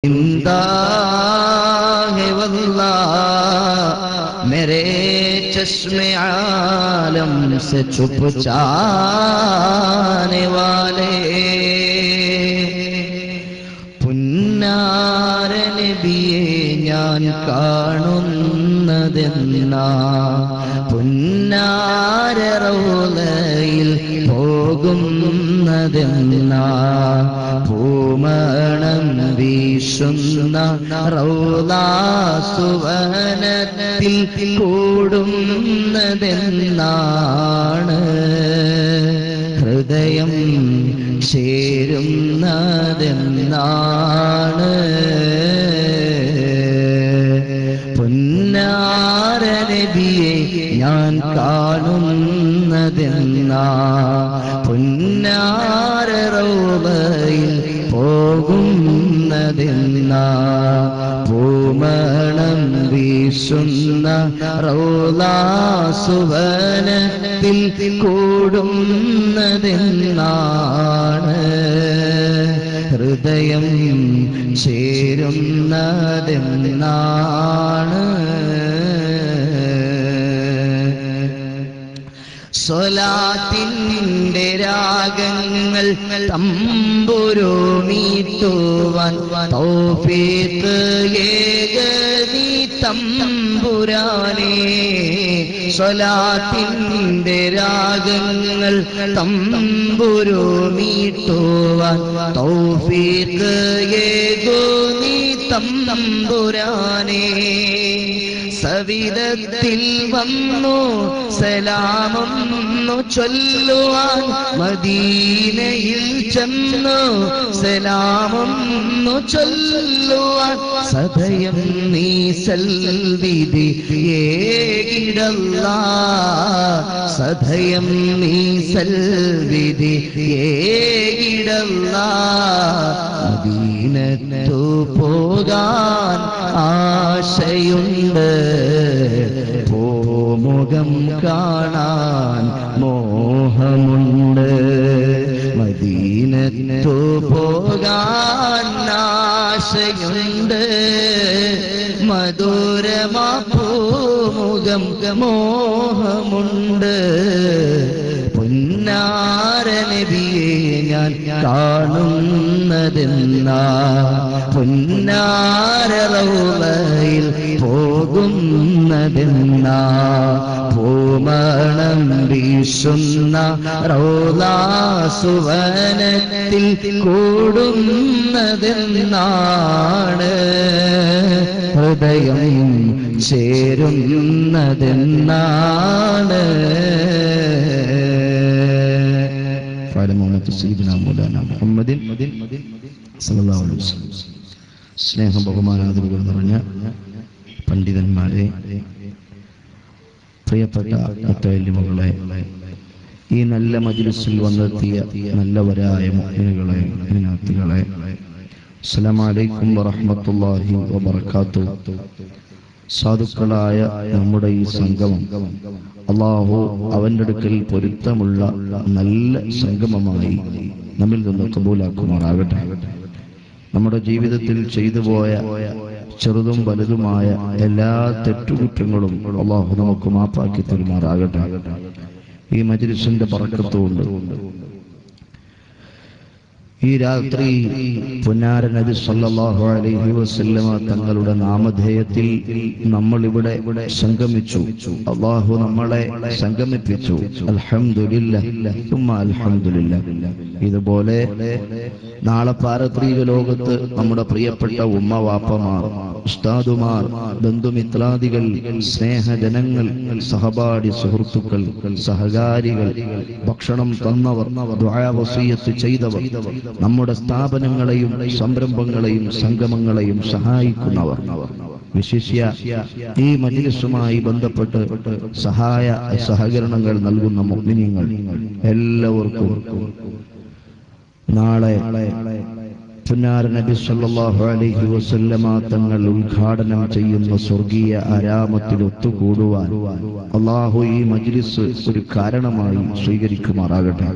जिंदा है वल्लाह मेरे चश्मे आलम से छुप जाने वाले പുന്നാര നബിയെ ഞാൻ കാണുന്നതെന്നാ പുന്നാര റൗളയിൽ പോകുന്നതെന്നാ പൂമണം വീശുന്ന റൗളാ സുവനത്തിൽ കൂടുന്നതെന്നാണ് ഹൃദയം ചേരുന്നതെന്നാണ് പുന്നാര നബിയെ ഞാൻ കാണുന്നതെന്നാ പുന്നാര റൗളയിൽ പോകുന്നതെന്നാ പൂമണം വീശുന്ന റൗളാ സുവനത്തിൽ കൂടുന്നതെന്നാണ് ഹൃദയം ചേരുന്നതെന്നാണ് സ്വലാത്തിന്റെ രാഗങ്ങൾ തമ്പുരുമീട്ടുവാൻ തൗഫീഖ് ഏകനീ തമ്പുരാനേ സ്വലാത്തിന്റെ രാഗങ്ങൾ തമ്പുരുമീട്ടുവാൻ തൗഫീഖ് ഏകനീ തമ്പുരാനേ സവിധത്തിൽ വന്നു സലാമൊന്നു ചൊല്ലുവാൻ മദീനയിൽ ചെന്നു സലാമൊന്നു ചൊല്ലുവാൻ സദയം നീ സൽവിധി ഏകിടല്ലാ സദയം നീ സൽവിധി ഏകിടല്ലാ മദീനത്തു പോകാൻ ആശയുണ്ട് പൂമുഖം കാണാൻ മോഹമുണ്ട് മദീനത്തു പോകാൻ ആശയുണ്ട് മധുരമാ പൂമുഖം മോഹമുണ്ട് പുന്നാര നബിയെ ഞാൻ കാണുന്നതെന്നാ പുന്നാര റൗളയിൽ പോകുന്നതെന്നാ പൂമണം വീശുന്ന റൗളാ സുവനത്തിൽ കൂടുന്നതെന്നാണ് ഹൃദയം ചേരുന്നതെന്നാണ് സ്നേഹം ബഹുമാനാദരവുകൾ നിറഞ്ഞ പണ്ഡിതന്മാരെ, പ്രിയപ്പെട്ട മുത്തഅല്ലിമുകളെ, ഈ നല്ല മജ്ലിസിൽ വന്നെത്തിയ നല്ലവരായ മുഅ്മിനുകളെ, മുഅ്മിനാത്തുകളെ, അസ്സലാമു അലൈക്കും വറഹ്മത്തുള്ളാഹി വബറകാതുഹു. സാധുക്കളായ നമ്മുടെ ഈ സംഗമം അല്ലാഹു അവന്റെ അടുക്കൽ പൊരുത്തമുള്ള നല്ല സംഗമമായി നമ്മിൽ നിന്ന് കബൂലാക്കുമാറാകട്ടെ. നമ്മുടെ ജീവിതത്തിൽ ചെയ്തു പോയ ചെറുതും വലുതുമായ എല്ലാ തെറ്റുകുറ്റങ്ങളും അല്ലാഹു നമുക്ക് മാപ്പാക്കി തരുമാറാകട്ടെ. ഈ മജ്ലിസിന്റെ ബറക്കത്തുകൊണ്ട് ഈ രാത്രി പുന്നാര നബി സല്ലല്ലാഹു അലൈഹി വസല്ലമ തങ്ങളുടെ നാമധേയത്തിൽ നമ്മൾ ഇവിടെ സംഗമിച്ചു. അല്ലാഹു നമ്മളെ സംഗമിപ്പിച്ചു. അൽഹംദുലില്ലാഹ് സുമ്മ അൽഹംദുലില്ലാഹ്. ഇതുപോലെ നാളെ പാരത്രിക ലോകത്ത് നമ്മുടെ പ്രിയപ്പെട്ട ഉമ്മ വാപ്പമാർ, ഉസ്താദുമാർ, ബന്ധുമിത്രാദികൾ, സ്നേഹജനങ്ങൾ, സഹപാഠി സുഹൃത്തുക്കൾ, സഹകാരികൾ, ഭക്ഷണം തന്നവർ, ദുആ വസിയ്യത്ത് ചെയ്തവർ, നമ്മുടെ സ്ഥാപനങ്ങളെയും സംരംഭങ്ങളെയും സംഗമങ്ങളെയും സഹായിക്കുന്നവർ, വിശിഷ്യ ഈ മജ്ലിസുമായി ബന്ധപ്പെട്ട് സഹായ സഹകരണങ്ങൾ നൽകുന്ന മുഅ്മിനീങ്ങൾ എല്ലാവർക്കും നാളെ പുന്നാര നബി സല്ലല്ലാഹു അലൈഹി വസല്ലമ തങ്ങൾ ഉദ്ഘാടനം ചെയ്യുന്ന സ്വർഗീയ ആരാമത്തിൽ ഒത്തുകൂടുവാൻ അല്ലാഹു ഈ മജ്ലിസ് ഒരു കാരണമായി സ്വീകരിക്കുമാറാകട്ടെ.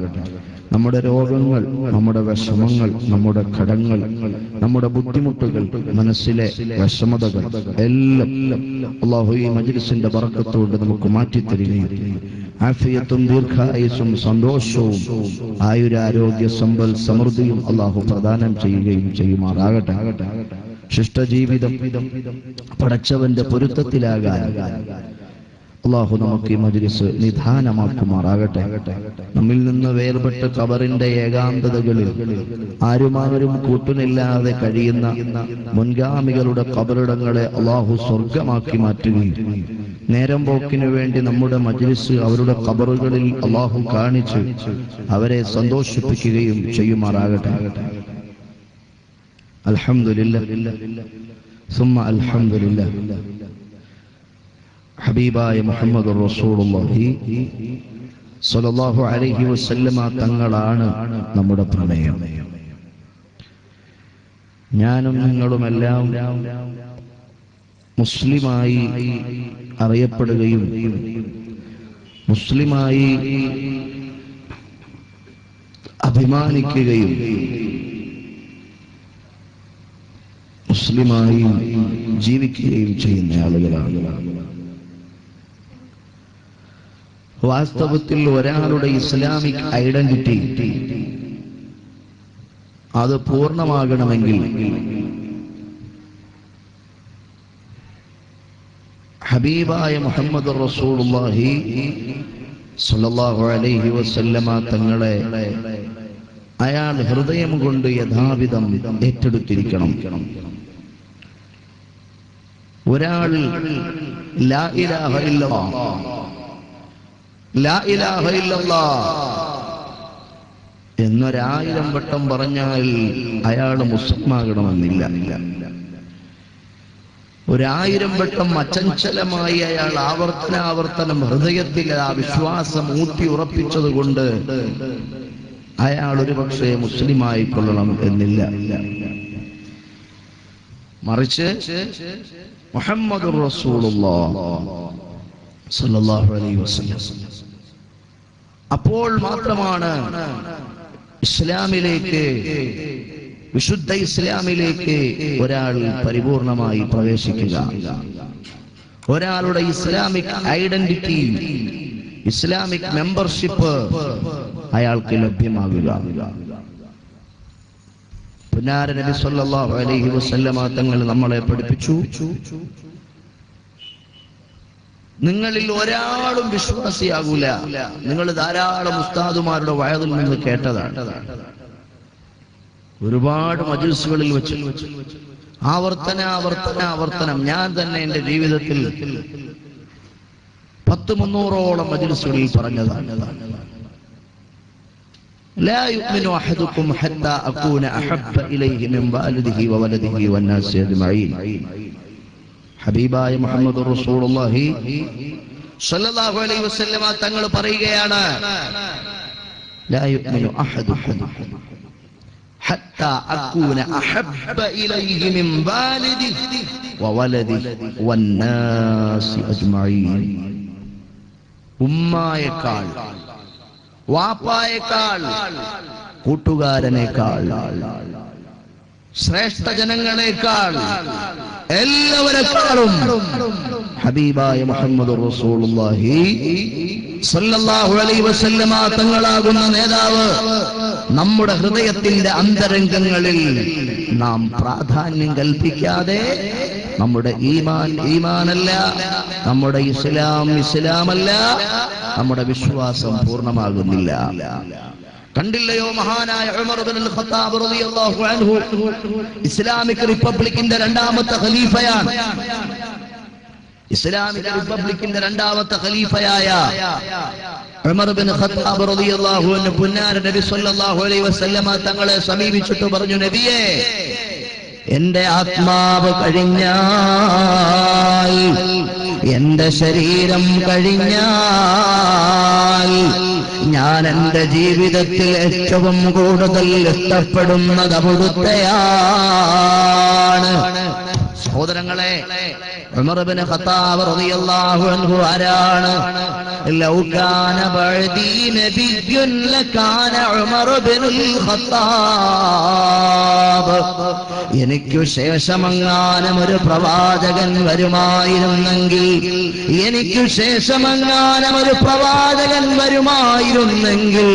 നമ്മുടെ രോഗങ്ങൾ, നമ്മുടെ വിഷമങ്ങൾ, നമ്മുടെ കടങ്ങൾ, നമ്മുടെ ബുദ്ധിമുട്ടുകൾ, മനസ്സിലെ വിഷമതകൾ എല്ലാം അല്ലാഹു ഈ മജ്ലിസിന്റെ ബറക്കത്തുകൊണ്ട് നമുക്ക് മാറ്റിത്തരികയും ആഫിയത്തും ദീർഘായുസ്സും സന്തോഷവും ആയുരാരോഗ്യ സമ്പൽ സമൃദ്ധിയും അല്ലാഹു പ്രദാനം ചെയ്യുകയും ചെയ്യുമാറാകട്ടെ. ശിഷ്ടജീവിതം പടച്ചവന്റെ പൊരുത്തത്തിലാകാൻ അല്ലാഹു നമുക്ക് ഈ മജ്ലിസ് നിധാനമാക്കുമാറാകട്ടെ. നമ്മിൽ നിന്ന് വേർപെട്ട ഖബറിന്റെ ഏകാന്തതകളിൽ ആരും കൂട്ടുനില്ലാതെ കഴിയുന്ന മുൻഗാമികളുടെ ഖബറിടങ്ങളെ അല്ലാഹു സ്വർഗമാക്കി മാറ്റുകയും നേരം പോക്കിനു വേണ്ടി നമ്മുടെ മജ്ലിസ് അവരുടെ ഖബറുകളിൽ അല്ലാഹു കാണിച്ച് അവരെ സന്തോഷിപ്പിക്കുകയും ചെയ്യുമാറാകട്ടെ. അൽഹംദുലില്ലാഹ് സുമ്മ അൽഹംദുലില്ലാഹ്. ഹബീബായ മുഹമ്മദ് റസൂലുള്ളാഹി സ്വല്ലല്ലാഹു അലൈഹി വസല്ലമ തങ്ങളാണ് നമ്മുടെ പ്രമേയം. ഞാനും നിങ്ങളുമെല്ലാം മുസ്ലിമായി അറിയപ്പെടുകയും മുസ്ലിമായി അഭിമാനിക്കുകയും മുസ്ലിമായി ജീവിക്കുകയും ചെയ്യുന്ന ആളുകളാണ്. വാസ്തവത്തിൽ ഒരാളുടെ ഇസ്ലാമിക് ഐഡന്റിറ്റി അത് പൂർണ്ണമാകണമെങ്കിൽ ഹബീബായ മുഹമ്മദ് റസൂലുള്ളാഹി സ്വല്ലല്ലാഹു അലൈഹി വസല്ലമ തങ്ങളെ അയാൾ ഹൃദയം കൊണ്ട് യഥാവിധം ഏറ്റെടുത്തിരിക്കണം. ഒരാൾ ലാ ഇലാഹ ഇല്ലല്ലാഹ് ലാ ഇലാഹ ഇല്ലല്ലാഹ് എന്നൊരായിരം വട്ടം പറഞ്ഞാൽ അയാൾ മുസ്ലിമാകണമെന്നില്ല. ഒരായിരം വട്ടം അചഞ്ചലമായി അയാൾ ആവർത്തനം ഹൃദയത്തിൽ ആ വിശ്വാസം ഊട്ടി ഉറപ്പിച്ചത് കൊണ്ട് അയാൾ ഒരു പക്ഷേ മുസ്ലിമായി കൊള്ളണം എന്നില്ല. മറിച്ച് മുഹമ്മദുർ റസൂലുള്ളാഹി സ്വല്ലല്ലാഹു അലൈഹി വസല്ലം അപ്പോൾ മാത്രമാണ് ഇസ്ലാമിലേക്ക്, വിശുദ്ധ ഇസ്ലാമിലേക്ക് ഒരാൾ പരിപൂർണമായി പ്രവേശിക്കുക. ഒരാളുടെ ഇസ്ലാമിക് ഐഡന്റിറ്റി, ഇസ്ലാമിക് മെമ്പർഷിപ്പ് അയാൾക്ക് ലഭ്യമാകുക. പുന്നാര നബി സല്ലല്ലാഹു അലൈഹി വസല്ലമ തങ്ങൾ നമ്മളെ പഠിപ്പിച്ചു, നിങ്ങളിൽ ഒരാളും വിശ്വാസിയാകൂല. നിങ്ങൾ ധാരാളം ഉസ്താദുമാരുടെ വയതിൽ നിന്ന് കേട്ടതാണ്. ഒരുപാട് മജ്‌ലിസുകളിൽ വെച്ച് ആവർത്തനം ഞാൻ തന്നെ എന്റെ ജീവിതത്തിൽ 100-300ഓളം മജ്‌ലിസുകളിൽ പറഞ്ഞതാണ്. ലാ യുഅ്മിനു അഹദുക്കും ഹത്താ അകൂന അഹബ്ബ ഇലൈഹി മിൻ വാലിദിഹി വവലദിഹി വന്നാസി അജ്മഈൻ. ഹബീബായ മുഹമ്മദ് റസൂലുള്ളാഹി സ്വല്ലല്ലാഹു അലൈഹി വസല്ലമ തങ്ങൾ പറയുകയാണ്, ലാ യുഅ്മിനു അഹദുക്കും ഹത്താ അകൂന അഹബ്ബ ഇലൈഹി മിൻ വാലിദിഹി വവലദിഹി വന്നാസി അജ്മഈൻ. ഉമ്മായേക്കാൾ, വാപ്പായേക്കാൾ, കൂട്ടുകാരനേക്കാൾ, ശ്രേഷ്ഠ ജനങ്ങളെക്കാൾ, എല്ലാവരെക്കാളും ഹബീബായ മുഹമ്മദ് റസൂലുള്ളാഹി സ്വല്ലല്ലാഹു അലൈഹി വസല്ലമ തങ്ങളാകുന്ന നേതാവ് നമ്മുടെ ഹൃദയത്തിന്റെ അന്തരംഗങ്ങളിൽ നാം പ്രാധാന്യം കൽപ്പിക്കാതെ നമ്മുടെ ഈമാനല്ല, നമ്മുടെ ഇസ്ലാമല്ല, നമ്മുടെ വിശ്വാസം പൂർണ്ണമാകുന്നില്ല. കണ്ടില്ലയോ മഹാനായ ഉമർ ഇബ്നുൽ ഖത്താബ് റളിയല്ലാഹു അൻഹു ഇസ്ലാമിക് റിപ്പബ്ലിക്കിന്റെ രണ്ടാമത്തെ ഖലീഫയാണ്. ഇസ്ലാമിക് റിപ്പബ്ലിക്കിന്റെ രണ്ടാമത്തെ ഖലീഫയായ ഉമർ ഇബ്നുൽ ഖത്താബ് റളിയല്ലാഹു അൻഹു പുന്നാര നബി സല്ലല്ലാഹു അലൈഹി വസല്ലമ തങ്ങളെ സമീപിച്ചിട്ട് പറഞ്ഞു, നബിയേ, എന്റെ ആത്മാവ് കഴിഞ്ഞാൽ, എന്റെ ശരീരം കഴിഞ്ഞാൽ ഞാൻ എന്റെ ജീവിതത്തിൽ ഏറ്റവും കൂടുതൽ ഇഷ്ടപ്പെടുന്നത് അവിടുത്തെയാണ്. സഹോദരങ്ങളെ, ഉമർ ഇബ്നു ഖത്താബ് റളിയല്ലാഹു അൻഹു ആരാണ്? ലൗ കാന ബഅദീ നബിയ്യുൻ ലകാന ഉമർ ഇബ്നുൽ ഖത്താബ്. എനിക്കു ശേഷമങ്ങാനും ഒരു പ്രവാചകൻ വരുമായിരുന്നെങ്കിൽ, എനിക്കു ശേഷമങ്ങാനും ഒരു പ്രവാചകൻ വരുമായിരുന്നെങ്കിൽ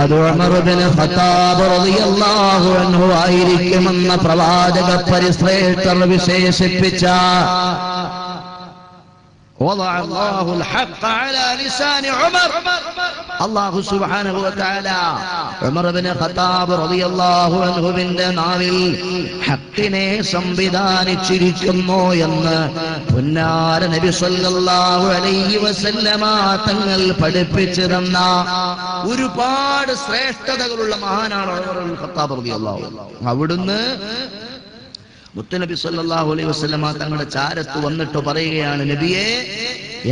അത് ഉമർ ഇബ്നു ഖത്താബ് റളിയല്ലാഹു അൻഹു ആയിരിക്കുമെന്ന പ്രവാചക പരിശ്രേഷ്ഠർ വിശേഷിപ്പിച്ച وضع الله الحق على لسان عمر. അല്ലാഹു സുബ്ഹാനഹു വ തആല ഉമർ ഇബ്നു ഖത്താബ് റളിയല്ലാഹു അൻഹുവിന്റെ നാവിൽ ഹഖിനെ സംവിധാനിച്ചിരിക്കുന്നു എന്ന് പുന്നാര നബി സല്ലല്ലാഹു അലൈഹി വസല്ലമ തങ്ങൾ പഠിപ്പിച്ചു തന്ന ഒരുപാട് ശ്രേഷ്ഠതകളുള്ള മഹാനാണ് ഉമർ ഇബ്നു ഖത്താബ് റളിയല്ലാഹു അൻഹു. അവിടുന്ന് മുത്തുനബി സല്ലല്ലാഹു അലൈഹി വസല്ലമ തങ്ങളുടെ ചാരത്ത് വന്നിട്ട് പറയുകയാണ്, നബിയേ,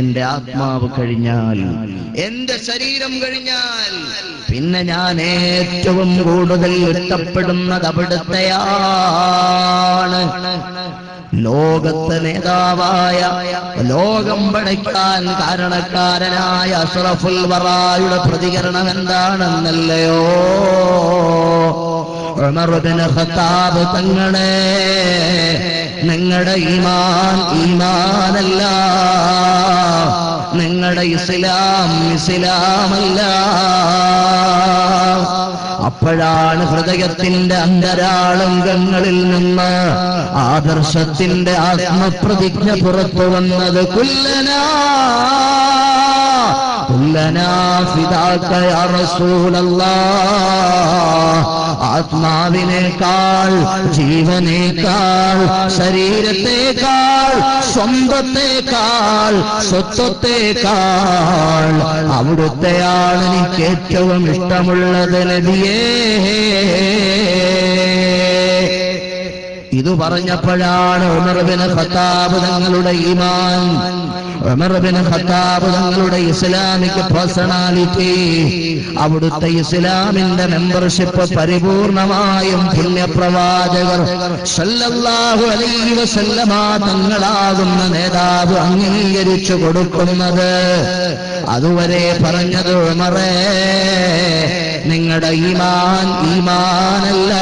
എന്റെ ആത്മാവ് കഴിഞ്ഞാൽ, എന്റെ ശരീരം കഴിഞ്ഞാൽ പിന്നെ ഞാൻ ഏറ്റവും കൂടുതൽ ഇഷ്ടപ്പെടുന്നത് അവിടുത്തെയാണ്. ലോകത്തെ നേതാവായ, ലോകം പടയ്ക്കാൻ കാരണക്കാരനായ അഷ്റഫുൽ വറായുടെ പ്രതികരണം എന്താണെന്നല്ലയോ? ഉമർ ഇബ്നു ഖത്താബ് തങ്ങളെ, നിങ്ങളുടെ ഈമാൻ ഈമാനല്ല, നിങ്ങളുടെ ഇസ്ലാം ഇസ്ലാമല്ല. അപ്പോഴാണ് ഹൃദയത്തിന്റെ അന്തരാളങ്കങ്ങളിൽ നിന്ന് ആദർശത്തിന്റെ ആത്മപ്രതിജ്ഞ പുറത്തു വന്നത്. കുല്ലനാ ഫിദാക യാ റസൂലല്ലാഹ്. ആത്മാവിനേക്കാൾ, ജീവനേക്കാൾ, ശരീരത്തേക്കാൾ, സ്വന്തത്തേക്കാൾ, സ്വത്വത്തേക്കാൾ അവിടുത്തെയാണ് എനിക്ക് ഏറ്റവും ഇഷ്ടമുള്ളത് നബിയേ. ഇത് പറഞ്ഞപ്പോഴാണ് ഉമർ ഇബ്നു ഖത്താബ് തങ്ങളുടെ ഈമാൻ, ഉമർ ഇബ്നു ഖത്താബ് തങ്ങളുടെ ഇസ്ലാമിക് പേഴ്സണാലിറ്റി, അവിടുത്തെ ഇസ്ലാമിന്റെ മെമ്പർഷിപ്പ് പരിപൂർണമായും പുണ്യപ്രവാചകർ സല്ലല്ലാഹു അലൈഹി വസല്ലമ തങ്ങളാകുന്ന നേതാവ് അംഗീകരിച്ചു കൊടുക്കുന്നത്. അതുവരെ പറഞ്ഞത് ഉമറേ, നിങ്ങളുടെ ഈമാൻ ഈമാനല്ല.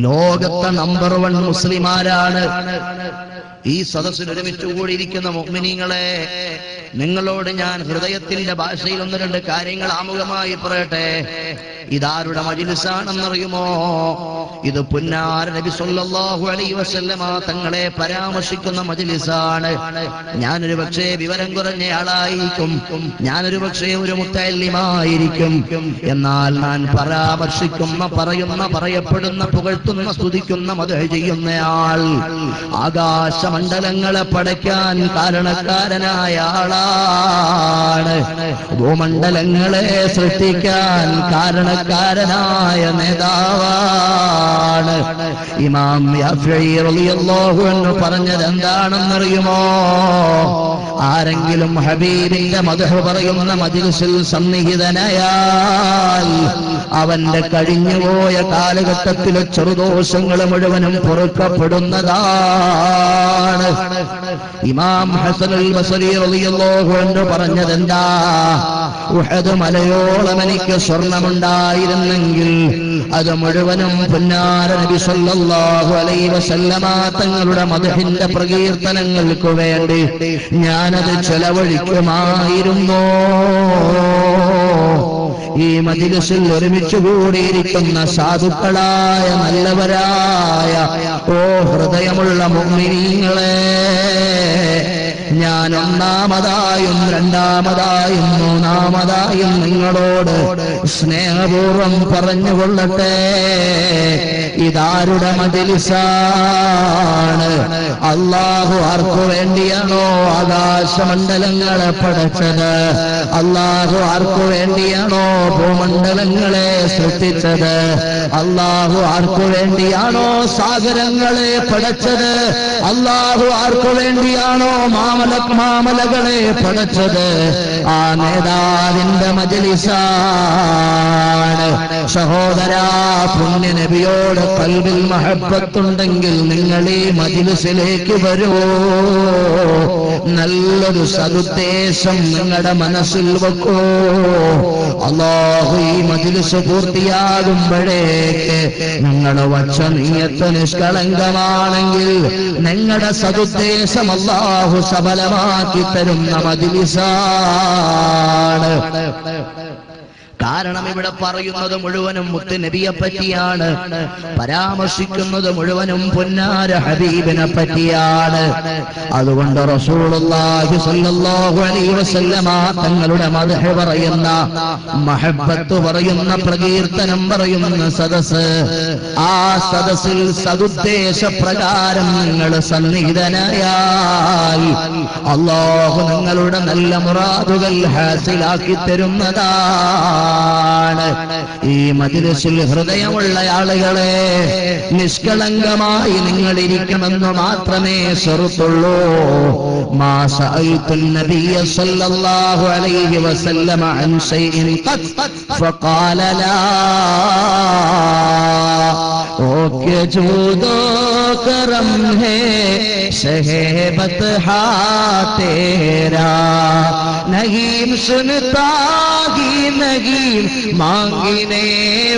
ലോകത്തെ നമ്പർ 1 മുസ്ലിമാരാണ്. ഈ സദസ്സിൽ ഒരുമിച്ച് കൂടിയിരിക്കുന്ന മുഅ്മിനീങ്ങളെ, നിങ്ങളോട് ഞാൻ ഹൃദയത്തിന്റെ ഭാഷയിൽ 1-2 കാര്യങ്ങൾ ആമുഖമായി പറയട്ടെ. ഇതാരുടെ മജ്ലിസാണെന്നറിയുമോ? ഇത് പുന്നാര നബി സല്ലല്ലാഹു അലൈഹി വസല്ലമ തങ്ങളെ പരാമർശിക്കുന്ന മജ്ലിസാണ്. ഞാനൊരു പക്ഷേ വിവരം കുറഞ്ഞ ആളായിരിക്കും, ഞാനൊരു പക്ഷേ ഒരു മുത്തഅല്ലിമായിരിക്കും. എന്നാൽ ഞാൻ പരാമർശിക്കുന്ന, പറയുന്ന, പറയപ്പെടുന്ന, പുകഴ്ത്തുന്ന, സ്തുതിക്കുന്ന, മദ്ഹ് ചെയ്യുന്നയാൾ, ആകാശമണ്ഡലങ്ങളെ പടയ്ക്കാൻ കാരണക്കാരനായ ആളാണ്. ഭൂമണ്ഡലങ്ങളെ സൃഷ്ടിക്കാൻ കാരണക്കാരനായ നേതാവാണ്. ഇമാം യാഫ്ഈ റളിയല്ലാഹു അൻഹു പറഞ്ഞത് എന്താണെന്നറിയുമോ? ആരെങ്കിലും ഹബീബിന്റെ മദ്ഹ് പറയുന്ന മജ്ലിസിൽ സന്നിഹിതനായാൽ അവന്റെ കഴിഞ്ഞുപോയ കാലഘട്ടത്തിലെ ചെറുദോഷങ്ങൾ മുഴുവനും പൊറുക്കപ്പെടുന്നതാണ്. ഇമാം ഹസനുൽ ബസ്രി റളിയല്ലാഹു അൻഹു പറഞ്ഞതെന്താ? ഉഹദ് മലയോളം എനിക്ക് സ്വർണമുണ്ടായിരുന്നെങ്കിൽ അത് മുഴുവനും പുന്നാര നബി സല്ലല്ലാഹു അലൈഹി വസല്ലമ തങ്ങളുടെ മദ്ഹിന്റെ പ്രകീർത്തനങ്ങൾക്ക് വേണ്ടി ഞാനത് ചെലവഴിക്കുമായിരുന്നു. ഈ മജ്ലിസിൽ ഒരുമിച്ച് കൂടിയിരിക്കുന്ന സാധുക്കളായ, നല്ലവരായ, ഓ ഹൃദയമുള്ള മുഅ്മിനീങ്ങളെ, ഞാൻ ഒന്നാമതായും രണ്ടാമതായും മൂന്നാമതായും നിങ്ങളോട് സ്നേഹപൂർവം പറഞ്ഞുകൊള്ളട്ടെ, ഇതാരുടെ മജ്ലിസാണ്? അല്ലാഹു ആർക്കു വേണ്ടിയാണോ ആകാശമണ്ഡലങ്ങളെ പടച്ചത്? അല്ലാഹു ആർക്കു വേണ്ടിയാണോ ഭൂമണ്ഡലങ്ങളെ സൃഷ്ടിച്ചത്? അല്ലാഹു ആർക്കു വേണ്ടിയാണോ സാഗരങ്ങളെ പടച്ചത്? അല്ലാഹു ആർക്കു വേണ്ടിയാണോ മാമലകളെ പടച്ചത്? ആ നേതാവിന്റെ മജ്ലിസാണ്. സഹോദരാ, പുണ്യ നബിയോട് ഖൽബിൽ മഹബ്ബത്തുണ്ടെങ്കിൽ നിങ്ങൾ ഈ മജ്ലിസിലേക്ക് വരൂ. നല്ലൊരു സദുദ്ദേശം നിങ്ങളുടെ മനസ്സിൽ വെക്കൂ. അല്ലാഹു ഈ മജ്ലിസ് പൂർത്തിയാകുമ്പോഴേക്ക് നിങ്ങൾ വച്ച നിയ്യത്ത് നിഷ്കളങ്കമാണെങ്കിൽ നിങ്ങളുടെ സദുദ്ദേശം അല്ലാഹു സഫലമാക്കി തരുന്ന മജ്ലിസാണ്. കാരണം ഇവിടെ പറയുന്നത് മുഴുവനും മുത്ത് നബിയെ പറ്റിയാണ്, പരാമർശിക്കുന്നത് മുഴുവനും പൊന്നാര ഹബീബിനെ പറ്റിയാണ്. അതുകൊണ്ട് റസൂലുള്ളാഹി സ്വല്ലല്ലാഹു അലൈഹി വസല്ലമ തങ്ങളുടെ മദ്ഹ് പറയുന്ന, മഹബ്ബത്ത് പറയുന്ന, പ്രകീർത്തനം പറയുന്ന സദസ്, ആ സദസ്സിൽ സദുദ്ദേശ പ്രകാരം നിങ്ങൾ സന്നിഹിതനായാൽ അല്ലാഹു നിങ്ങളുടെ നല്ല മുറാദുകൾ ഹാസിലാക്കി തരുന്നതാണ്. ഈ മജ്ലിസിൽ ഹൃദയമുള്ള ആളുകളെ, നിഷ്കളങ്കമായി നിങ്ങൾ ഇരിക്കണമെന്ന് മാത്രമേ ശർത്തുള്ളൂ. മാ സഅൽതുൻ നബിയ സല്ലല്ലാഹു അലൈഹി വസല്ലമ അൻ ശൈഇൻ ഖദ് ഫഖാല ലാ. ഓക്കെ ജൂദോ करम है शहेबत हा तेरा, नहीं सुनता ही नहीं मांगने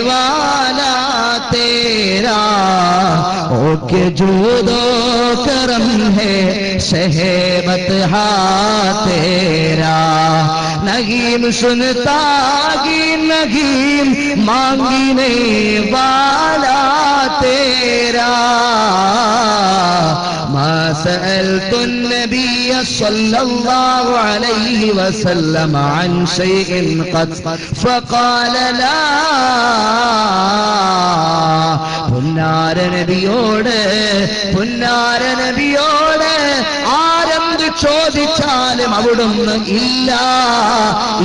वाला तेरा. ओके जूदो करम है शहेबत हा तेरा, नहीं सुनता ही नहीं मांगने वाला तेरा. ما سألت النبي صلى الله عليه وسلم عن شيء قد فقال لا. പുന്നാര നബിയോട് ആരെന്ത് ചോദിച്ചാലും അവിടുന്ന് ഇല്ല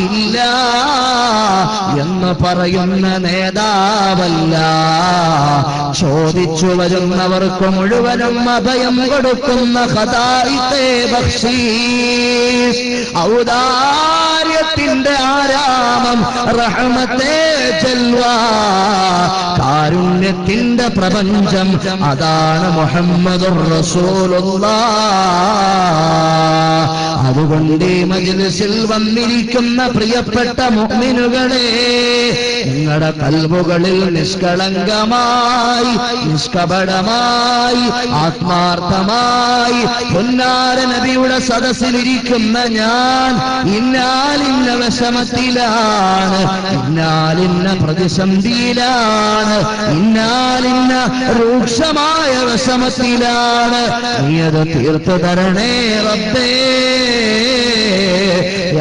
ഇല്ല എന്ന് പറയുന്ന നേതാവല്ല. ചോദിച്ചു വരുന്നവർക്ക് മുഴുവനും അഭയം കൊടുക്കുന്ന ഖദായിത്തെ ബഖ്ശീസ്, ഔദാര്യത്തിന്റെ ആരാമം, റഹ്മത്തെ ജൽവാ, കാരുണ്യത്തിന്റെ പ്രപഞ്ചം, അതാണ് മുഹമ്മദുർ റസൂലുള്ളാഹ്. അതുകൊണ്ട് ഈ മജ്ലിസിൽ വന്നിരിക്കുന്ന പ്രിയപ്പെട്ട മുഅ്മിനുകളെ, നിങ്ങളുടെ ഖൽബുകളിൽ നിഷ്കളങ്കമായി, നിഷ്കപടമായി, ആത്മാർത്ഥമായി പൊന്നാര നബിയുടെ സദസ്സിലിരിക്കുന്ന ഞാൻ ഇന്നാലിന്ന വിഷമത്തിലാണ്, ഇന്നാലിന്ന പ്രതിസന്ധിയിലാണ്, ഇന്നാലിന്ന രൂക്ഷമായ വിഷമത്തിലാണ്, നീ അത് തീർത്തു തരണേ റബ്ബേ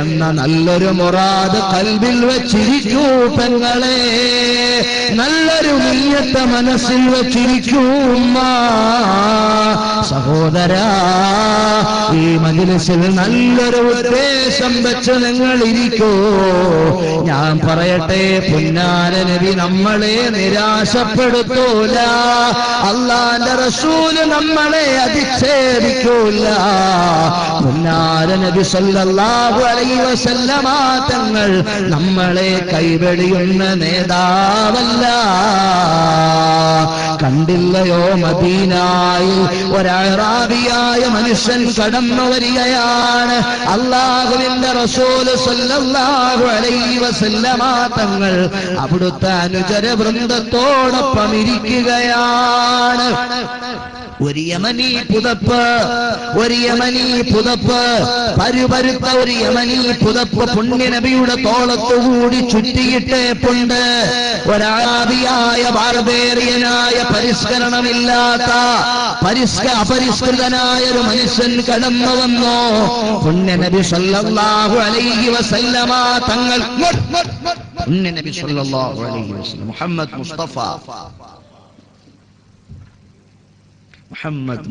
എന്ന നല്ലൊരു മുറാദ് ഖൽബിൽ വെച്ചിരിക്കൂ പെങ്ങളെ. നല്ലൊരു നിയ്യത്ത് മനസ്സിൽ വെച്ചിരിക്കൂ സഹോദരാ. ഈ മജ്ലിസിൽ നല്ലൊരു ഉദ്ദേശം വെച്ച് നിങ്ങൾ ഇരിക്കൂ. ഞാൻ പറയട്ടെ, പുന്നാര നബി നമ്മളെ നിരാശപ്പെടുത്തൂല, അല്ലാഹുവിന്റെ റസൂല് നമ്മളെ അധിക്ഷേപിക്കൂല. പുന്നാര നബി സല്ലല്ലാഹു അലൈഹി വസല്ലമ തങ്ങൾ നമ്മളെ കൈവെടിയുന്ന നേതാവല്ല. കണ്ടില്ലയോ, മദീനയിൽ ഒരഅറാബിയായ മനുഷ്യൻ കടന്നു വരികയാണ്. അല്ലാഹുവിന്റെ റസൂൽ സല്ലല്ലാഹു അലൈഹി വസല്ലമ തങ്ങൾ അവിടുത്തെ അനുചര വൃന്ദത്തോടൊപ്പം ഇരിക്കുകയാണ്. ഒരു യമനി പുതപ്പ്, പരുപരുത്ത ഒരു യമനി പുതപ്പ് പുണ്യനബിയുടെ തോളത്തുകൂടി ചുറ്റിയിട്ടേപ്പുണ്ട്. ഒരാബിയായ ബാർബേറിയനായ, പരിഷ്കരണമില്ലാത്ത, അപരിഷ്കൃതനായ ഒരു മനുഷ്യൻ കടന്നു വന്നു. പുണ്യനബി സല്ലല്ലാഹു അലൈഹി വസല്ലമ തങ്ങൾ, പുണ്യനബി സല്ലല്ലാഹു അലൈഹി വസല്ലം, മുഹമ്മദ്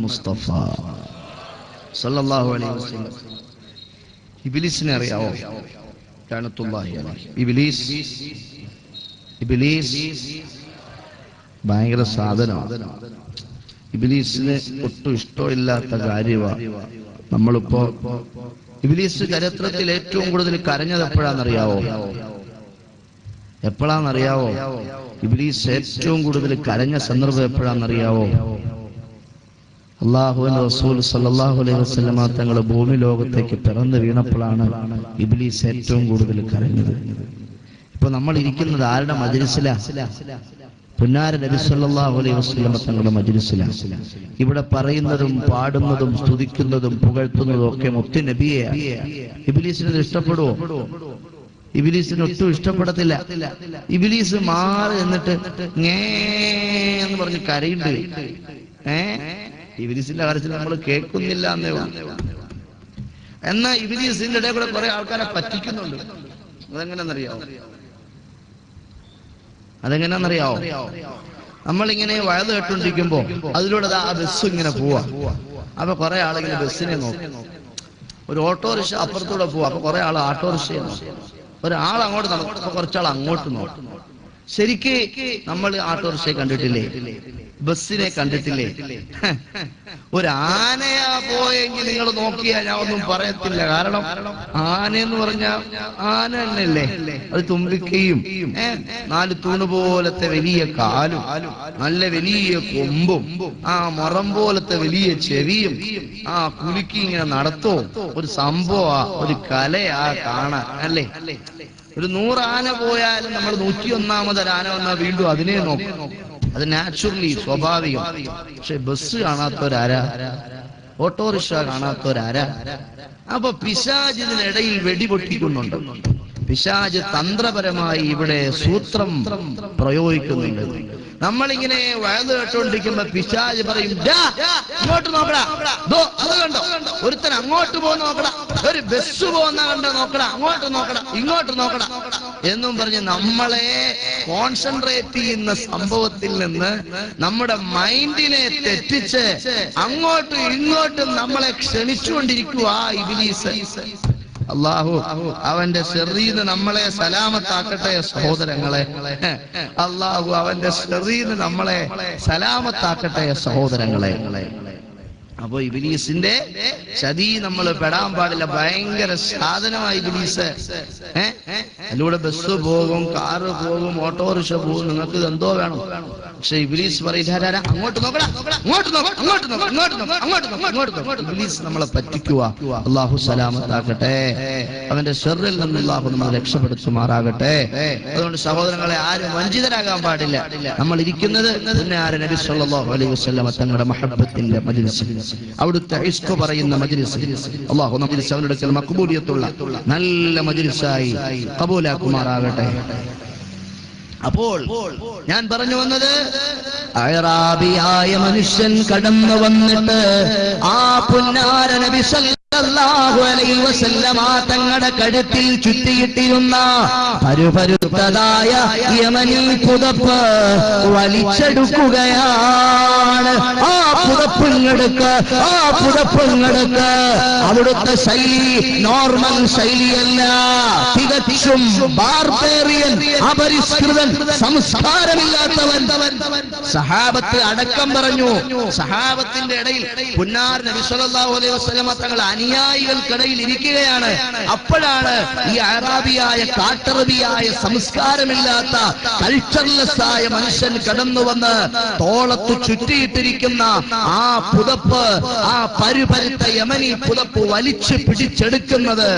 മുസ്തഫ സല്ലല്ലാഹു അലൈഹി വസല്ലം. ഇബ്ലീസിനെ അറിയാവോ? ലഅനത്തുല്ലാഹി അലൈഹി. ഇബ്ലീസ് ഭയങ്കര സാധനമാണ്. ഇബ്ലീസിന് ഒട്ടും ഇഷ്ടമില്ലാത്ത കാര്യമാണ്. നമ്മളിപ്പോ ഇബ്ലീസ് ചരിത്രത്തിൽ ഏറ്റവും കൂടുതൽ കരഞ്ഞത് എപ്പോഴാണെന്നറിയാവോ? എപ്പോഴാണെന്നറിയാവോ? ഇബ്ലീസ് ഏറ്റവും കൂടുതൽ കരഞ്ഞ സന്ദർഭം എപ്പോഴാണെന്നറിയാവോ? അല്ലാഹുവിന്റെ റസൂൽ സല്ലല്ലാഹു അലൈഹി വസല്ലമ തങ്ങൾ ഭൂമി ലോകത്തേക്ക് പിറന്നു വീണപ്പോഴാണ് ഇബ്ലീസ് ഏറ്റവും കൂടുതൽ കരഞ്ഞത്. ഇപ്പൊ നമ്മൾ ഇരിക്കുന്നത് ആരുടെ മജ്‌ലിസിലാ? പുന്നാര നബി സല്ലല്ലാഹു അലൈഹി വസല്ലമ തങ്ങളുടെ മജ്‌ലിസിലാ. ഇവിടെ പറയുന്നതും പാടുന്നതും സ്തുതിക്കുന്നതും പുകഴ്ത്തുന്നതും ഒക്കെ മുത്ത് നബിയെ. ഇബ്ലീസിന് ഇഷ്ടപ്പെടുവോ? ഇബ്ലീസിന് ഒട്ടും ഇഷ്ടപ്പെടത്തില്ല. ഇബ്ലീസ് മാറി എന്നിട്ട് എന്ന് പറഞ്ഞ് കരയുണ്ട്. ഇബ്ലീസിന്റെ കാര്യത്തിൽ നമ്മൾ കേൾക്കുന്നില്ല എന്നേ ഉള്ളൂ. എന്നാ ഇബ്ലീസിന്റെ ഇടയിൽ കൂടെ കുറെ ആൾക്കാരെ പറ്റിക്കുന്നുണ്ട്. അതെങ്ങനെയാണെന്നറിയാവോ? നമ്മളിങ്ങനെ വയത് കേട്ടോണ്ടിരിക്കുമ്പോ അതിലൂടെ ആ ബസ് ഇങ്ങനെ പോവാ. അപ്പൊ കുറെ ആളിങ്ങനെ ബസ്സിനെ നോക്കും. ഒരു ഓട്ടോറിക്ഷ അപ്പുറത്തൂടെ പോവാ. അപ്പൊ കുറെ ആൾ ഓട്ടോറിക്ഷയെ നോക്കും. ഒരാൾ അങ്ങോട്ട് നോക്കും. അപ്പൊ കുറച്ചാൾ അങ്ങോട്ട് നോക്കും. ശരിക്ക് നമ്മൾ ഓട്ടോറിക്ഷയെ കണ്ടിട്ടില്ലേ? ബസ്സിനെ കണ്ടിട്ടില്ലേ? ഒരു ആനയാ പോയെങ്കിൽ നിങ്ങൾ നോക്കിയാ ഞാൻ ഒന്നും പറയത്തില്ല. കാരണം ആനയെന്ന് പറഞ്ഞാൽ ആന തന്നെയല്ലേ. അത് തുമ്പിക്കയും 4 തൂണ് പോലത്തെ വലിയ കാലും നല്ല വലിയ കൊമ്പും മുറം പോലത്തെ വലിയ ചെവിയും കുലുക്കി ഇങ്ങനെ നടത്തോ ഒരു സംഭവമാ, ഒരു കലയാ കാണാൻ അല്ലേ. ഒരു 100 ആന പോയാലും നമ്മൾ 101ാമതൊരു ആന വന്നാൽ വീണ്ടും അതിനെ നോക്കും. അത് നാച്ചുറലി സ്വാഭാവികം. പക്ഷെ ബസ് കാണാത്തവരാരാ? ഓട്ടോറിക്ഷ കാണാത്തവരാരാ? അപ്പൊ പിശാച് ഇതിനിടയിൽ വെടിപൊട്ടിക്കുന്നുണ്ട്. പിശാച് തന്ത്രപരമായി ഇവിടെ സൂത്രം പ്രയോഗിക്കുന്നുണ്ട്. നമ്മളിങ്ങനെ വയത് കേട്ടോണ്ടിരിക്കുമ്പോ പിശാച് പറയും, ഇങ്ങോട്ട് നോക്കടാ, അത് കണ്ടോ, ഒരുത്തൻ അങ്ങോട്ട് പോകുന്ന നോക്കടാ, ഒരു ബസ് പോകുന്ന കണ്ടോ നോക്കടാ, അങ്ങോട്ട് നോക്കടാ, ഇങ്ങോട്ട് നോക്കടാ എന്നും പറഞ്ഞ് നമ്മളെ കോൺസെൻട്രേറ്റ് ചെയ്യുന്ന സംഭവത്തിൽ നിന്ന് നമ്മുടെ മൈൻഡിനെ തെറ്റിച്ച് അങ്ങോട്ടും ഇങ്ങോട്ടും നമ്മളെ ക്ഷണിച്ചുകൊണ്ടിരിക്കുക ഇബ്ലീസ്. അല്ലാഹു അവന്റെ ശരീന്ന് നമ്മളെ സലാമത്താക്കട്ടെ സഹോദരങ്ങളെ. അല്ലാഹു അവന്റെ ശരീന്ന് നമ്മളെ സലാമത്താക്കട്ടെ സഹോദരങ്ങളെ. അപ്പൊ ഇബ്ലീസിന്റെ ചതി നമ്മൾ പെടാൻ പാടില്ല. ഭയങ്കര സാധനമായി ഇബ്ലീസ്. അതിലൂടെ ബസ് പോകും, കാറ് പോകും, ഓട്ടോറിക്ഷ പോകും, നിങ്ങൾക്ക് എന്തോ വേണം. പക്ഷെ ഇബ്ലീസ് പറയില്ല, അങ്ങോട്ട് നോക്കടാ, അങ്ങോട്ട് നോക്കാം, അങ്ങോട്ട് നോക്കാം, ഇങ്ങോട്ട് നോക്കാം, അങ്ങോട്ട് നോക്കാം, ഇങ്ങോട്ട് നോക്കാം. ഇബ്ലീസ് നമ്മളെ പറ്റിക്കുക. അല്ലാഹു സലാമത്താക്കട്ടെ. അവന്റെ ശർറിൽ നിന്ന് അല്ലാഹു നമ്മളെ രക്ഷപ്പെടുത്തുമാറാകട്ടെ. അതുകൊണ്ട് സഹോദരങ്ങളെ, ആരും വഞ്ചിതരാകാൻ പാടില്ല. നമ്മൾ ഇരിക്കുന്നത് നബി സല്ലല്ലാഹു അലൈഹി വസല്ലം തങ്ങളുടെ മഹബ്ബത്തിന്റെ മജ്‌ലിസിൽ, അവിടുത്തെ ഇഷ്ക് പറയുന്ന മജ്‌ലിസ്. അല്ലാഹു മജ്‌ലിസ് അവന്റെ അടുക്കൽ മഖ്ബൂലിയത്തുള്ള നല്ല മജ്‌ലിസായി ഖബൂലാക്കുമാറാകട്ടെ. അപ്പോൾ ഞാൻ പറഞ്ഞു വന്നത്, അഅറാബിയായ മനുഷ്യൻ കടന്നു വന്നിട്ട് ആ പുന്നാര നബി സല്ലല്ലാഹു അലൈഹി വസല്ലമ തങ്ങളുടെ കഴുത്തിൽ ചുറ്റിയിട്ടിരുന്ന പരുപരുത്തതായ യമനി പുതപ്പ് വലിച്ചെടുക്കുകയാണ്. ആ പുതപ്പുങ്ങെടുക്ക്, ആ പുതപ്പുങ്ങെടുക്ക്. അവിടുത്തെ ശൈലി നോർമൽ ശൈലിയല്ല, തികച്ചും ബാർബേറിയൻ, അപരിഷ്കൃതൻ, സംസ്കാരമില്ലാത്തവൻ. സഹാബത്ത് അടക്കം പറഞ്ഞു. സഹാബത്തിന്റെ ഇടയിൽ പുന്നാർ നബി സല്ലല്ലാഹു അലൈഹി വസല്ലമ തങ്ങൾ അനുയായികൾക്കിടയിൽ ഇരിക്കുകയാണ്. അപ്പോഴാണ് ഈ അറാബിയായ, കാട്ടറബിയായ, സംസ്കാരമില്ലാത്ത, കൾച്ചർലെസ് ആയ മനുഷ്യൻ കടന്നു വന്ന് തോളത്ത് ചുറ്റിയിട്ടിരിക്കുന്ന ആ പുതപ്പ്, ആ പരുപരുത്ത യമനി പുതപ്പ് വലിച്ചു പിടിച്ചെടുക്കുന്നത്.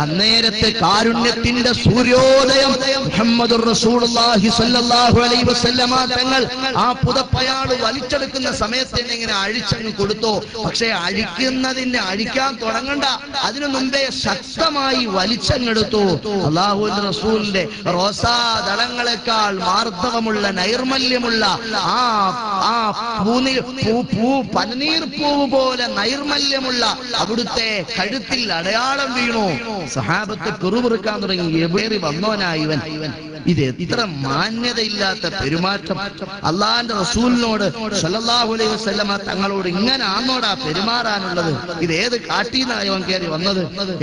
അന്നേരത്തെ കാരുണ്യത്തിന്റെ സൂര്യോദയം മുഹമ്മദുർ റസൂലുള്ളാഹി സ്വല്ലല്ലാഹു അലൈഹി വസല്ലമ തങ്ങൾ ആ പുതപ്പയാൾ വലിച്ചെടുക്കുന്ന സമയത്ത് ഇങ്ങനെ അഴിച്ചങ്ങ് കൊടുത്തു. പക്ഷെ അഴിക്കുന്നതിന് അഴിക്കാൻ തുടങ്ങണ്ട, അതിനു മുമ്പേ ശക്തമായി വലിച്ചെടുത്തു. അല്ലാഹുവിന്റെ റസൂലിന്റെ റോസാ ദളങ്ങളെക്കാൾ മാർദ്ദവമുള്ള, നൈർമല്യമുള്ള പനീർ പൂവ് പോലെ നൈർമല്യമുള്ള അവിടുത്തെ കഴുത്തിൽ അടയാളം വീണു. സഹാബത്ത് പിറുപിറുക്കാൻ തുടങ്ങി. എബേറി വന്നോനായിവൻ, ഇത് എത്ര മാന്യതയില്ലാത്ത പെരുമാറ്റം! അള്ളാന്റെ റസൂലിനോട് സല്ലല്ലാഹു അലൈഹി വസല്ലമ തങ്ങളോട് ഇങ്ങനെ ആന്നോടാ പെരുമാറാനുള്ളത്? ഇത് ഏത് കാട്ടീന്നായവൻ കയറി വന്നത്?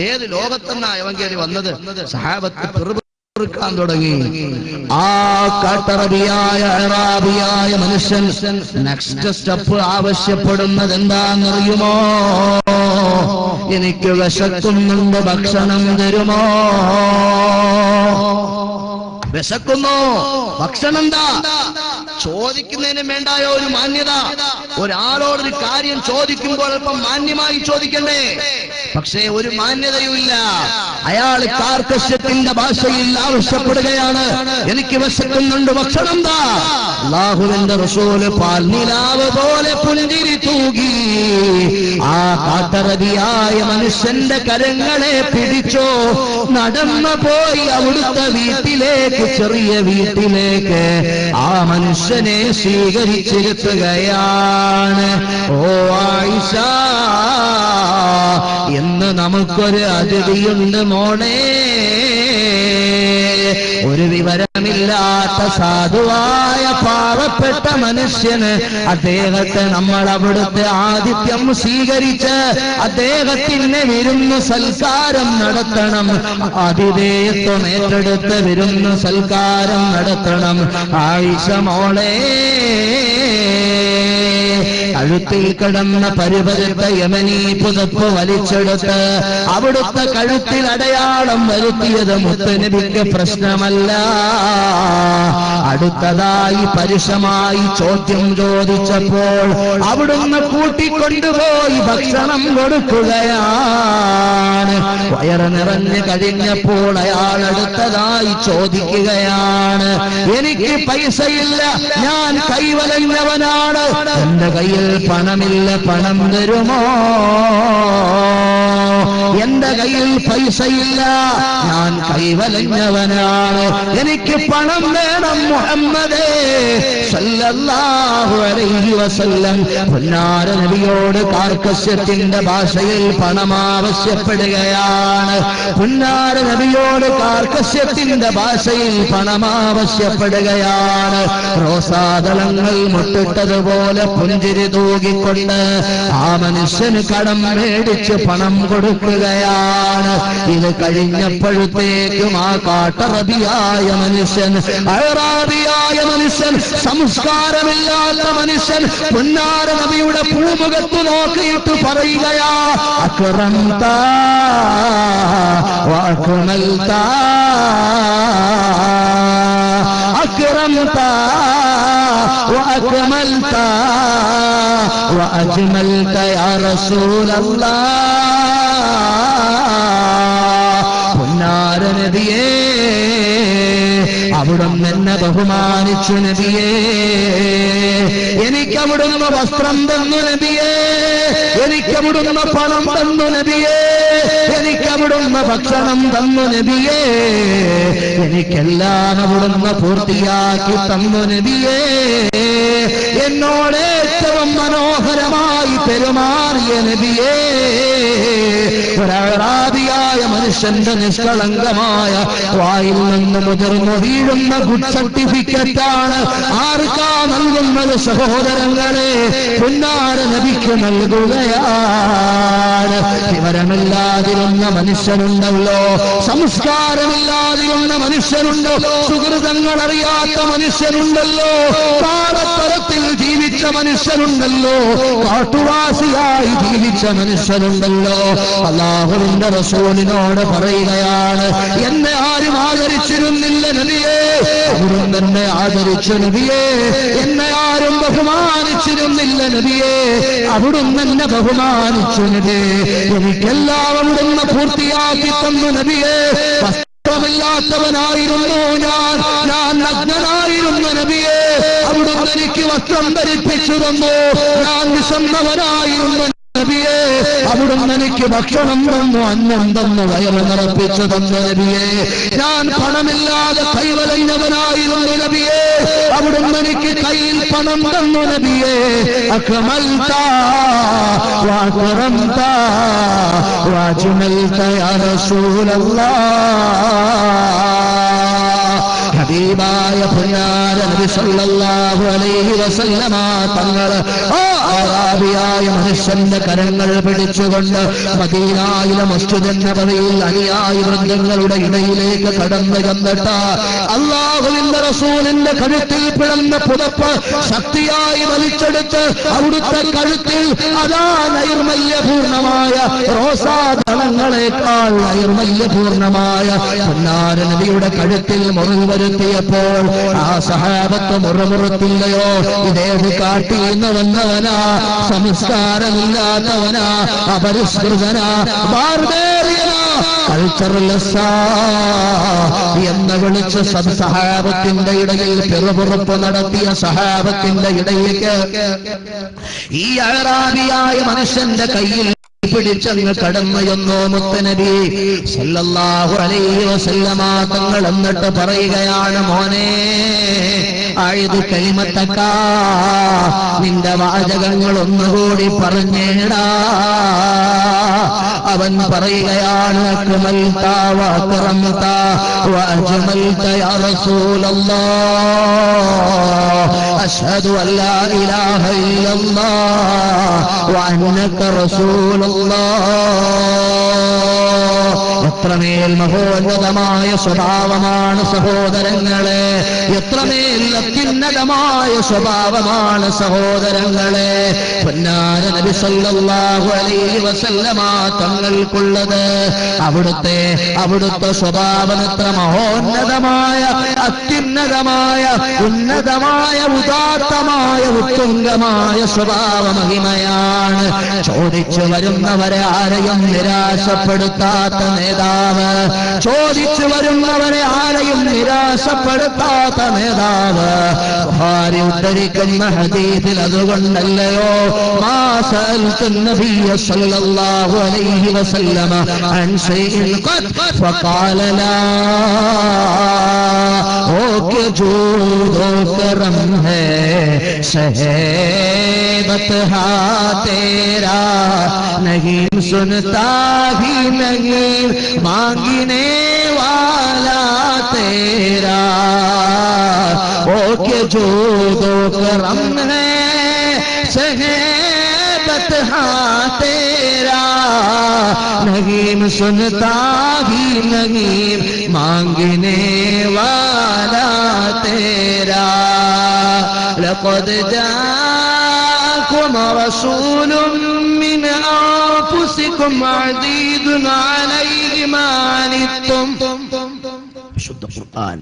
ഏത് ലോകത്തെന്നായവൻ കയറി വന്നത്? സഹാബത്ത് പിറുപിറുക്കാൻ തുടങ്ങി. ആ കാട്ടറബിയായ അറാബിയായ മനുഷ്യൻ നെക്സ്റ്റ് സ്റ്റെപ്പ് ആവശ്യപ്പെടുന്നത് എന്താണെന്നറിയുമോ? എനിക്ക് വിശക്കുന്നുണ്ട്, ഭക്ഷണം തരുമോ? വിശക്കുന്നു, ഭക്ഷണം എന്താ ചോദിക്കുന്നതിന് വേണ്ടായോ ഒരു മാന്യത? ഒരാളോടൊരു കാര്യം ചോദിക്കുമ്പോൾ അല്പം മാന്യമായി ചോദിക്കണ്ടേ? പക്ഷേ ഒരു മാന്യതയുമില്ല. അയാൾ കാർക്കശ്യത്തിന്റെ ഭാഷയിൽ ആവശ്യപ്പെടുകയാണ്, എനിക്ക് വിശക്കുന്നുണ്ട്, ഭക്ഷണം എന്താ? അല്ലാഹുവിന്റെ റസൂല് പാൽനിലാവ് പോലെ പുഞ്ചിരി തൂകി ആ കാട്ടറബിയായ മനുഷ്യന്റെ കരങ്ങളെ പിടിച്ചോ, നടന്നു പോയി അവിടുത്തെ വീട്ടിലേക്ക്, ചെറിയ വീട്ടിലേക്ക് ആ മനുഷ്യനെ സ്വീകരിച്ചിരുത്തുകയാണ്. ഓ ആയിഷ, എന്ന് നമുക്കൊരു അതിഥിയുണ്ട് മോളെ. ഒരു വിവരമില്ലാത്ത സാധുവായ പാവപ്പെട്ട മനുഷ്യന് അദ്ദേഹത്തെ നമ്മൾ അവിടുത്തെ ആതിഥ്യം സ്വീകരിച്ച് അദ്ദേഹത്തിന് വിരുന്ന് സൽക്കാരം നടത്തണം. ആതിഥേയത്വം ഏറ്റെടുത്ത് വിരുന്ന് സൽക്കാരം നടത്തണം. ആയിഷ മോളെ, കഴുത്തിൽ കിടന്ന പരിപരുത്ത യമനീ പുതപ്പ് വലിച്ചെടുത്ത് അവിടുത്തെ കഴുത്തിൽ അടയാളം വരുത്തിയത് മുത്തുനബിക്ക് പ്രശ്നമല്ല. അടുത്തതായി പരുഷമായി ചോദ്യം ചോദിച്ചപ്പോൾ അവിടുന്ന് കൂട്ടിക്കൊണ്ടുപോയി ഭക്ഷണം കൊടുക്കുകയാണ്. വയറ് നിറഞ്ഞു കഴിഞ്ഞപ്പോൾ അയാൾ അടുത്തതായി ചോദിക്കുകയാണ്, എനിക്ക് പൈസയില്ല, ഞാൻ കൈവലഞ്ഞവനാണ്, എന്റെ കയ്യിൽ പണമില്ല, പണം തരുമോ? എന്റെ കയ്യിൽ പൈസയില്ല, ഞാൻ കൈവലഞ്ഞവനാണ്, എനിക്ക് പണം വേണം മുഹമ്മദേ സല്ലല്ലാഹു അലൈഹി വസല്ലം. പൊന്നാര നബിയോട് കാർക്കശ്യത്തിന്റെ ഭാഷയിൽ പണം ആവശ്യപ്പെടുകയാണ്. പൊന്നാര നബിയോട് കാർക്കശ്യത്തിന്റെ ഭാഷയിൽ പണം ആവശ്യപ്പെടുകയാണ്. റോസാദളങ്ങൾ മുട്ടിട്ടതുപോലെ പുഞ്ചിരി തൂകിക്കൊണ്ട് ആ മനുഷ്യന് കടം മേടിച്ച് പണം കൊടുക്കുകയാണ്. ഇത് കഴിഞ്ഞപ്പോഴത്തേക്കും ആ കാട്ടറബിയായ മനുഷ്യൻ, അറാബിയായ മനുഷ്യൻ, സംസ്കാരമില്ലാത്ത മനുഷ്യൻ പൊന്നാര നബിയുടെ പൂമുഖത്ത് നോക്കിയിട്ട് പറയുകയാ, അക്റംത വഅക്മൽത, അക്റംത വഅക്മൽത വഅജ്മൽത യാ റസൂലല്ലാഹ്. പൊന്നാര നബിയേ, അവിടുന്ന് എന്നെ ബഹുമാനിച്ചു നബിയേ, എനിക്കവിടുന്ന് വസ്ത്രം തന്നു നബിയേ, എനിക്കവിടുന്ന് പണം തന്നു നബിയേ, എനിക്കവിടുന്ന് ഭക്ഷണം തന്നു നബിയേ, എനിക്കെല്ലാം അവിടുന്ന് പൂർത്തിയാക്കി തന്നു നബിയേ, എന്നോട് ഏറ്റവും മനോഹരമായി പെരുമാറിയ നബിയേ. ഒരാറാബിയായ മനുഷ്യന്റെ നിഷ്കളങ്കമായ വായിൽ നിന്ന് മുതിർന്നു വീഴുന്ന ഗുഡ് സർട്ടിഫിക്കറ്റാണ് ആർക്കാ നൽകുന്നത്? സഹോദരങ്ങളെ, പൊന്നാര നബിക്ക് നൽകുകയാണ്. വിവരമില്ലാതിരുന്ന മനുഷ്യനുണ്ടല്ലോ, സംസ്കാരമില്ലാതിരുന്ന മനുഷ്യനുണ്ടല്ലോ, സുഹൃതങ്ങൾ അറിയാത്ത മനുഷ്യനുണ്ടല്ലോ, പാടത്തരത്തിൽ ജീവിച്ച മനുഷ്യനുണ്ടല്ലോ, കാട്ടുവാസിയായി ജീവിച്ച മനുഷ്യനുണ്ടല്ലോ. അല്ലാഹുവിന്റെ റസൂലിനോട് പറയുകയാണ്, എന്നെ ആരും ആദരിച്ചിരുന്നില്ല നബിയേ, അവിടുന്ന് എന്നെ ആദരിച്ചു നബിയേ. എന്നെ ആരും ബഹുമാനിച്ചിരുന്നില്ല നബിയേ, അവിടുന്ന് എന്നെ ബഹുമാനിച്ചു നബിയേ. എനിക്കെല്ലാം അവിടുന്ന് പൂർത്തിയാക്കി തന്നു നബിയേ. വസ്ത്രമില്ലാത്തവനായിരുന്നു ഞാൻ നഗ്നനായിരുന്നു നബിയേ, അവിടുന്ന് എനിക്ക് വസ്ത്രം ധരിപ്പിച്ചു തന്നു. ഞാൻ വിഷന്നവനായിരുന്നു നബിയേ, അവിടുന്ന് എനിക്ക് ഭക്ഷണം തന്നു, അന്നം തന്നു, വയറ് നിറപ്പിച്ചു തന്നു നബിയേ. ഞാൻ പണമില്ലാതെ കൈവലഞ്ഞവനായിരുന്നു നബിയേ, അവിടുന്ന് എനിക്ക് കയ്യിൽ പണം തന്നു നബിയേ. അക്മൽത വഅക്റംത വഅജ്മൽത യാ റസൂലല്ലാഹ്. ഹബീബായ പൊന്നാര നബി സല്ലല്ലാഹു അലൈഹി വസല്ലമ തങ്ങൾ ആ അറാബിയായ മനുഷ്യന്റെ കരങ്ങൾ പിടിച്ചുകൊണ്ട് മദീനയിലെ മസ്ജിദ് നബവിയിൽ അനുയായി വൃന്ദങ്ങളുടെ ഇടയിലേക്ക് കടന്നു ചെന്നിട്ട് അല്ലാഹുവിന്റെ റസൂലിന്റെ കഴുത്തിൽ പിളർന്ന പുതപ്പ് ശക്തിയായി വലിച്ചെടുത്ത് അവിടുത്തെ കഴുത്തിൽ അതാ നൈർമല്യപൂർണമായ റോസാദളങ്ങളെക്കാൾ നൈർമല്യപൂർണമായ പൊന്നാര നബിയുടെ കഴുത്തിൽ മുറിവ് വരുത്തിയപ്പോൾ ആ സഹാബത്ത് മുറിമുറുത്തില്ലയോ? ഇതേത് കാട്ടിന്ന് വന്നവനാ, സംസ്കാരമില്ലാത്തവനാ, അപരിഷ്കൃതനാ, ബാർബേറിയനാ, കൾച്ചറലെസ്സാ എന്ന് വിളിച്ച് സഹാബത്തിന്റെ ഇടയിൽ പിറുപിറുപ്പ് നടത്തിയ സഹാബത്തിന്റെ ഇടയിലേക്ക് ഈ അഅറാബിയായ മനുഷ്യന്റെ കയ്യിൽ പിടിച്ചങ്ങ് കടന്നു ചെന്നു മുത്തനബി സല്ലല്ലാഹു അലൈഹി വസല്ലമ തങ്ങൾ. എന്നിട്ട് പറയുകയാണ്, മോനെ ആയത് കലിമത്തക്ക, നിന്റെ വാചകങ്ങൾ ഒന്നുകൂടി പറഞ്ഞേടാ. അവൻ പറയുകയാണ്, അക്മൽത വഅക്റംത വഅജ്മൽത യാ റസൂലല്ലാഹ്, അശ്ഹദു അൻ ലാ ഇലാഹ ഇല്ലല്ലാഹ് വഅന്നക റസൂലുള്ളാഹ്. എത്രമേൽ മഹോന്നതമായ സ്വഭാവമാണ് സഹോദരങ്ങളെ, എത്രമേൽ അത്യുന്നതമായ സ്വഭാവമാണ് സഹോദരങ്ങളെ പൊന്നാര നബി സല്ലല്ലാഹു അലൈഹി വസല്ലമ തങ്ങൾക്കുള്ളത്. അവിടുത്തെ സ്വഭാവം എത്ര മഹോന്നതമായ, അത്യുന്നതമായ, ഉന്നതമായ, ഉദാത്തമായ, ഉത്തുംഗമായ സ്വഭാവ മഹിമയാണ്. ചോദിച്ചു വരുന്നവരെ ആരെയും നിരാശപ്പെടുത്താത്ത നേതാവ്, ചോദിച്ചു വരുന്നവരെ ആരെയും നിരാശപ്പെടുത്താത്ത നേതാവ്. ബുഖാരി ഉദ്ധരിക്കുന്ന ഹദീസിൽ അതുകൊണ്ടല്ലയോ, മാ സഅൽതു നബിയ സല്ലല്ലാഹു അലൈഹി വസല്ലമ അൻ ശൈഇൻ ഖദ് ഫഖാല ലാ, ഓ കെ ജൂദോ കറം ഹേ ശഹേദത് ഹാ തേരാ, नहीं सुनता ही नहीं मांगने वाला तेरा, ओ के जो दो करम है शहेदत हाँ तेरा, नहीं सुनता ही नहीं मांगने वाला तेरा. लक़द जाअकुम रसूलुम من أنفسكم عزيز عليه ما عنتم. شد القرآن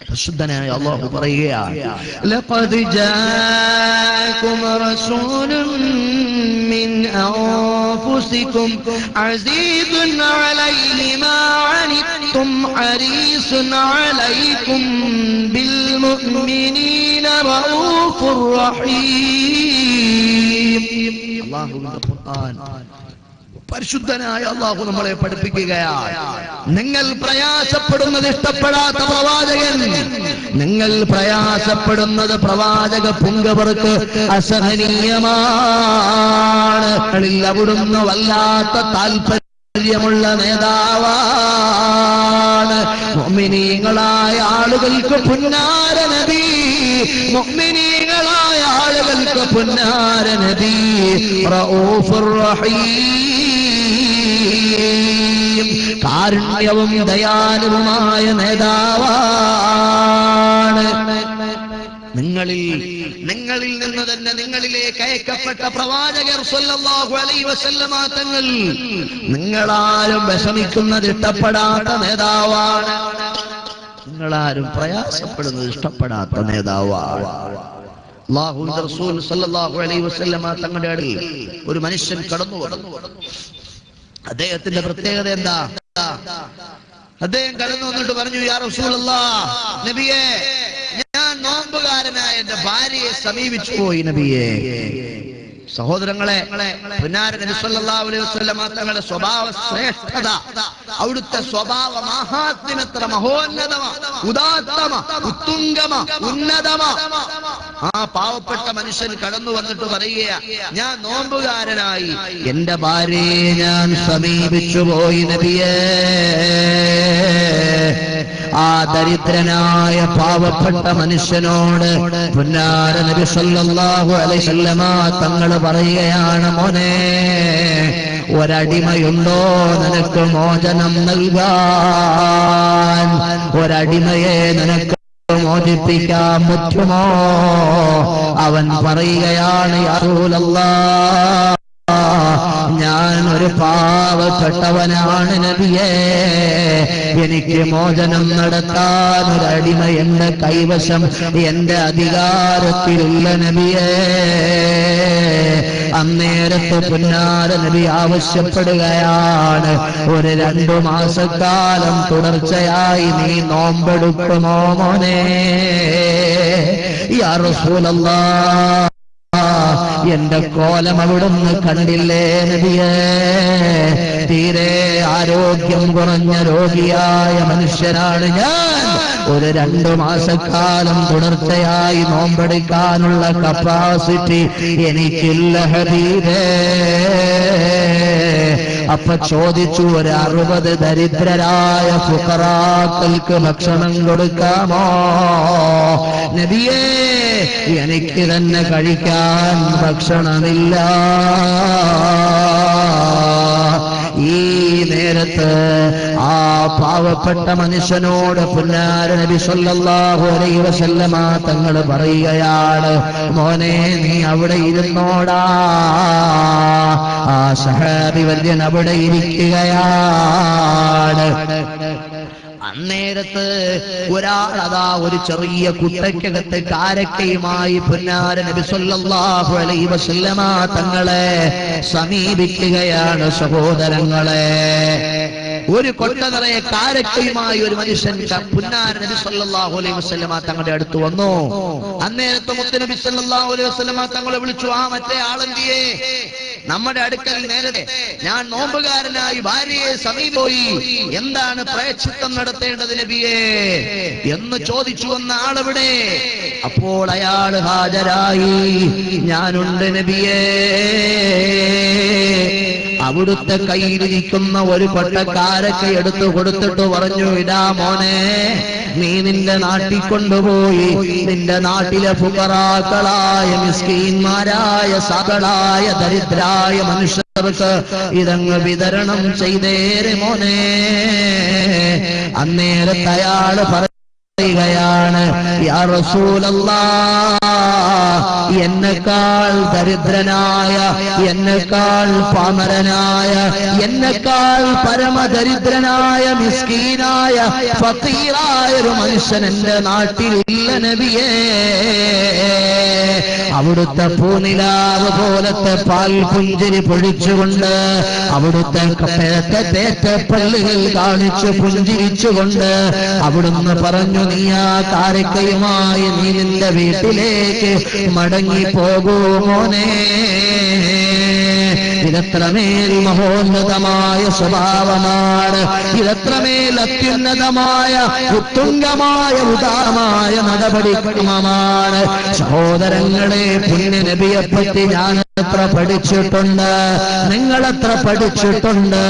പരിശുദ്ധനായ അല്ലാഹു പറയുകയാണ്, ലഖദ് ജാഅകും റസൂലുൻ മിൻ അൻഫുസികും അസീസുൻ അലൈഹി മാ അനിത്തും ഹരീസുൻ അലൈക്കും ബിൽ മുഅ്മിനീന റഊഫുർ റഹീം. അല്ലാഹുവിന്റെ ഖുർആൻ പരിശുദ്ധനായ അല്ലാഹു നമ്മളെ പഠിപ്പിക്കുകയാണ്. നിങ്ങൾ പ്രയാസപ്പെടുന്നത് ഇഷ്ടപ്പെടാത്ത പ്രവാചകൻ, നിങ്ങൾ പ്രയാസപ്പെടുന്നത് പ്രവാചക പുങ്കവർക്ക് അസഹനീയമാണ്. അവിടുന്ന് വല്ലാത്ത താല്പര്യമുള്ള നേതാവാണ്. മുഅ്മിനീങ്ങളായ ആളുകൾക്ക് പുന്നാര നബി, മുഅ്മിനീങ്ങളായ ആളുകൾക്ക് പുന്നാര നബി റഊഫുർ റഹീം, കാരുണ്യവും ദയാലുവുമായ നേതാവാണ്. നിങ്ങളിൽ നിന്ന് തന്നെ നിങ്ങളിലേക്ക് അയക്കപ്പെട്ട പ്രവാചകർ സല്ലല്ലാഹു അലൈഹി വസല്ലമ തങ്ങൾ നിങ്ങളാരും വിഷമിക്കുന്നത് ഇഷ്ടപ്പെടാത്ത നേതാവാണ്. നിങ്ങളാരും പ്രയാസപ്പെടുന്നത് ഇഷ്ടപ്പെടാത്ത നേതാവാണ്. അല്ലാഹുവിന്റെ റസൂൽ സല്ലല്ലാഹു അലൈഹി വസല്ലമ തങ്ങളുടെ അടുക്കൽ ഒരു മനുഷ്യൻ കടന്നു വന്നു. അദ്ദേഹത്തിന്റെ പ്രത്യേകത എന്താ? അദ്ദേഹം കടന്നു വന്നിട്ട് പറഞ്ഞു, യാ റസൂലല്ലാഹ്, നബിയേ, ഞാൻ നോമ്പുകാരനായ എന്റെ ഭാര്യയെ സമീപിച്ചു പോയി നബിയേ. സഹോദരങ്ങളെ, പുന്നാര നബി സല്ലല്ലാഹു അലൈഹി വസല്ലമ തങ്ങളുടെ സ്വഭാവ ശ്രേഷ്ഠത, അവിടുത്തെ സ്വഭാവ മഹാത്മ്യം എത്ര മഹോന്നതമാ, ഉദാത്തമാ, ഉത്തുംഗമാ, ഉന്നതമാ. ആ പാവപ്പെട്ട മനുഷ്യൻ കടന്നു വന്നിട്ട് പറയുക, ഞാൻ നോമ്പുകാരനായി എന്റെ ഭാര്യയെ ഞാൻ സമീപിച്ചു പോയി നബിയേ. ആ ദരിദ്രനായ പാവപ്പെട്ട മനുഷ്യനോട് പുന്നാര നബി സല്ലല്ലാഹു അലൈഹി വസല്ലമ തങ്ങൾ പറയുകയാണ്, മോനെ, ഒരടിമയുണ്ടോ നിനക്ക് മോചനം നൽകാൻ? ഒരടിമയെ നിനക്ക് മോചിപ്പിക്കാൻ പറ്റുമോ? അവൻ പറയുകയാണ്, യാ റസൂലല്ലാഹ്, ഞാൻ ഒരു പാവപ്പെട്ടവനാണ് നബിയേ, എനിക്ക് മോചനം നടത്താൻ ഒരടിമ എന്റെ കൈവശം എന്റെ അധികാരത്തിലുള്ള നബിയേ. അന്നേരത്ത് പുന്നാര നബി ആവശ്യപ്പെടുകയാണ്, ഒരു 2 മാസക്കാലം തുടർച്ചയായി നീ നോമ്പെടുക്കുമോ മോനെ? യാ റസൂലല്ലാഹ്, എന്റെ കോലം അവിടുന്ന് കണ്ടില്ലേ നബിയേ? തീരെ ആരോഗ്യം കുറഞ്ഞ രോഗിയായ മനുഷ്യനാണ് ഞാൻ. ഒരു 2 മാസക്കാലം തുടർച്ചയായി നോമ്പെടുക്കാനുള്ള കപ്പാസിറ്റി എനിക്കില്ല ഹബീബേ. അപ്പൊ ചോദിച്ചു, ഒരു 60 ദരിദ്രരായ ഫുഖറാക്കൾക്ക് ഭക്ഷണം കൊടുക്കാമോ? നബിയേ, എനിക്ക് തന്നെ കഴിക്കാൻ ഭക്ഷണമില്ല. ഈ നേരത്ത് ആ പാവപ്പെട്ട മനുഷ്യനോട് പുന്നാര നബി സല്ലല്ലാഹു അലൈഹി വസല്ലമ തങ്ങൾ പറയുകയാണ്, മോനെ, നീ അവിടെ ഇരുന്നോടാ. ആ സഹാബി വര്യൻ അവിടെ ഇരിക്കുകയാണ്. അന്നേരത്ത് ഒരാൾ അതാ ഒരു ചെറിയ കുട്ടയ്ക്കകത്ത് കാരക്കയുമായി പുന്നാര നബി സല്ലല്ലാഹു അലൈഹി വസല്ലമ തങ്ങളെ സമീപിക്കുകയാണ്. സഹോദരങ്ങളെ, ഒരു കൊട്ട നിറയെ കാരക്കയുമായി ഒരു മനുഷ്യൻ പുന്നാര നബി സല്ലല്ലാഹു അലൈഹി വസല്ലമ തങ്ങളുടെ അടുത്ത് വന്നു. അന്നേരത്ത് മുത്ത് നബി സല്ലല്ലാഹു അലൈഹി വസല്ലമ തങ്ങളെ വിളിച്ചു, ആ മറ്റേ ആളെന്തിയേ? നമ്മുടെ അടുക്കൽ നേരത്തെ ഞാൻ നോമ്പുകാരനായി ഭാര്യയെ സമീപോയി, എന്താണ് പ്രായശ്ചിത്തം നടത്തേണ്ടത് നബിയേ എന്ന് ചോദിച്ചു വന്ന ആളെവിടെ? അപ്പോൾ അയാൾ ഹാജരായി, ഞാനുണ്ട് നബിയേ. അവിടുത്തെ കയ്യിലിരിക്കുന്ന ഒരു കൊട്ടക്കാരൊക്കെ എടുത്തു കൊടുത്തിട്ട് പറഞ്ഞു, ഇടാ മോനെ, നീ നിന്റെ നാട്ടിൽ കൊണ്ടുപോയി നിന്റെ നാട്ടിലെ ഫുഖറാക്കളായ മിസ്കീന്മാരായ സകലായ ദരിദ്രായ മനുഷ്യർക്ക് ഇതങ്ങ് വിതരണം ചെയ്തേരെ മോനെ. അന്നേരത്തെ അയാൾ പറയുകയാണ്, യാ റസൂലല്ലാഹ്, എന്നെക്കാൾ ദരിദ്രനായ, എന്നെക്കാൾ പാമരനായ, എന്നെക്കാൾ പരമദരിദ്രനായ, മിസ്കീനായ, ഫഖീറായ ഒരു മനുഷ്യൻ എന്റെ നാട്ടിലില്ല നബിയേ. അവിടുത്തെ പൂനിലാവ് പോലത്തെ പാൽ പുഞ്ചിരി പൊഴിച്ചുകൊണ്ട്, അവിടുത്തെ തേറ്റപ്പള്ളികൾ കാണിച്ചു പുഞ്ചിരിച്ചുകൊണ്ട് അവിടുന്ന് പറഞ്ഞു, നീ ആ കാരക്കയുമായി നീ നിന്റെ വീട്ടിലേക്ക് മടങ്ങി പോകൂ മോനെ. ഇതെത്രമേൽ മഹോന്നതമായ സ്വഭാവമാണ്, ഇതെത്രമേൽ അത്യുന്നതമായ ഉത്തുംഗമായ ഉദാരമായ നടപടിക്രമമാണ്. സഹോദരങ്ങളെ, പുണ്യ നബിയെപ്പറ്റി ഞാൻ എത്ര പഠിച്ചിട്ടുണ്ട്, നിങ്ങളെത്ര പഠിച്ചിട്ടുണ്ട്.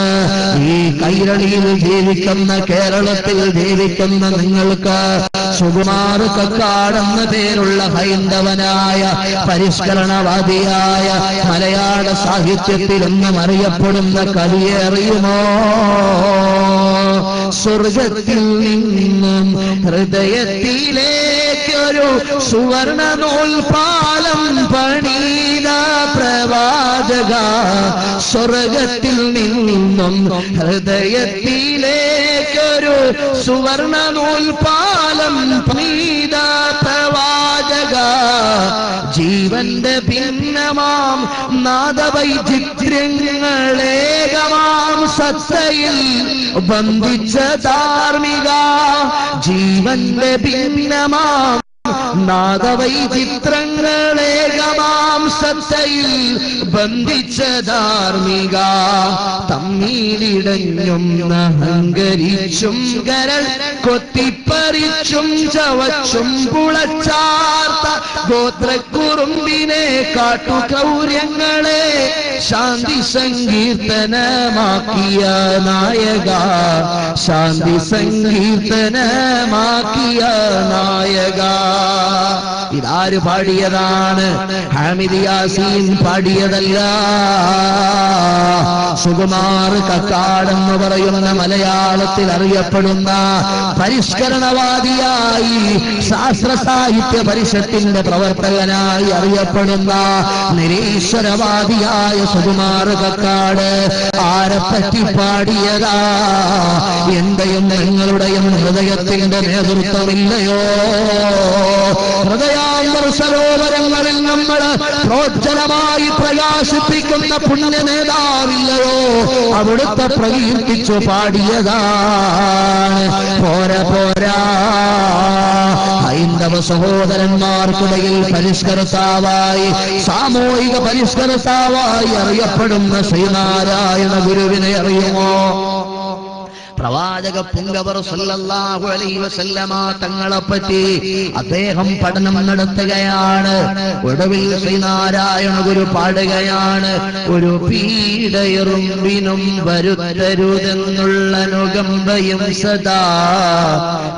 ഈ കൈരളിയിൽ ജീവിക്കുന്ന, കേരളത്തിൽ ജീവിക്കുന്ന നിങ്ങൾക്ക് സുകുമാർ കക്കാടെന്ന പേരുള്ള ഹൈന്ദവനായ പരിഷ്കരണവാദിയായ മലയാള സാഹിത്യത്തിൽ എന്നും അറിയപ്പെടുന്ന കവിയെ അറിയുമോ? സ്വർഗത്തിൽ നിന്നും ഹൃദയത്തിലേക്കൊരു സുവർണ നൂൽപാലം പണീന പ്രവാചക, സ്വർഗത്തിൽ നിന്നും ഹൃദയത്തിലേക്കൊരു സുവർണ നൂൽപാലം പണീന പ്രവാചക, ജീവന്റെ ഭിന്നമാം നാദവൈചിത്ര്യങ്ങളേകമാം സത്തയിൽ ബന്ധിച്ച ധാർമ്മിക, ജീവന്റെ ഭിന്നമാം നാദവൈചിത്രങ്ങളേകമാം സത്തയിൽ ബന്ധിച്ച ധാർമ്മിക തമ്മീലിടഞ്ഞും അഹങ്കരിച്ചും കരൾ കൊത്തിപ്പറിച്ചും ചവച്ചും പുളച്ചാർത്ത ഗോത്രക്കുറുമ്പിനെ കാട്ടുക്രൗര്യങ്ങളെ ശാന്തി സങ്കീർത്തനമാക്കിയ നായക ശാന്തി സങ്കീർത്തനമാക്കിയ നായക. ഇതാര് പാടിയതാണ്? ഹാമിദ് യാസീൻ പാടിയതല്ല. സുകുമാർ കക്കാടെന്ന് പറയുന്ന മലയാളത്തിൽ അറിയപ്പെടുന്ന പരിഷ്കരണവാദിയായി ശാസ്ത്ര സാഹിത്യ പരിഷത്തിന്റെ പ്രവർത്തകനായി അറിയപ്പെടുന്ന നിരീശ്വരവാദിയായ സുകുമാർ കക്കാട് ആരെപ്പറ്റി പാടിയതാ? എന്റെയും നിങ്ങളുടെയും ഹൃദയത്തിന്റെ നേതൃത്വമില്ലയോ? ഹൃദയാന്തര സരോവരങ്ങളിൽ നമ്മൾ പ്രോജ്വലമായി പ്രകാശിപ്പിക്കുന്ന പുണ്യ നേതാവില്ലയോ? അവിടുത്തെ പ്രകീർത്തിച്ചു പാടിയതാണ്. പോരാ പോരാ, ഹൈന്ദവ സഹോദരന്മാർക്കിടയിൽ പരിഷ്കർത്താവായി സാമൂഹിക പരിഷ്കർത്താവായി അറിയപ്പെടുന്ന ശ്രീനാരായണ ഗുരുവിനെ അറിയുമോ? പ്രവാചക പുങ്കവർ സല്ലല്ലാഹു അലൈഹി വസല്ലമ തങ്ങളെപ്പറ്റി അദ്ദേഹം പഠനം നടത്തുകയാണ്. ഒടുവിൽ ശ്രീനാരായണ ഗുരു പാടുകയാണ്: ഒരു പീഡയുറുമ്പിനും വരുത്തരുതെന്നുള്ള അനുകമ്പയും സദാ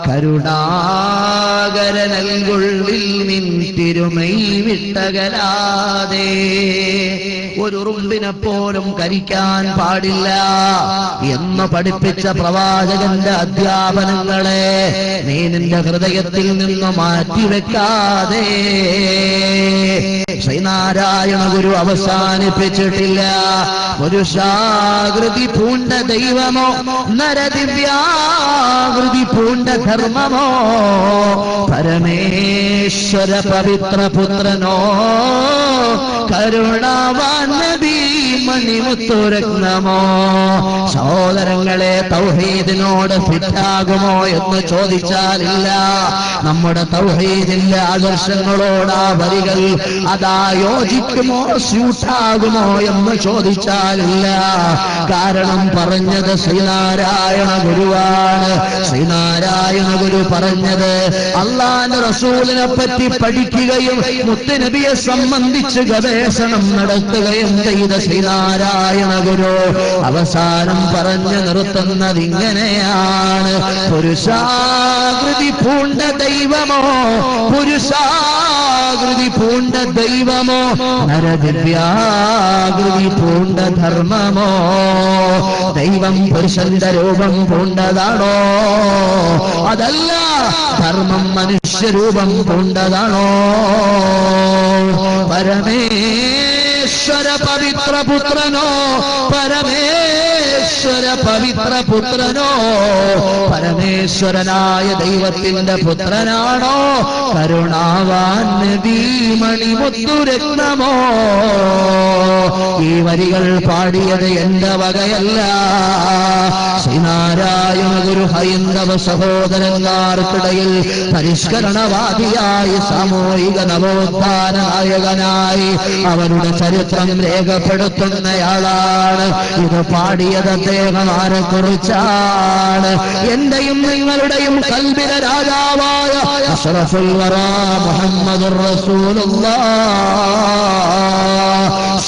കരുണാകരനൽകുള്ളിൽ നിൻ തിരുമൈ വിട്ടകലാതെ. ഒരു ഉറുമ്പിനെ പോലും കരിക്കാൻ പാടില്ല എന്ന് പഠിപ്പിച്ച പ്രവാചകന്റെ അധ്യാപനങ്ങളെ നീ നിന്റെ ഹൃദയത്തിൽ നിന്ന് മാറ്റിവെക്കാതെ ശ്രീനാരായണ ഗുരു അവസാനിപ്പിച്ചിട്ടില്ല. പുരുഷാകൃതി പൂണ്ട ദൈവമോ നരദിവ്യാകൃതി പൂണ്ട ധർമ്മമോ പരമേശ്വര പവിത്ര പുത്രനോ കരുണാവാൻ നബി മണിമുത്തുരത്നമോ. സഹോദരങ്ങളെ, തൗഹീദിനോട് ഫിറ്റാകുമോ എന്ന് ചോദിച്ചാലില്ല. നമ്മുടെ തൗഹീദിന്റെ ആദർശങ്ങളോട് ആ വരികൾ അതാ യോജിക്കുമോ, സ്യൂട്ടാകുമോ എന്ന് ചോദിച്ചാലില്ല. കാരണം പറഞ്ഞത് ശ്രീനാരായണ ഗുരുവാണ്. ശ്രീനാരായണ ഗുരു പറഞ്ഞത് അല്ലാഹുവിന്റെ റസൂലിനെ പറ്റി പഠിക്കുകയും മുത്തുനബിയെ സംബന്ധിച്ച് ഗവേഷണം നടത്തുകയും ചെയ്ത ശ്രീനാരായണ ഗുരു അവസാനം പറഞ്ഞു നിർത്തുന്നത് ഇങ്ങനെയാണ്: പുരുഷാകൃതി പൂണ്ട ദൈവമോ പുരുഷാകൃതി പൂണ്ട ദൈവമോ നരദിവ്യാകൃതി പൂണ്ട ധർമ്മമോ. ദൈവം പുരുഷന്റെ രൂപം പൂണ്ടതാണോ? അതല്ല. ധർമ്മം മനുഷ്യരൂപം പൂണ്ടതാണോ? പരമേശ്വര പവിത്ര പുത്രനോ പരമേശ്വര പവിത്ര പുത്രനോ പരമേശ്വരനായ ദൈവത്തിന്റെ പുത്രനാണോ കരുണാവാൻ നബി മണിമുത്തുരത്നമോ. ഈ വരികൾ പാടിയത് എന്റെ വകയല്ല. ശ്രീനാരായണ ഗുരു ഹൈന്ദവ സഹോദരന്മാർക്കിടയിൽ പരിഷ്കരണവാദിയായി സാമൂഹിക നവോത്ഥാന നായകനായി അവരുടെ ചരിത്രം രേഖപ്പെടുത്തുന്നയാളാണ്. ഇത് പാടിയത് അദ്ദേഹം ആരെക്കുറിച്ചാണ്? എന്റെയും നിങ്ങളുടെയും കൽബിലെ രാജാവായ അഷ്റഫുൽ വറാ മുഹമ്മദുർ റസൂലുള്ളാഹ്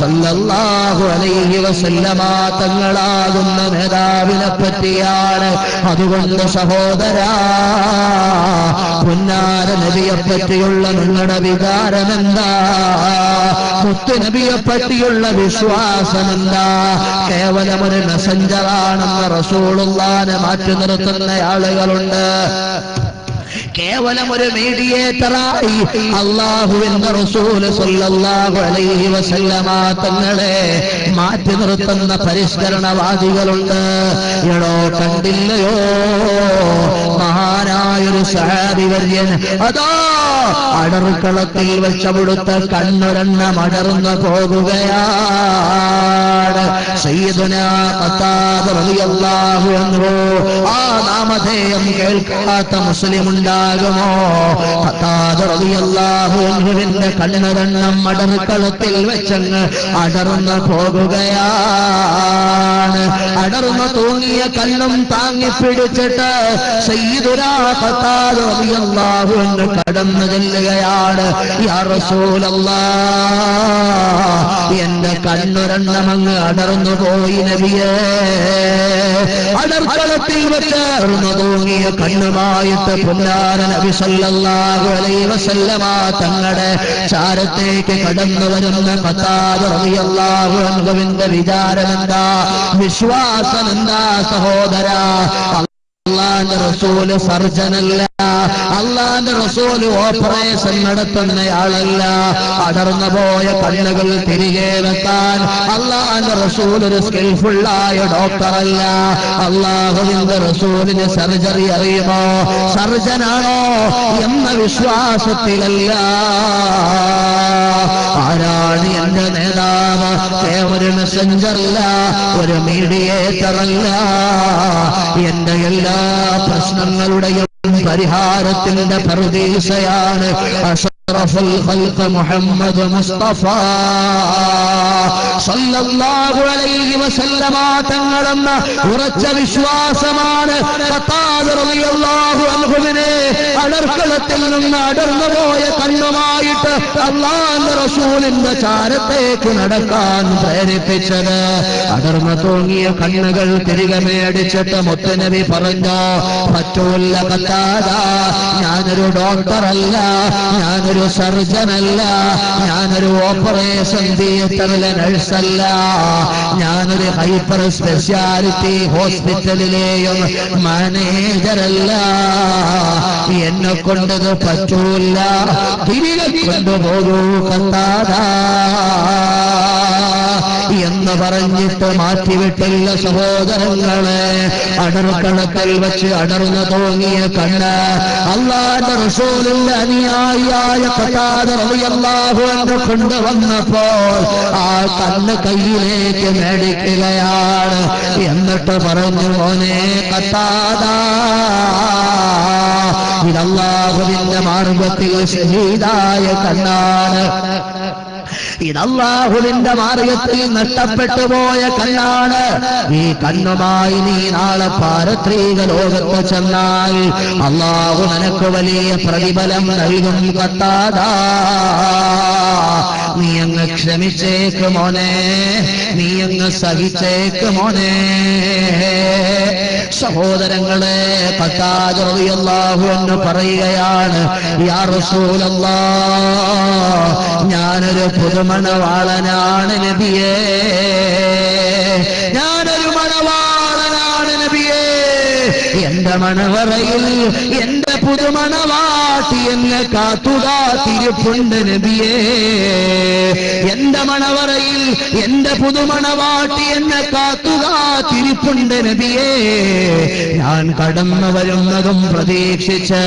സല്ലല്ലാഹു അലൈഹി വസല്ലമ തങ്ങളാകുന്ന നേതാവിനെ പറ്റിയാണ്. അതുകൊണ്ട് സഹോദരാ, പുന്നാര നബിയെ പറ്റിയുള്ള നിങ്ങളുടെ വികാരമെന്താ? മുത്തുനബിയെ പറ്റിയുള്ള വിശ്വാസമെന്താ? കേവലമൊരു മെസഞ്ചറാണെന്ന് റസൂലുള്ളാഹിനെ മാറ്റി നിർത്തുന്ന ആളുകളുണ്ട്. കേവലം ഒരു മീഡിയേറ്ററായി അല്ലാഹുവിന്റെ റസൂൽ സല്ലല്ലാഹു അലൈഹി വസല്ലമ തങ്ങളെ മാറ്റി നിർത്തുന്ന പരിഷ്കരണവാദികളുണ്ട്. എടോ, കണ്ടില്ലയോ മഹാനായൊരു സഹാബി വര്യൻ അതാ അടർക്കളത്തിൽ വെച്ചവിടുത്തെ കണ്ണൊരെണ്ണം അടർന്നു പോകുകയാണ്. സയ്യിദുനാ ഖത്താദ റളിയല്ലാഹു അൻഹു. ആ നാമധേയം കേൾക്കാത്ത മുസ്ലിമുണ്ടാ? മനസ്സിലാകുമോ? ഖത്താദ റളിയല്ലാഹു അൻഹുവിന്റെ കണ്ണുരണ്ണം അടർക്കളത്തിൽ വെച്ചങ്ങ് അടർന്നു പോകുകയാണ്. അടർന്നു തൂങ്ങിയ കണ്ണും താങ്ങി പിടിച്ചിട്ട് സയ്യിദുനാ ഖത്താദ റളിയല്ലാഹു അൻഹു കടന്നു ചെല്ലുകയാണ്. യാ റസൂലല്ലാഹ്, എന്റെ കണ്ണുരണ്ണം അങ്ങ് അടർന്നു പോയി നബിയേ. അടർക്കളത്തിൽ വെച്ച് അടർന്നു തൂങ്ങിയ കണ്ണുമായിട്ട് പുന്നാര നബി സല്ലല്ലാഹു അലൈഹി വസല്ലമ തങ്ങളുടെ ചാരത്തേക്ക് കടന്നു വരുന്ന ഖത്താദ റളിയല്ലാഹു അൻഹുവിന്റെ വിചാരമെന്താ, വിശ്വാസമെന്താ സഹോദരാ? അള്ളാന്റെ റസൂല് സർജനല്ല, അള്ളാന്റെ റസൂല് ഓപ്പറേഷൻ നടത്തുന്നയാളല്ല. അടർന്നു പോയ കണ്ണുകൾ തിരികെ വെക്കാൻ അള്ളാന്റെ റസൂൽ ഒരു സ്കിൽഫുള്ളായ ഡോക്ടറല്ല. അള്ളാഹുവിന്റെ റസൂലിന് സർജറി അറിയുമോ, സർജനാണോ എന്ന വിശ്വാസത്തിലല്ല. ആരാണ് എന്റെ നേതാവ്? ഒരു മെസ്സഞ്ചറല്ല, ഒരു മീഡിയേറ്ററല്ല. എന്റെ എല്ലാ പ്രശ്നങ്ങളുടെയും പരിഹാരത്തിന്റെ പറുദീസയാണ് അഷ്റഫുൽ ഖൽഖ് മുഹമ്മദ് മുസ്തഫ സല്ലല്ലാഹു അലൈഹി വസല്ലമ തങ്ങളെന്ന ഉറച്ച വിശ്വാസമാണ് ഖത്താദ റളിയല്ലാഹു അൻഹുവിനെ അടർക്കളത്തിൽ നിന്ന് അടർന്നു പോയ കണ്ണുമായിട്ട് അല്ലാഹുവിന്റെ റസൂലിന്റെ ചാരത്തേക്ക് നടക്കാൻ പ്രേരിപ്പിച്ചത്. അടർന്നു തൂങ്ങിയ കണ്ണുകൾ തിരികെ മേടിച്ചിട്ട് മുത്തുനബി പറഞ്ഞു, പറ്റൂല്ല ഖത്താദ, ഞാനൊരു ഡോക്ടറല്ല, ഞാനൊരു സർജനല്ല, ഞാനൊരു ഓപ്പറേഷൻ തിയേറ്ററിലെ നഴ്സല്ല, ഞാനൊരു ഹൈപ്പർ സ്പെഷ്യാലിറ്റി ഹോസ്പിറ്റലിലെയും മാനേജറല്ല. എന്നെ കൊണ്ടത് പറ്റൂല, തിരികെ കൊണ്ടുപോകൂ ഖത്താദ എന്ന് പറഞ്ഞിട്ട് മാറ്റിവിട്ടില്ല സഹോദരങ്ങളെ. അടർക്കളത്തിൽ വെച്ച് അടർന്നു തോന്നിയ കണ്ണ് അല്ലാഹുവിന്റെ റസൂലിന്റെ അനുയായിയായ ഖത്താദ റളിയല്ലാഹു അൻഹു കൊണ്ടുവന്നപ്പോൾ ആ കണ്ണ് കയ്യിലേക്ക് മേടിക്കുകയാണ്. എന്നിട്ട് പറഞ്ഞു, മോനെ ഖത്താദ, ഇത് അല്ലാഹുവിന്റെ മാർഗത്തിൽ ശഹീദായ കണ്ണാണ്, ഇത് അല്ലാഹുവിന്റെ മാർഗത്തിൽ നഷ്ടപ്പെട്ടു പോയ കണ്ണാണ്. ഈ കണ്ണുമായി നീ നാളെ പാരത്രിക ലോകത്ത് ചെന്നാൽ അല്ലാഹു നിനക്ക് വലിയ പ്രതിഫലം നൽകും ഖത്താദ. നീ അങ്ങ് ക്ഷമിച്ചേക്ക് മോനെ, നീ അങ്ങ് സഹിച്ചേക്ക് മോനെ. സഹോദരങ്ങളെ, ഖത്താദ റളിയല്ലാഹു അൻഹു പറയുകയാണ്, യാ റസൂലല്ലാഹ്, ഞാനൊരു പുതുമണവാളനാണ് നബിയേ, ഞാനൊരു മണവാളനാണ് നബിയേ. എന്റെ മണവറയിൽ എന്റെ പുതുമണവാട്ടി എന്നെ കാത്തുകാത്തിരിപ്പുണ്ട് നബിയേ. എന്റെ മണവറയിൽ എന്റെ പുതുമണവാട്ടി എന്നെ കാത്തുകാത്തിരിപ്പുണ്ട് നബിയേ. ഞാൻ കടന്നു വരുന്നതും പ്രതീക്ഷിച്ച്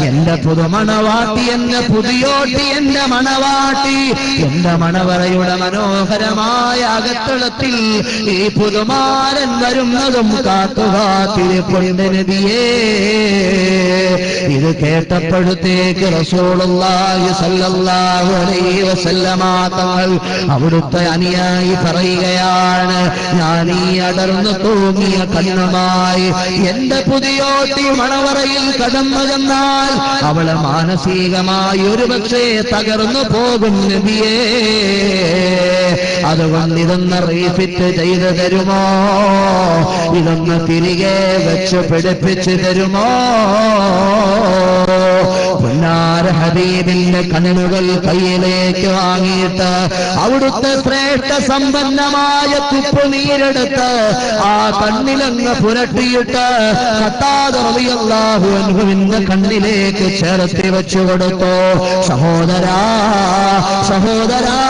എന്റെ പുതുമണവാട്ടി, എന്നെ പുതിയോട്ടി, എന്റെ മണവാട്ടി എന്റെ മണവറയുടെ മനോഹരമായ അകത്തളത്തിൽ ഈ പുതുമാരൻ വരുന്നതും കാത്തുകാത്തിരിപ്പുണ്ട് നബിയേ. ഇത് കേട്ടപ്പോഴത്തേക്ക് റസൂലുള്ളാഹി സ്വല്ലല്ലാഹു അലൈഹി വസല്ലമ തങ്ങൾ അവിടുത്തെ അനുയായി പറയുകയാണ്, ഞാൻ ഈ അടർന്നു തൂങ്ങിയ കണ്ണുമായി എന്റെ പുതിയോട്ടി മണവറയിൽ കടന്നു ചെന്നാൽ അവളെ മാനസികമായി ഒരുപക്ഷേ തകർന്നു പോകും നബിയേ. അതുകൊണ്ട് ഇതൊന്ന് റീഫിറ്റ് ചെയ്ത് തരുമോ, ഇതൊന്ന് തിരികെ വെച്ച് പിടിപ്പിച്ച് തരുമോ? പുന്നാര ഹബീബിന്റെ കണ്ണുകൾ കയ്യിലേക്ക് വാങ്ങിയിട്ട് അവിടുത്തെ ശ്രേഷ്ഠ സമ്പന്നമായ തുപ്പുനീരെടുത്ത് ആ കണ്ണിലങ്ങ് പുരട്ടിയിട്ട് ഖത്താദ റളിയല്ലാഹു അൻഹുവിന്റെ കണ്ണിലേക്ക് ചേർത്തി വെച്ചു കൊടുത്തു. സഹോദരാ, സഹോദരാ,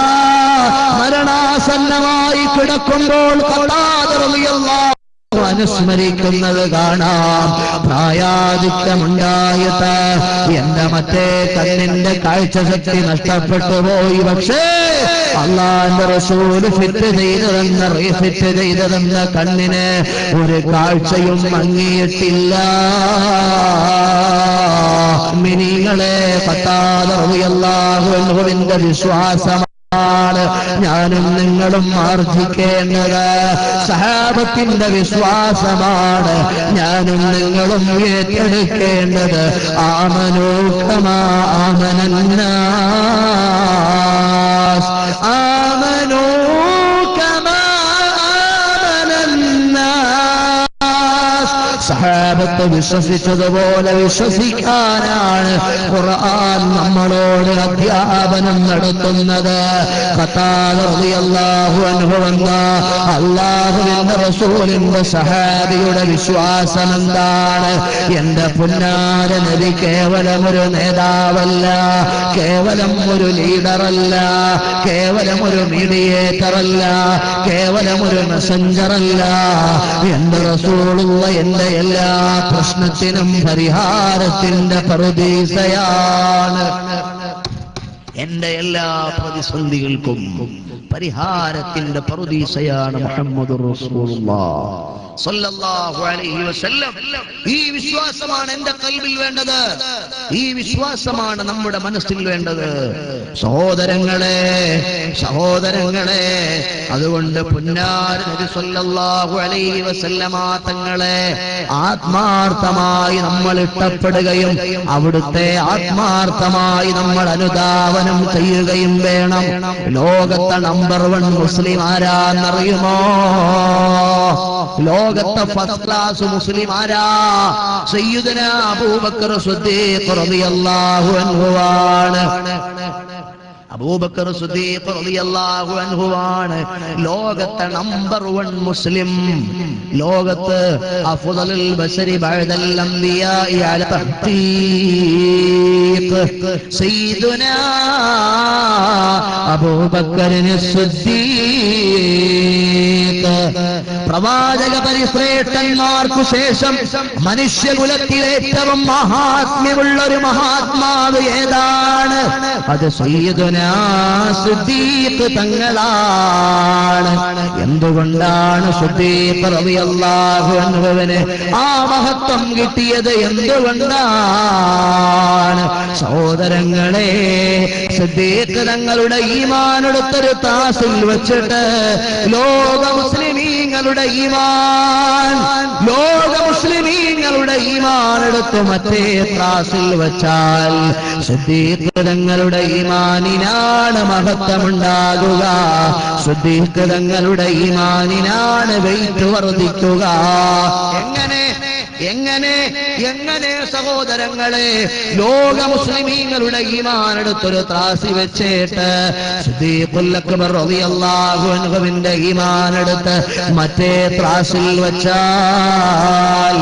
മരണാസന്നമായി കിടക്കുമ്പോൾ ഖത്താദ റളിയല്ലാഹു അനുസ്മരിക്കുന്നത് കാണാം. പ്രായാധിക്യമുണ്ടായിട്ട് എന്റെ മറ്റേ കണ്ണിന്റെ കാഴ്ചശക്തി നഷ്ടപ്പെട്ടു പോയി, പക്ഷേ അല്ലാഹുവിന്റെ റസൂൽ ഫിറ്റ് ചെയ്തതെന്ന റീഫിറ്റ് ചെയ്തതെന്ന കണ്ണിന് ഒരു കാഴ്ചയും മങ്ങിയിട്ടില്ല. മുഅ്മിനീങ്ങളെ, ഖത്താദ റളിയല്ലാഹു അൻഹുവിന്റെ വിശ്വാസമാണ് ഞാനും നിങ്ങളും ആർജിക്കേണ്ടത്. സഹാബത്തിന്റെ വിശ്വാസമാണ് ഞാനും നിങ്ങളും ഏറ്റെടുക്കേണ്ടത്. ആമനൂ കമാ ആമനന്നാസ്, ആമനൂ കമാ ആമനന്നാസ്. സഹാബത്ത് വിശ്വസിച്ചതുപോലെ വിശ്വസിക്കാനാണ് ഖുർആൻ നമ്മളോട് അധ്യാപനം നടത്തുന്നത്. ഖത്താദ റളിയല്ലാഹു അൻഹു എന്ന അല്ലാഹുവിന്റെ റസൂലിന്റെ സഹാബിയുടെ വിശ്വാസം എന്താണ്? എന്റെ പുന്നാര നബി കേവലം ഒരു നേതാവല്ല, കേവലം ഒരു ലീഡറല്ല, കേവലം ഒരു മീഡിയേറ്റർ അല്ല, കേവലം ഒരു മെസഞ്ചർ അല്ല. എന്റെ റസൂലുള്ള എന്റെ എല്ലാ പ്രശ്നത്തിനും പരിഹാരത്തിന്റെ പറുദീസയാണ്. എന്റെ എല്ലാ പ്രതിസന്ധികൾക്കും പരിഹാരത്തിന്റെ പറുദീസയാണ് മുഹമ്മദുർ റസൂലുള്ളാഹ് സ്വല്ലല്ലാഹു അലൈഹി വസല്ലം. ഈ വിശ്വാസമാണ് എന്റെ ഖൽബിൽ വേണ്ടത്, ഈ വിശ്വാസമാണ് നമ്മുടെ മനസ്സിൽ വേണ്ടത്. സഹോദരങ്ങളെ, സഹോദരങ്ങളെ, അതുകൊണ്ട് പുന്നാര നബി സ്വല്ലല്ലാഹു അലൈഹി വസല്ലമ തങ്ങളെ ആത്മാർത്ഥമായി നമ്മൾ ഇഷ്ടപ്പെടുകയും അവിടുത്തെ ആത്മാർത്ഥമായി നമ്മൾ അനുധാവനം ചെയ്യുകയും വേണം. ലോകത്തെ നമ്പർ 1 മുസ്ലിം ആരാന്നറിയുമോ? ലോകത്തെ ഫസ്റ്റ് ക്ലാസ് മുസ്ലിം ആരാ? സയ്യിദുനാ അബൂബക്കർ സിദ്ദീഖ് റളിയല്ലാഹു അൻഹുവാണ്. അബൂബക്കർ സിദ്ദീഖ് റളിയല്ലാഹു അൻഹുവാണ് ലോകത്തെ നമ്പർ 1 മുസ്ലിം. ലോകത്ത് അഫ്ളലുൽ ബശരി ബഅദൽ അംബിയാഇ അല തഹ്ഖീഖ് സയ്യിദുനാ അബൂബക്കർ സിദ്ദീഖ്. പ്രവാചക പരിശ്രേഷ്ഠന്മാർക്കു ശേഷം മനുഷ്യകുലത്തിൽ ഏറ്റവും മഹാത്മ്യമുള്ള ഒരു മഹാത്മാവ് ഏതാണ്? അത് സയ്യിദുനാ സിദ്ദീഖ് തങ്ങളാണ്. എന്തുകൊണ്ടാണ് സിദ്ദീഖ് റളിയല്ലാഹു അൻഹുവിന് ആ മഹത്വം കിട്ടിയത്? എന്തുകൊണ്ടാണ്? സഹോദരങ്ങളെ, സിദ്ദീഖ് തങ്ങളുടെ ഈമാൻ എടുത്തൊരു ത്രാസിൽ വെച്ചിട്ട് ലോക മുസ്ലിമീങ്ങളുടെ ഈമാൻ, ലോക മുസ്ലിമീങ്ങളുടെ ഈമാൻ എടുത്ത് മറ്റേ ത്രാസിൽ വെച്ചാൽ സിദ്ദീഖ് തങ്ങളുടെ ഈമാനിനാണ് മഹത്വമുണ്ടാകുക, സിദ്ദീഖ് തങ്ങളുടെ ഈമാനിനാണ് വെയിറ്റ് വർദ്ധിക്കുക. എങ്ങനെ എങ്ങനെ എങ്ങനെ സഹോദരങ്ങളെ? ലോക മുസ്ലിമീങ്ങളുടെ ഈമാൻ എടുത്തൊരു ത്രാസി വെച്ചിട്ട് സിദ്ദീഖുൽ അക്ബർ റളിയല്ലാഹു അൻഹുവിന്റെ ഈമാൻ എടുത്ത് മറ്റേ ത്രാസിൽ വെച്ചാൽ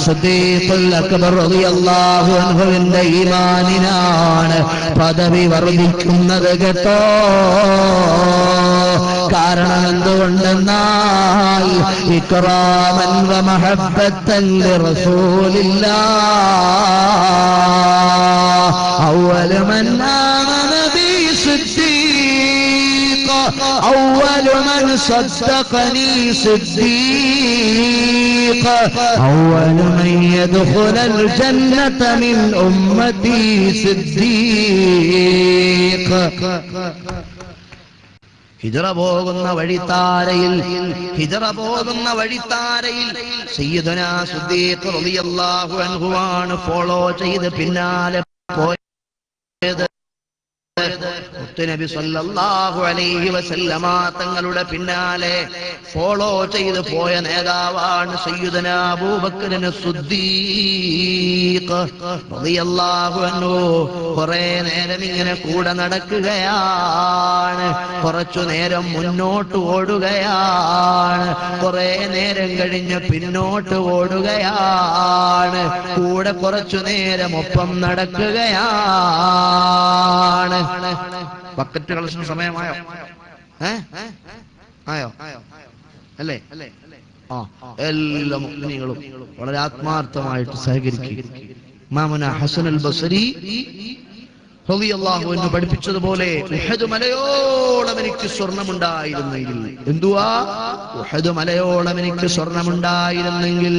സിദ്ദീഖുൽ അക്ബർ റളിയല്ലാഹു അൻഹുവിന്റെ ഈമാനിനാണ് പദവി വർദ്ധിക്കുന്നത് കേട്ടോ. കാരണം എന്തുകൊണ്ടെന്നാൽ ഇക്റാമൻ വ മഹബ്ബത്തൻ ലിറസൂലില്ലാഹ് അവ്വലു മൻ ആമന ബി സിദ്ദീഖ് അവ്വലു മൻ സദ്ദഖനി സിദ്ദീഖ് അവ്വലു മൻ യദ്ഖുലുൽ ജന്നത മിൻ ഉമ്മതി സിദ്ദീഖ്. ഹിജ്റ പോകുന്ന വഴിത്താരയിൽ, ഹിജ്റ പോകുന്ന വഴിത്താരയിൽ സയ്യിദുനാ സിദ്ദീഖ് റളിയല്ലാഹു അൻഹുവാണ് ഫോളോ ചെയ്ത് പിന്നാലെ പോയത്. മുത്തുനബി സല്ലല്ലാഹു അലൈഹി വസല്ലമ തങ്ങളുടെ പിന്നാലെ ഫോളോ ചെയ്ത് പോയ നേതാവാണ് സയ്യിദുനാ അബൂബക്കർ സിദ്ദീഖ് റളിയല്ലാഹു അൻഹു. കുറെ നേരം ഇങ്ങനെ കൂടെ നടക്കുകയാണ്, കുറച്ചു നേരം മുന്നോട്ട് ഓടുകയാണ്, കുറെ നേരം കഴിഞ്ഞ് പിന്നോട്ട് ഓടുകയാണ്, കൂടെ കുറച്ചു നേരം ഒപ്പം നടക്കുകയാണ്. ബക്കറ്റ് കളക്ഷൻ സമയമായോ? ആയോ അല്ലേ? എല്ലാ മുഅ്മിനീങ്ങളും വളരെ ആത്മാർത്ഥമായിട്ട് സഹകരിക്കുക. ഇമാമുന ഹസനുൽ ബസ്രി റളിയല്ലാഹു അൻഹു പഠിപ്പിച്ചതുപോലെ ഉഹദ് മലയോളം എനിക്ക് സ്വർണ്ണമുണ്ടായിരുന്നെങ്കിൽ എന്തുവാ ഉഹദ് മലയോളം എനിക്ക് സ്വർണമുണ്ടായിരുന്നെങ്കിൽ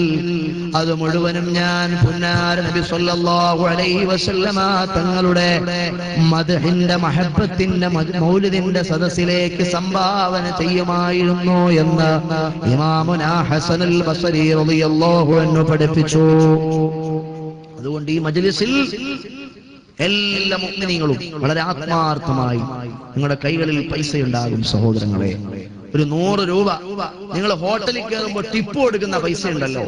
അത് മുഴുവനും ഞാൻ പുന്നാര നബി സല്ലല്ലാഹു അലൈഹി വസല്ലമ തങ്ങളുടെ മദ്ഹിന്റെ മഹബ്ബത്തിന്റെ മൗലിദിന്റെ സദസ്സിലേക്ക് സംഭാവന ചെയ്യുമായിരുന്നു എന്ന് ഇമാമുനാ ഹസനുൽ ബസരി റളിയല്ലാഹു അൻഹു പഠിപ്പിച്ചു. അതുകൊണ്ട് ഈ മജ്ലിസിൽ എല്ലാ മുഅ്മിനീങ്ങളും വളരെ ആത്മാർത്ഥമായി നിങ്ങളുടെ കൈകളിൽ പൈസ ഉണ്ടാകും സഹോദരങ്ങളെ. ഒരു 100 രൂപ നിങ്ങൾ ഹോട്ടലിൽ കയറുമ്പോൾ ടിപ്പ് കൊടുക്കുന്ന പൈസ ഉണ്ടല്ലോ,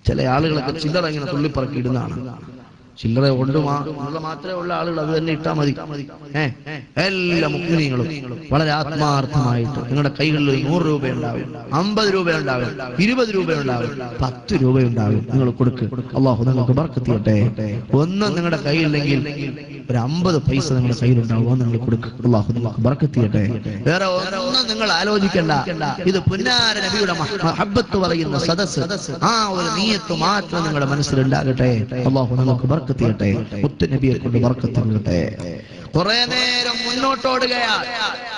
ചില ആളുകളൊക്കെ ചില്ലറ ഇങ്ങനെ തുള്ളിപ്പറക്കി ഇടുന്നതാണ്. ചില്ലറ കൊണ്ട് മാത്രമേ ഉള്ള ആളുകൾ അത് തന്നെ ഇട്ടാൽ മതി. എല്ലാ മുഅ്മിനീങ്ങളും വളരെ ആത്മാർത്ഥമായിട്ട് നിങ്ങളുടെ കൈകളിൽ 100 രൂപ ഉണ്ടാവും, 50 രൂപ ഉണ്ടാവും, 20 രൂപ ഉണ്ടാവും, 10 രൂപ ഉണ്ടാവും. നിങ്ങൾ കൊടുക്ക്. അല്ലാഹു നിങ്ങൾക്ക് ബർക്കത്ത് ചെയ്യട്ടെ. ഒന്നും നിങ്ങളുടെ കയ്യില്ലെങ്കിൽ ഒരു 50 പൈസ നിങ്ങളുടെ കയ്യിലുണ്ടാവും, നിങ്ങൾ കൊടുക്ക്. അല്ലാഹു നിങ്ങൾക്ക് ബർക്കത്ത് ചെയ്യട്ടെ. വേറെ ഒന്നും നിങ്ങൾ ആലോചിക്കണ്ട. ഇത് പുന്നാര നബിയുടെ മഹബ്ബത്ത് പറയുന്ന സദസ്സ്. ആ ഒരു നിയ്യത്ത് മാത്രം നിങ്ങളുടെ മനസ്സിലുണ്ടാകട്ടെ. അല്ലാഹു നിങ്ങൾക്ക് ബർക്കത്ത് ചെയ്യട്ടെ. മുത്ത് നബിയെ കൊണ്ട് ബർക്കത്ത് നൽകട്ടെ. കുറെ നേരം മുന്നോട്ട് ഓടുകയാണ്,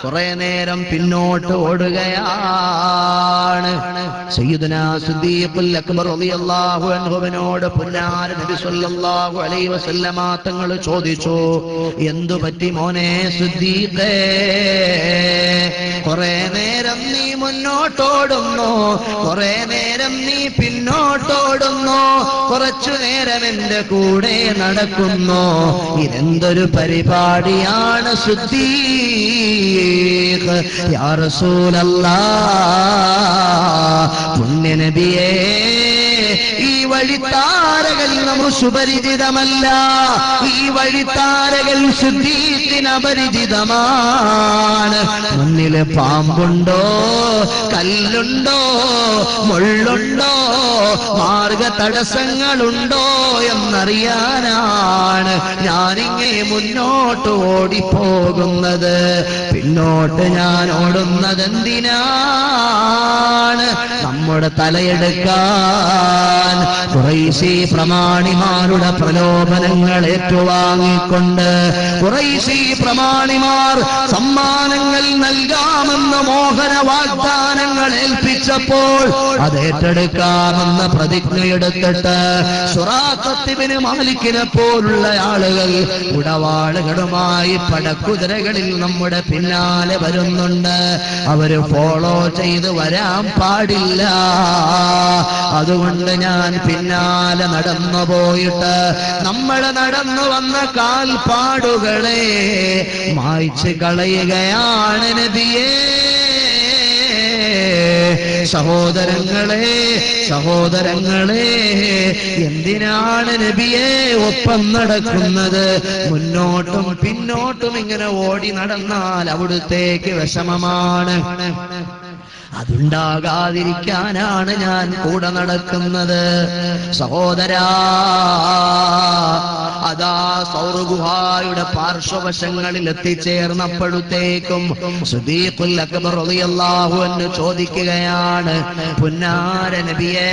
കുറെ നേരം പിന്നോട്ട് ഓടുകയാണ്. സയ്യിദുനാ സിദ്ദീഖുൽ അക്ബർ റളിയല്ലാഹു അൻഹുവിനോട് പുന്നാര നബി സല്ലല്ലാഹു അലൈഹി വസല്ലമ തങ്ങൾ ചോദിച്ചു, എന്തു പറ്റി മോനെ സിദ്ദീഖേ, കുറെ നേരം നീ മുന്നോട്ടോടുന്നു, കുറെ നേരം നീ പിന്നോട്ടോടുന്നു, കുറച്ചു നേരം എന്റെ കൂടെ നടക്കുന്നു, ഇതെന്തൊരു പരിപാടിയാണ് സിദ്ദീഖ്? യാ റസൂലല്ലാഹ്, പുണ്യ നബിയേ, ഈ വഴിത്താരകൾ നമുക്ക് സുപരിചിതമല്ല, ഈ വഴിത്താരകൾ സിദ്ദീഖിന് അപരിചിതമാണ്. മുന്നില് പാമ്പുണ്ടോ, കല്ലുണ്ടോ, മുള്ളുണ്ടോ, മാർഗ തടസ്സങ്ങളുണ്ടോ എന്നറിയാനാണ് ഞാനിങ്ങനെ മുന്നോട്ട് ഓടിപ്പോകുന്നത്. പിന്നോട്ട് ഞാൻ ഓടുന്നത് എന്തിനാണ്? നമ്മുടെ തലയെടുക്കാൻ ഖുറൈശി പ്രമാണിമാരുടെ പ്രലോഭനങ്ങൾ ഏറ്റുവാങ്ങിക്കൊണ്ട് ഖുറൈശി പ്രമാണിമാർ സമ്മാനങ്ങൾ നൽകാമെന്ന് മോഹന വാഗ്ദാനങ്ങൾ ഏൽപ്പിച്ചപ്പോൾ അത് ഏറ്റെടുക്കാമെന്ന് പ്രതിജ്ഞയെടുത്തിട്ട് സുറാഖത്ത് ഇബ്നു മാലിക്കിനെ പോലുള്ള ആളുകൾ ഉടവാളുകളുമായി പടക്കുതിരകളിൽ നമ്മുടെ പിന്നാലെ വരുന്നുണ്ട്. അവര് ഫോളോ ചെയ്ത് വരാൻ പാടില്ല. അതുകൊണ്ട് ഞാൻ പിന്നാലെ നടന്നു പോയിട്ട് നമ്മൾ നടന്നു വന്ന കാൽപ്പാടുകളെ മായ്ച്ചു കളയുകയാണ് നബിയേ. സഹോദരങ്ങളെ, സഹോദരങ്ങളെ, എന്തിനാണ് നബിയെ ഒപ്പം നടക്കുന്നത്? മുന്നോട്ടും പിന്നോട്ടും ഇങ്ങനെ ഓടി നടന്നാൽ അവിടുത്തേക്ക് വിഷമമാണ്. അതുണ്ടാകാതിരിക്കാനാണ് ഞാൻ കൂടെ നടക്കുന്നത്. സഹോദരാ, അതാ സൗർ ഗുഹായുടെ പാർശ്വവശങ്ങളിൽ എത്തിച്ചേർന്നപ്പോഴത്തേക്കും സിദ്ദീഖുൽ അക്ബർ റളിയല്ലാഹു അൻഹു ചോദിക്കുകയാണ്, പുന്നാര നബിയേ,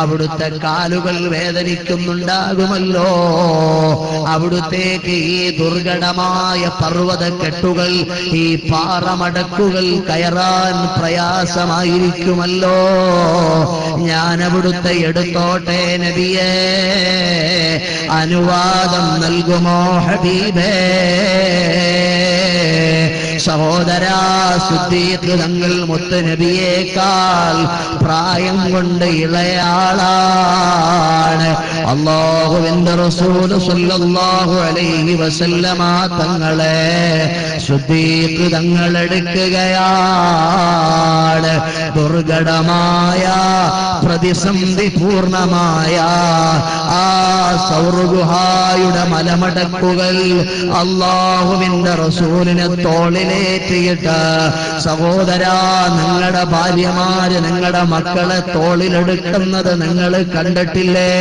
അവിടുത്തെ കാലുകൾ വേദനിക്കുന്നുണ്ടാകുമല്ലോ, അവിടുത്തേക്ക് ഈ ദുർഘടമായ പർവ്വതക്കെട്ടുകൾ, ഈ പാറമടക്കുകൾ കയറാൻ പ്രയാസമായിരിക്കുമല്ലോ, ഞാൻ അവിടുത്തെ എടുത്തോട്ടെ നബിയേ, അനുവാദം നൽകുമോ ഹബീബേ? സഹോദരാ, സിദ്ദീഖ് തങ്ങൾ മുത്ത് നബിയേക്കാൾ പ്രായം കൊണ്ട് ഇളയാളാണ്. അല്ലാഹുവിന്റെ റസൂൽ സ്വല്ലല്ലാഹു അലൈഹി വസല്ലമ തങ്ങളെ സിദ്ദീഖ് തങ്ങൾ എടുക്കുകയാണ്. ദുർഘടമായ പ്രതിസന്ധി പൂർണമായ ആ സൗർ ഗുഹായുടെ മലമടക്കുകൾ അല്ലാഹുവിന്റെ റസൂലിനെ തോളിലേറ്റിയിട്ട്, സഹോദരാ, നിങ്ങളുടെ ഭാര്യമാര് നിങ്ങളുടെ മക്കളെ തോളിലെടുക്കുന്നത് നിങ്ങൾ കണ്ടിട്ടില്ലേ?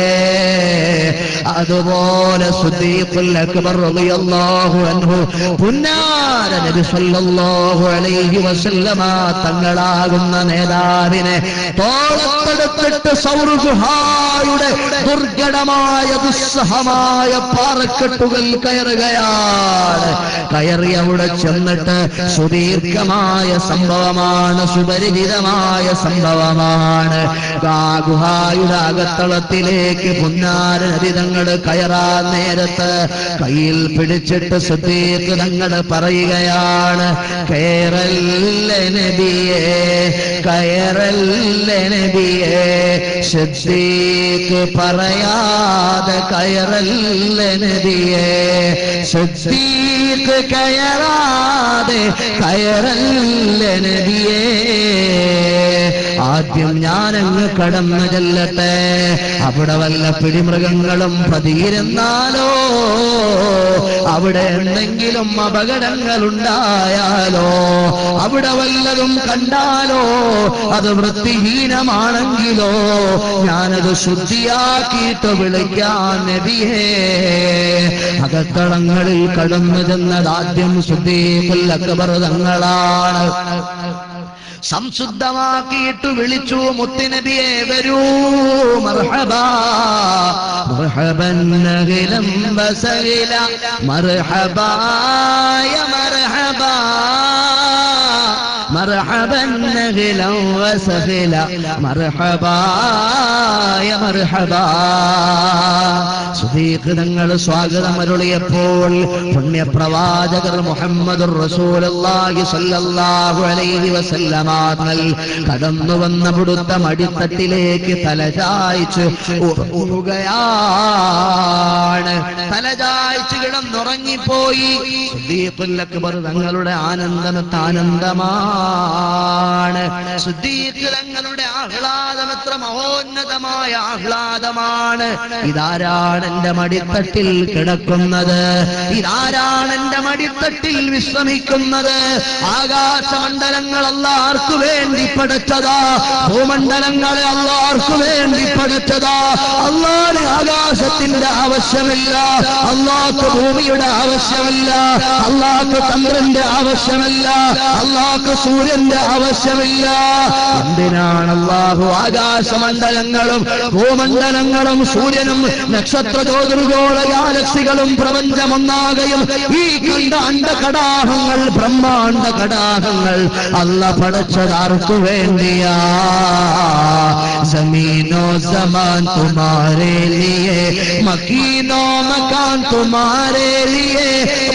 അതുപോലെ സിദ്ദീഖുൽ അക്ബർ റളിയല്ലാഹു അൻഹു പുന്നാര നബി സല്ലല്ലാഹു അലൈഹി വസല്ലമ തങ്ങളാകുന്ന നേതാവിനെ തോളത്തെടുത്തിട്ട് സൗർ ഗുഹായുടെ ദുർഘടമായ ദുസ്സഹമായ പാറക്കെട്ടുകൾ കയറുകയാണ്. കയറി അവിടെ ചെന്നിട്ട് സുദീർഘമായ സുപരിചിതമായ സംഭവമാണ്, സുപരിചിതമായ സംഭവമാണ്. ഗുഹായുടെ അകത്തളത്തിലേക്ക് പുന്നാര നബി തങ്ങൾ കയറാൻ നേരത്ത് കയ്യിൽ പിടിച്ചിട്ട് സിദ്ദീഖ് തങ്ങൾ പറയുകയാണ്, കയറല്ലേ നബിയേ, കയറല്ലേ നബിയേ. സിദ്ദീഖ് പറയാതെ കയറല്ലേ നബിയേ, സിദ്ദീഖ് കയറാതെ കയറല്ലേ നബിയേ. ആദ്യം ഞാനങ്ങ് കടന്നു ചെല്ലട്ടെ, അവിടെ വല്ല പിടിമൃഗങ്ങളും പതിയിരുന്നാലോ, അവിടെ എന്തെങ്കിലും അപകടങ്ങൾ ഉണ്ടായാലോ, അവിടെ വല്ലതും കണ്ടാലോ, അത് വൃത്തിഹീനമാണെങ്കിലോ ഞാനത് ശുദ്ധിയാക്കിയിട്ട് വിളിക്കാൻ നബിയേ. അകത്തളങ്ങളിൽ കടന്നു ചെന്നത് ആദ്യം സിദ്ദീഖുൽ അക്ബർ തങ്ങളാണ്. സംശുദ്ധമാക്കിയിട്ട് വിളിച്ചു, മുത്തുനബിയെ വരൂ, മർഹബാ മർഹബൻ നഗിലം വസഗില, മർഹബാ യ മർഹബാ, മർഹബൻ നഗിലം വസഗില, മർഹബാ യ മർഹബാ. സിദ്ദീഖ് തങ്ങൾ സ്വാഗതം അരുളിയപ്പോൾ പുണ്യപ്രവാചകർ മുഹമ്മദുർ റസൂലുള്ളാഹി സ്വല്ലല്ലാഹു അലൈഹി വസല്ലമ കടന്നു വന്ന പുടുത്ത മടിത്തട്ടിലേക്ക് തലചായ്ച്ച് ഉറങ്ങുകയാണ്. തലചായ്ച്ച് കിടന്നുറങ്ങിപ്പോയി. സിദ്ദീഖുൽ അക്ബർ തങ്ങളുടെ ആനന്ദമാണ്. സിദ്ദീഖ് തങ്ങളുടെ ആഹ്ലാദം എത്ര മഹോന്നതമായ ആഹ്ലാദമാണ്. ഇതാരാണ് എന്റെ മടിത്തട്ടിൽ കിടക്കുന്നത്? ഇതാരാണ് എന്റെ മടിത്തട്ടിൽ വിശ്രമിക്കുന്നത്? ആകാശമണ്ഡലങ്ങൾ അല്ലാഹു വേണ്ടി പടച്ചതാ, ഭൂമണ്ഡലങ്ങളെ അല്ലാഹു വേണ്ടി പടച്ചതാ. അല്ലാഹുവിന് ആകാശത്തിന്റെ ആവശ്യമില്ല, അല്ലാഹുവിന് ഭൂമിയുടെ ആവശ്യമില്ല, അല്ലാഹുവിന് ചന്ദ്രന്റെ ആവശ്യമില്ല, അല്ലാഹുവിന് സൂര്യന്റെ ആവശ്യമില്ല. എന്തിനാണ് അല്ലാഹു ആകാശമണ്ഡലങ്ങളും ഭൂമണ്ഡലങ്ങളും സൂര്യനും നക്ഷത്ര ജ്യോതിർഗോള ഗാലക്സികളും പ്രപഞ്ചമൊന്നാകെയും ഈ കണ്ട അണ്ഡകടാഹങ്ങൾ ബ്രഹ്മാണ്ഡ കടാഹങ്ങൾ അല്ലാഹു പടച്ചത് ആർക്കു വേണ്ടിയാ? ജമീനോ സമാൻ തുമാരേ ലിയേ, മക്കീനോ മകാൻ തുമാരേ ലിയേ,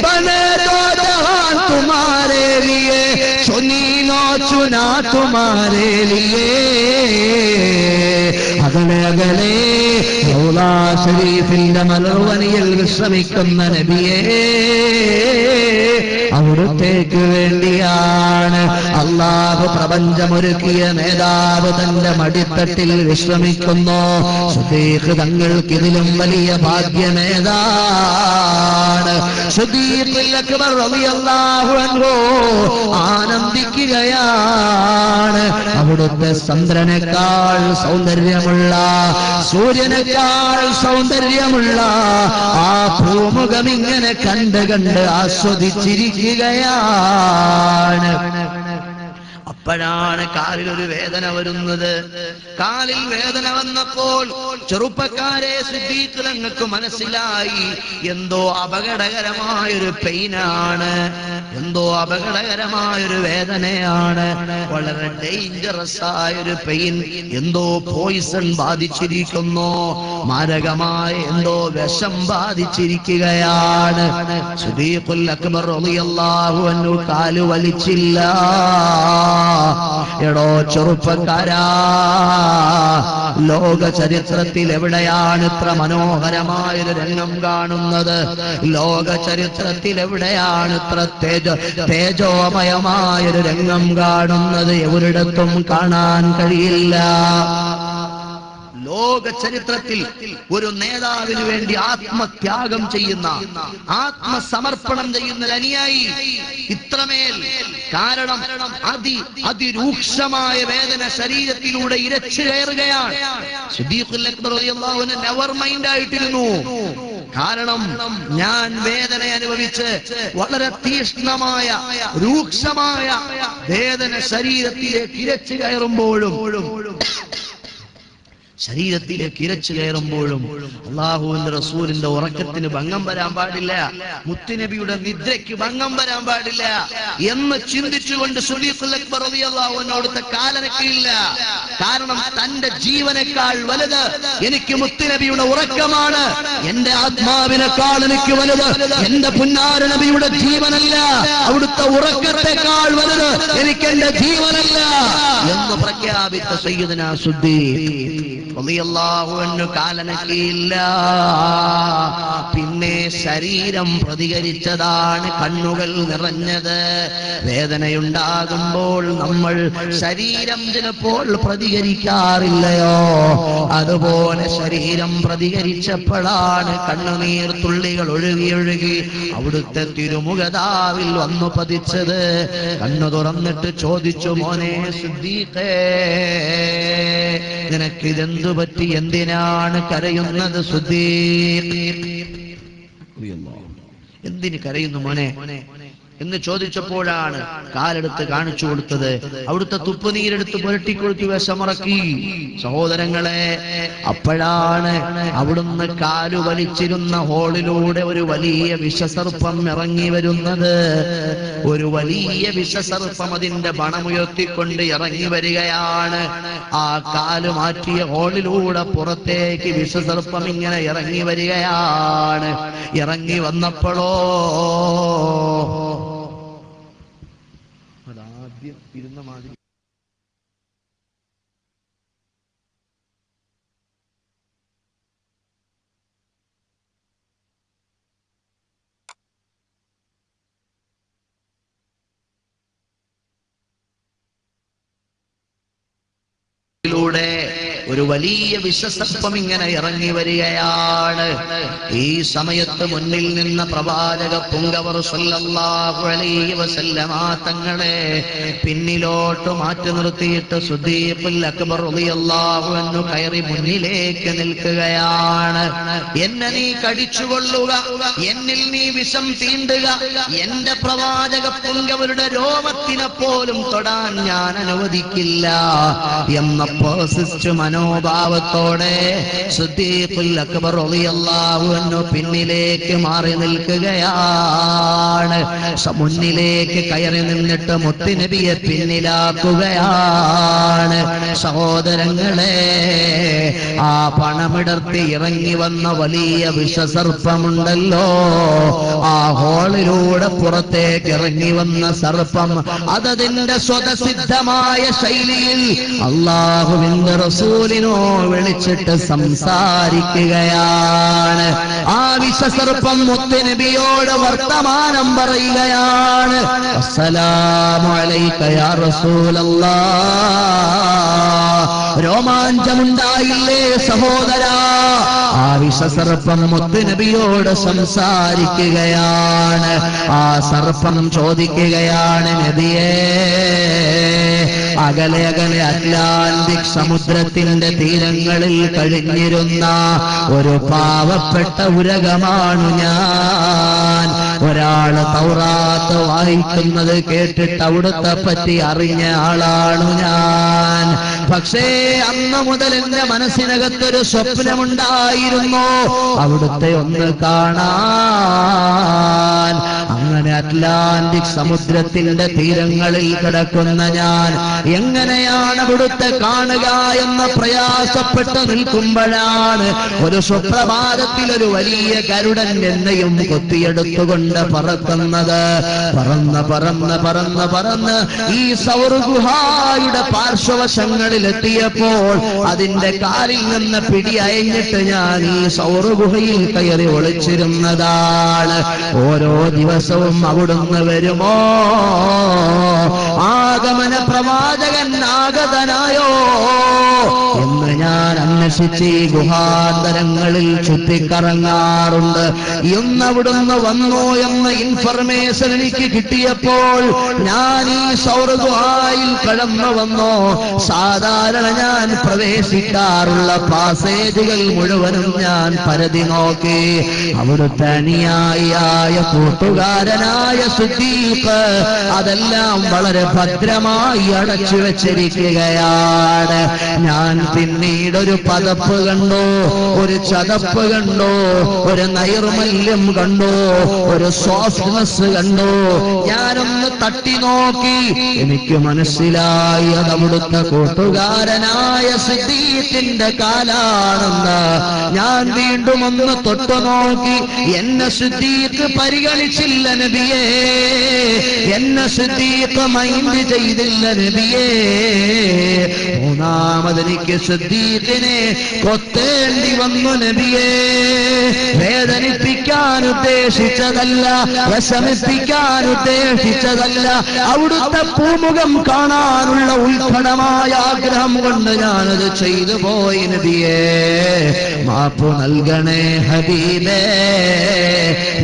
ബനെ ദോ ജഹാൻ തുമാരേ ലിയേ, ചുനീനോ ചുനാ തുമാരേ ലിയേ. അകലെ അകലെ റൗളാ ശരീഫിന്റെ മലർവനിയിൽ വിശ്രമിക്കുന്ന നബിയേ, അവിടുത്തേക്ക് വേണ്ടിയാണ് അല്ലാഹു പ്രപഞ്ചമൊരുക്കിയ നേതാവ് തന്റെ മടിത്തട്ടിൽ വിശ്രമിക്കുന്നു. സിദ്ദീഖ് തങ്ങൾക്ക് ഇതിലും വലിയ ഭാഗ്യമേതാണ്? സിദ്ദീഖുൽ അക്ബർ റളിയല്ലാഹു അൻഹു ആനന്ദിക്കുകയാണ്. അവിടുത്തെ ചന്ദ്രനേക്കാൾ സൗന്ദര്യമുള്ള, സൂര്യനേക്കാൾ സൗന്ദര്യമുള്ള ആ ഭൂമുഖം ഇങ്ങനെ കണ്ട് കണ്ട് ആസ്വദിച്ചിരിക്കുകയാണ്. അപ്പോഴാണ് കാലിൽ ഒരു വേദന വരുന്നത്. കാലിൽ വേദന വന്നപ്പോൾ ചെറുപ്പക്കാരെ സിദ്ദീഖ് തങ്ങൾക്ക് മനസ്സിലായി, എന്തോ അപകടകരമായൊരു പെയിനാണ്, എന്തോ അപകടകരമായൊരു വേദനയാണ്, വളരെ ഡേഞ്ചറസ് ആയൊരു പെയിൻ, എന്തോ പോയിസൺ ബാധിച്ചിരിക്കുന്നു, മാരകമായ എന്തോ വിഷം ബാധിച്ചിരിക്കുകയാണ്. സിദ്ദീഖുൽ അക്ബർ റളിയല്ലാഹു അൻഹു കാല് വലിച്ചില്ല. എടോ ചെറുപ്പക്കാരാ, ലോക ചരിത്രത്തിൽ എവിടെയാണ് ഇത്ര മനോഹരമായൊരു രംഗം കാണുന്നത്? ലോക ചരിത്രത്തിൽ എവിടെയാണ് ഇത്ര തേജോമയമായൊരു രംഗം കാണുന്നത്? എവരിടത്തും കാണാൻ കഴിയില്ല. ലോക ചരിത്രത്തിൽ ഒരു നേതാവിന് വേണ്ടി ആത്മത്യാഗം ചെയ്യുന്ന, ആത്മസമർപ്പണം ചെയ്യുന്ന അനുയായി ഇത്രമേൽ, കാരണം അതിരൂക്ഷമായ വേദന ശരീരത്തിലൂടെ ഇരച്ചു കയറുകയാണ്. സിദ്ദീഖുൽ അക്ബർ റളിയല്ലാഹു അൻഹു നെവർ മൈൻഡ് ആയിട്ടിരുന്നു. കാരണം ഞാൻ വേദന അനുഭവിച്ച് വളരെ തീക്ഷ്ണമായ രൂക്ഷമായ വേദന ശരീരത്തിലേക്ക് ഇരച്ചു കയറുമ്പോഴും ശരീരത്തിലേക്ക് ഇരച്ചു കയറുമ്പോഴും അല്ലാഹുവിന്റെ റസൂലിന്റെ ഉറക്കത്തിന് ഭംഗം വരാൻ പാടില്ല, മുത്തുനബിയുടെ നിദ്രയ്ക്ക് ഭംഗം വരാൻ പാടില്ല എന്ന് ചിന്തിച്ചുകൊണ്ട് സിദ്ദീഖുൽ അക്ബർ റളിയല്ലാഹു അൻഹു അവിടുത്തെ കാലനക്കില്ല. കാരണം തന്റെ ജീവനേക്കാൾ വലുത് എനിക്ക് മുത്തുനബിയുടെ ഉറക്കമാണ്, എന്റെ ആത്മാവിനേക്കാൾ എനിക്ക് വലുത് എന്റെ പുന്നാര നബിയുടെ ജീവനല്ല, അവിടുത്തെ ഉറക്കത്തെക്കാൾ വലുത് എനിക്ക് എന്റെ ജീവനല്ല എന്ന് പ്രഖ്യാപിച്ച സയ്യിദുനാ സിദ്ദീഖ് റളിയല്ലാഹു അൻഹു കാലനക്കിയില്ല. പിന്നെ ശരീരം പ്രതികരിച്ചതാണ്, കണ്ണുകൾ നിറഞ്ഞത്. വേദനയുണ്ടാകുമ്പോൾ നമ്മൾ ശരീരം ചിലപ്പോൾ പ്രതികരിക്കാറില്ലയോ, അതുപോലെ ശരീരം പ്രതികരിച്ചപ്പോഴാണ് കണ്ണുനീർ തുള്ളികൾ ഒഴുകി ഒഴുകി അവിടുത്തെ തിരുമുഖതാവിൽ വന്നു പതിച്ചത്. കണ്ണു തുറന്നിട്ട് ചോദിച്ചു, മോനെ സിദ്ദീഖേ, നിനക്കിതെന്തു പറ്റി, എന്തിനാണ് കരയുന്നത് സിദ്ദീഖ്? എന്തിന് കരയുന്നു മോനെ എന്ന് ചോദിച്ചപ്പോഴാണ് കാലെടുത്ത് കാണിച്ചു കൊടുത്തത്. അവിടുത്തെ തുപ്പുനീരെടുത്ത് പുരട്ടിക്കൊടുത്തു വിഷമറക്കി. സഹോദരങ്ങളെ, അപ്പോഴാണ് അവിടുന്ന് കാലു വലിച്ചിരുന്ന ഹോളിലൂടെ ഒരു വലിയ വിഷസർപ്പം ഇറങ്ങി വരുന്നത്. ഒരു വലിയ വിഷസർപ്പം അതിന്റെ പണമുയർത്തിക്കൊണ്ട് ഇറങ്ങി വരികയാണ്. ആ കാല് മാറ്റിയ ഹോളിലൂടെ പുറത്തേക്ക് വിഷസർപ്പം ഇങ്ങനെ ഇറങ്ങി വരികയാണ്. ഇറങ്ങി വന്നപ്പോഴോ അതാദ്യം ഇരുന്ന മാതിരി ഒരു വലിയ വിഷസർപ്പം ഇങ്ങനെ ഇറങ്ങി വരികയാണ്. ഈ സമയത്ത് മുന്നിൽ നിന്ന പ്രവാചക പുങ്കവർ സല്ലല്ലാഹു അലൈഹി വസല്ലമ തങ്ങളെ പിന്നിലോട്ട് മാറ്റി നിർത്തിയിട്ട് സിദ്ദീഖുൽ അക്ബർ റളിയല്ലാഹു അൻഹു കയറി മുന്നിലേക്ക് നിൽക്കുകയാണ്. എന്നെ നീ കടിച്ചുകൊള്ളുക, എന്നിൽ നീ വിഷം തീണ്ടുക, എന്റെ പ്രവാചക പുങ്കവരുടെ രോമത്തിനെ പോലും തൊടാൻ ഞാൻ അനുവദിക്കില്ല എന്ന പോസിസ്റ്റ് മനോഭാവത്തോടെ സിദ്ദീഖുൽ അക്ബർ റളിയല്ലാഹു അൻഹു പിന്നിലേക്ക് മാറി നിൽക്കുകയാണ്. മുന്നിലേക്ക് കയറി നിന്നിട്ട് മുത്തുനബിയെ പിന്നിലാക്കുകയാണ്. സഹോദരങ്ങളെ, ആ പണമിടർത്തി ഇറങ്ങി വന്ന വലിയ വിഷസർപ്പമുണ്ടല്ലോ, ആ ഹോളിലൂടെ പുറത്തേക്ക് ഇറങ്ങി വന്ന സർപ്പം അതതിന്റെ സ്വതസിദ്ധമായ ശൈലിയിൽ അല്ലാഹുവിന്റെ റസൂലിനോ വിളിച്ചിട്ട് സംസാരിക്കുകയാണ്. ആ വിഷസർപ്പം മുത്തുനബിയോട് വർത്തമാനം പറയുകയാണ്. അസ്സലാമു അലൈക യാ റസൂലല്ലാഹ്. രോമാഞ്ചമുണ്ടായില്ലേ സഹോദരാ? ആ വിഷസർപ്പം മുത്തുനബിയോട് സംസാരിക്കുകയാണ്. ആ സർപ്പം ചോദിക്കുകയാണ്, നബിയേ, അകലെ അകലെ അറ്റ്ലാന്റിക് സമുദ്രത്തിന്റെ തീരങ്ങളിൽ കഴിഞ്ഞിരുന്ന ഒരു പാവപ്പെട്ട ഉരകമാണു ഞാൻ. ഒരാള് തൗറാത്ത് വായിക്കുന്നത് കേട്ടിട്ട് അവിടുത്തെ പറ്റി അറിഞ്ഞ ആളാണു ഞാൻ. പക്ഷേ അന്ന് മുതൽ എന്റെ മനസ്സിനകത്തൊരു സ്വപ്നമുണ്ടായിരുന്നു, അവിടുത്തെ ഒന്ന് കാണാൻ. അങ്ങനെ അറ്റ്ലാന്റിക് സമുദ്രത്തിന്റെ തീരങ്ങളിൽ കിടക്കുന്ന ഞാൻ എങ്ങനെയാണ് അവിടുത്തെ കാണുക എന്ന് പ്രയാസപ്പെട്ട് നിൽക്കുമ്പോഴാണ് ഒരു സുപ്രഭാതത്തിൽ ഒരു വലിയ ഗരുഡൻ എന്നെയും കൊത്തിയെടുത്തുകൊണ്ട് പറക്കുന്നത്. പറന്ന് പറന്ന് പറന്ന് പറന്ന് ഈ സൗർ ഗുഹായുടെ പാർശ്വവശങ്ങളിൽ എത്തിയപ്പോൾ അതിന്റെ കാലിൽ നിന്ന് പിടി അയഞ്ഞിട്ട് ഞാൻ ഈ സൗർ ഗുഹയിൽ കയറി ഒളിച്ചിരുന്നതാണ്. ഓരോ ദിവസവും അവിടുന്ന് വരുമോ? ആഗമന പ്രവാചകൻ ആഗതനായോ എന്ന് ഞാൻ അന്വേഷിച്ച് ഈ ഗുഹാന്തരങ്ങളിൽ ചുറ്റിക്കറങ്ങാറുണ്ട്. ഇന്ന് അവിടുന്ന് വന്നോ എന്ന ഇൻഫർമേഷൻ എനിക്ക് കിട്ടിയപ്പോൾ ഞാൻ ഈ സൗർ ഗുഹായിൽ കടന്നു വന്നോ. സാധാരണ ഞാൻ പ്രവേശിക്കാറുള്ള പാസേജുകൾ മുഴുവനും ഞാൻ പരതി നോക്കി. അവിടുത്തെ അനുയായിയായ കൂട്ടുകാരനായ സിദ്ദീഖ് അതെല്ലാം വളരെ ഭദ്രമായി അടച്ചു വെച്ചിരിക്കുകയാണ്. ഞാൻ പിന്നെ പിന്നീട് ഒരു പതപ്പ് കണ്ടോ, ഒരു ചതപ്പ് കണ്ടോ, ഒരു നൈർമല്യം കണ്ടോ, ഒരു സോഫ്റ്റ്നെസ് കണ്ടോ. ഞാനൊന്ന് തട്ടി നോക്കി, എനിക്ക് മനസ്സിലായി അത് അവിടുത്തെ കൂട്ടുകാരനായ സിദ്ദീഖിന്റെ കാലാണെന്ന്. ഞാൻ വീണ്ടും ഒന്ന് തൊട്ടു നോക്കി, എന്നെ സിദ്ദീഖ് പരിഗണിച്ചില്ല നബിയേ, എന്നെ സിദ്ദീഖ് മൈൻഡ് ചെയ്തില്ല നബിയേ. മൂന്നാമതെനിക്ക് സിദ്ദീഖിനെ കൊത്തേണ്ടി വന്നു നബിയേ. വേദനിപ്പിക്കാൻ ഉദ്ദേശിച്ചതല്ല, വിഷമിപ്പിക്കാൻ ഉദ്ദേശിച്ചതല്ല, അവിടുത്തെ പൂമുഖം കാണാനുള്ള ഉത്കടമായ ആഗ്രഹം കൊണ്ട് ഞാനത് ചെയ്തു പോയി നബിയേ. മാപ്പു നൽകണേ ഹബീബേ,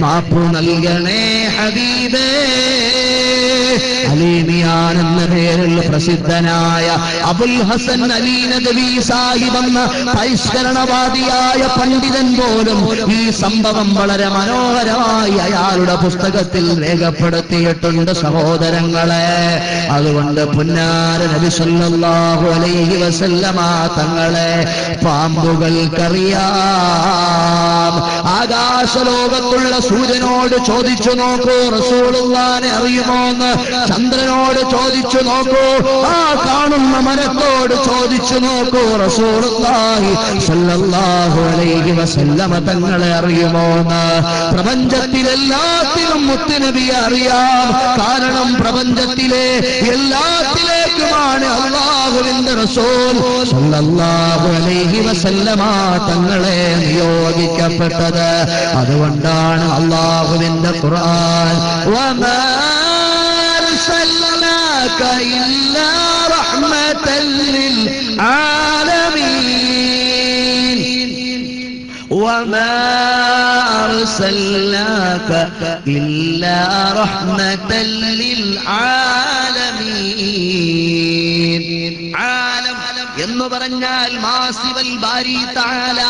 മാപ്പു നൽകണേ ഹബീബേ. അലീമിയാൻ എന്ന പേരിൽ പ്രസിദ്ധനായ അബുൽ ഹസൻ അലി നദവി സാഹിബ് എന്ന പരിഷ്കരണവാദിയായ പണ്ഡിതൻ പോലും ഈ സംഭവം വളരെ മനോഹരമായി അയാളുടെ പുസ്തകത്തിൽ രേഖപ്പെടുത്തിയിട്ടുണ്ട് സഹോദരങ്ങളെ. അതുകൊണ്ട് പുന്നാര നബി സല്ലല്ലാഹു അലൈഹി വസല്ലമ തങ്ങളെ പാമ്പുകൾക്കറിയാം. ആകാശലോകത്തുള്ള സൂര്യനോട് ചോദിച്ചു നോക്കൂ റസൂലുള്ളാഹിനെ അറിയുമോന്ന്. ചന്ദ്രനോട് ചോദിച്ചു നോക്കൂ, ആ കാണുന്ന മരത്തോട് ചോദിച്ചു നോക്കൂ റസൂലുള്ളാഹി സ്വല്ലല്ലാഹു അലൈഹി വസല്ലമ തങ്ങളെ അറിയുമോന്ന്. പ്രപഞ്ചത്തിലെല്ലാത്തിലും മുത്തുനബിയെ അറിയാം. കാരണം പ്രപഞ്ചത്തിലെ എല്ലാത്തിലേക്കുമാണ് അല്ലാഹുവിന്റെ റസൂൽ സ്വല്ലല്ലാഹു അലൈഹി വസല്ലമ തങ്ങളെ നിയോഗിക്കപ്പെട്ടത്. അതുകൊണ്ടാണ് അല്ലാഹുവിന്റെ ഖുർആൻ വമാ അർസൽനാക ഇല്ലാ റഹ്മതൻ ലിൽ ആലമീൻ വമാ അർസൽനാക ഇല്ലാ റഹ്മതൻ ലിൽ ആലമീൻ. ആലം എന്ന് പറഞ്ഞാൽ മാസിവൽ ബാരി തആല,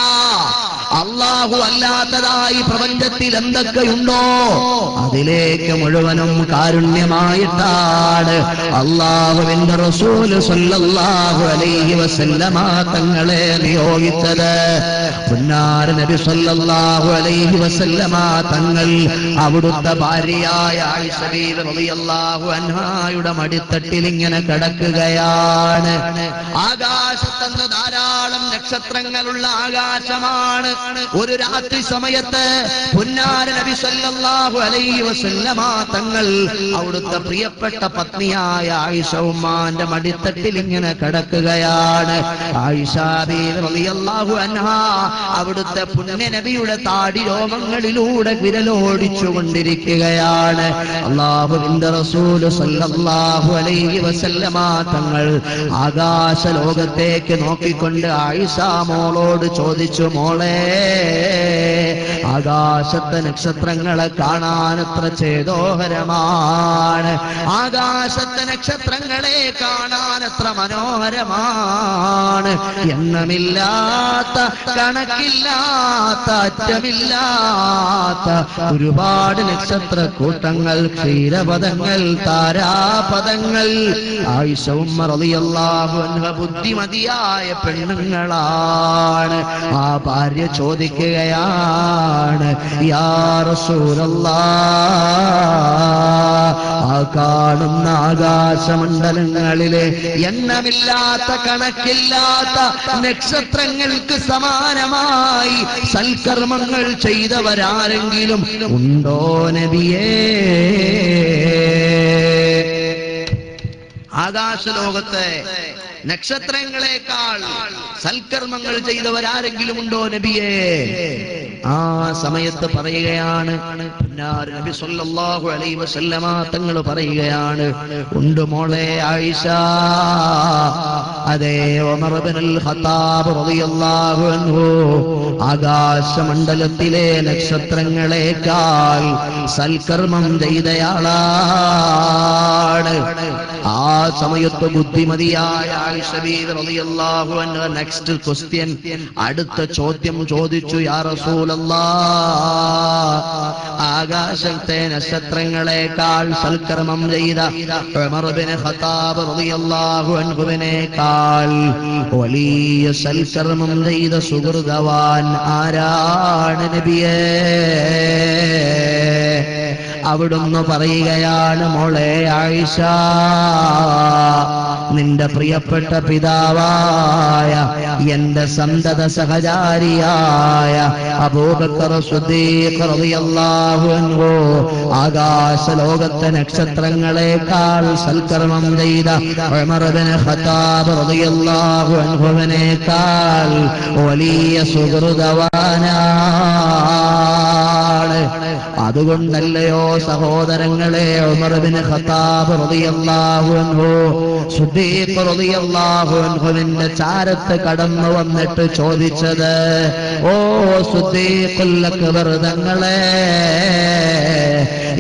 അല്ലാഹു അല്ലാത്തതായി പ്രപഞ്ചത്തിൽ എന്തൊക്കെയുണ്ടോ അതിലേക്ക് മുഴുവനും കാരുണ്യമായിട്ടാണ് അല്ലാഹുവിന്റെ റസൂൽ സ്വല്ലല്ലാഹു അലൈഹി വസല്ലമ തങ്ങളെ നിയോഗിച്ചത്. പുന്നാര നബി സ്വല്ലല്ലാഹു അലൈഹി വസല്ലമ തങ്ങൾ അവിടുത്തെ ഭാര്യയായ ആയിഷ ബീവി റളിയല്ലാഹു അൻഹായുടെ മടിത്തട്ടിൽ ഇങ്ങനെ കിടക്കുകയാണ്. ആകാശത്തുനിന്ന് ധാരാളം നക്ഷത്രങ്ങളുള്ള ആകാശമാണ്. ഒരു രാത്രി സമയത്ത് പുന്നാര നബി സല്ലല്ലാഹു അലൈഹി വസല്ലമ തങ്ങൾ അവിടുത്തെ പ്രിയപ്പെട്ട പത്നിയായ ആയിഷ ഉമ്മാന്റെ മടിത്തട്ടിൽ ഇങ്ങനെ കിടക്കുകയാണ്. ആയിഷ ബീവി റളിയല്ലാഹു അൻഹാ അവിടുത്തെ പുണ്യ നബിയുടെ താടി രോമങ്ങളിലൂടെ വിരലോടിച്ചു കൊണ്ടിരിക്കുകയാണ്. അല്ലാഹുവിന്റെ റസൂൽ സല്ലല്ലാഹു അലൈഹി വസല്ലമ തങ്ങൾ ആകാശ ലോകത്തേക്ക് നോക്കിക്കൊണ്ട് ആയിഷ മോളോട് ചോദിച്ചു, മോളെ, ആകാശത്തെ നക്ഷത്രങ്ങളെ കാണാൻ എത്ര ചേതോഹരമാണ്, ആകാശത്തെ നക്ഷത്രങ്ങളെ കാണാൻ എത്ര മനോഹരമാണ്. എണ്ണമില്ലാത്ത, കണക്കില്ലാത്ത, അറ്റമില്ലാത്ത ഒരുപാട് നക്ഷത്ര കൂട്ടങ്ങൾ, ക്ഷീരപദങ്ങൾ, താരാപദങ്ങൾ. ആയിഷ ഉമ്മ റളിയല്ലാഹു അൻഹ ബുദ്ധിമതിയായ പെണ്ണുങ്ങളാണ്. ആ ഭാര്യ ചോദിക്കുകയാണ്, യാ റസൂലല്ലാഹ്, ആ കാണുന്ന ആകാശമണ്ഡലങ്ങളിലെ എണ്ണമില്ലാത്ത, കണക്കില്ലാത്ത നക്ഷത്രങ്ങൾക്ക് സമാനമായി സൽക്കർമ്മങ്ങൾ ചെയ്തവരാരെങ്കിലും ഉണ്ടോ നബിയേ? ആകാശലോകത്തെ നക്ഷത്രങ്ങളെക്കാൾ സൽക്കർമ്മങ്ങൾ ചെയ്തവരാരെങ്കിലും ഉണ്ടോ നബിയേ? ആ സമയത്ത് പറയുകയാണ്, നബി സല്ലല്ലാഹു അലൈഹി വസല്ലമ തങ്ങൾ പറയുകയാണ്, ഉണ്ട് മോളെ ആയിഷ. അതേ, ഉമർ ഇബ്നുൽ ഖത്താബ് റളിയല്ലാഹു അൻഹു ആകാശമണ്ഡലത്തിലെ നക്ഷത്രങ്ങളെക്കാൾ സൽക്കർമ്മം ചെയ്തയാളാണ്. ആ സമയത്ത് ബുദ്ധിമതിയായ ആയിഷ ബീവി റളിയല്ലാഹു അൻഹ നെക്സ്റ്റ് ക്വസ്റ്റ്യൻ, അടുത്ത ചോദ്യം ചോദിച്ചു, യാ റസൂലല്ലാഹ്, ആകാശത്തെ നക്ഷത്രങ്ങളെക്കാൾ സൽക്കർമ്മം ചെയ്ത ഉമർ ഇബ്നു ഖത്താബ് റളിയല്ലാഹു അൻഹുവിനേക്കാൾ വലിയ സൽക്കർമ്മം ചെയ്ത സുഹൃതവാൻ ആരാണ് നബിയേ? അവിടുന്ന് പറയുകയാണ്, മോളെ ആയിഷ, നിന്റെ പ്രിയപ്പെട്ട പിതാവായ എന്റെ സന്തത സഹചാരിയായ അബൂബക്കർ സിദ്ദീഖ് റളിയല്ലാഹു അൻഹു ആകാശലോകത്തെ നക്ഷത്രങ്ങളെക്കാൾ സൽക്കർമ്മം ചെയ്ത ഉമർ ഇബ്നു ഖത്താബ് റളിയല്ലാഹു അൻഹുവിനേക്കാൾ വലിയ സുഹൃതവാനാണ്. അതുകൊണ്ടല്ലയോ സഹോദരങ്ങളെ, ഉമർ ഇബ്നു ഖത്താബ് റളിയല്ലാഹു അൻഹു സിദ്ദീഖ് റളിയല്ലാഹു അൻഹുവിന്റെ ചാരത്ത് കടന്നു വന്നിട്ട് ചോദിച്ചത്, ഓ സിദ്ദീഖുൽ അക്ബർ തങ്ങളെ,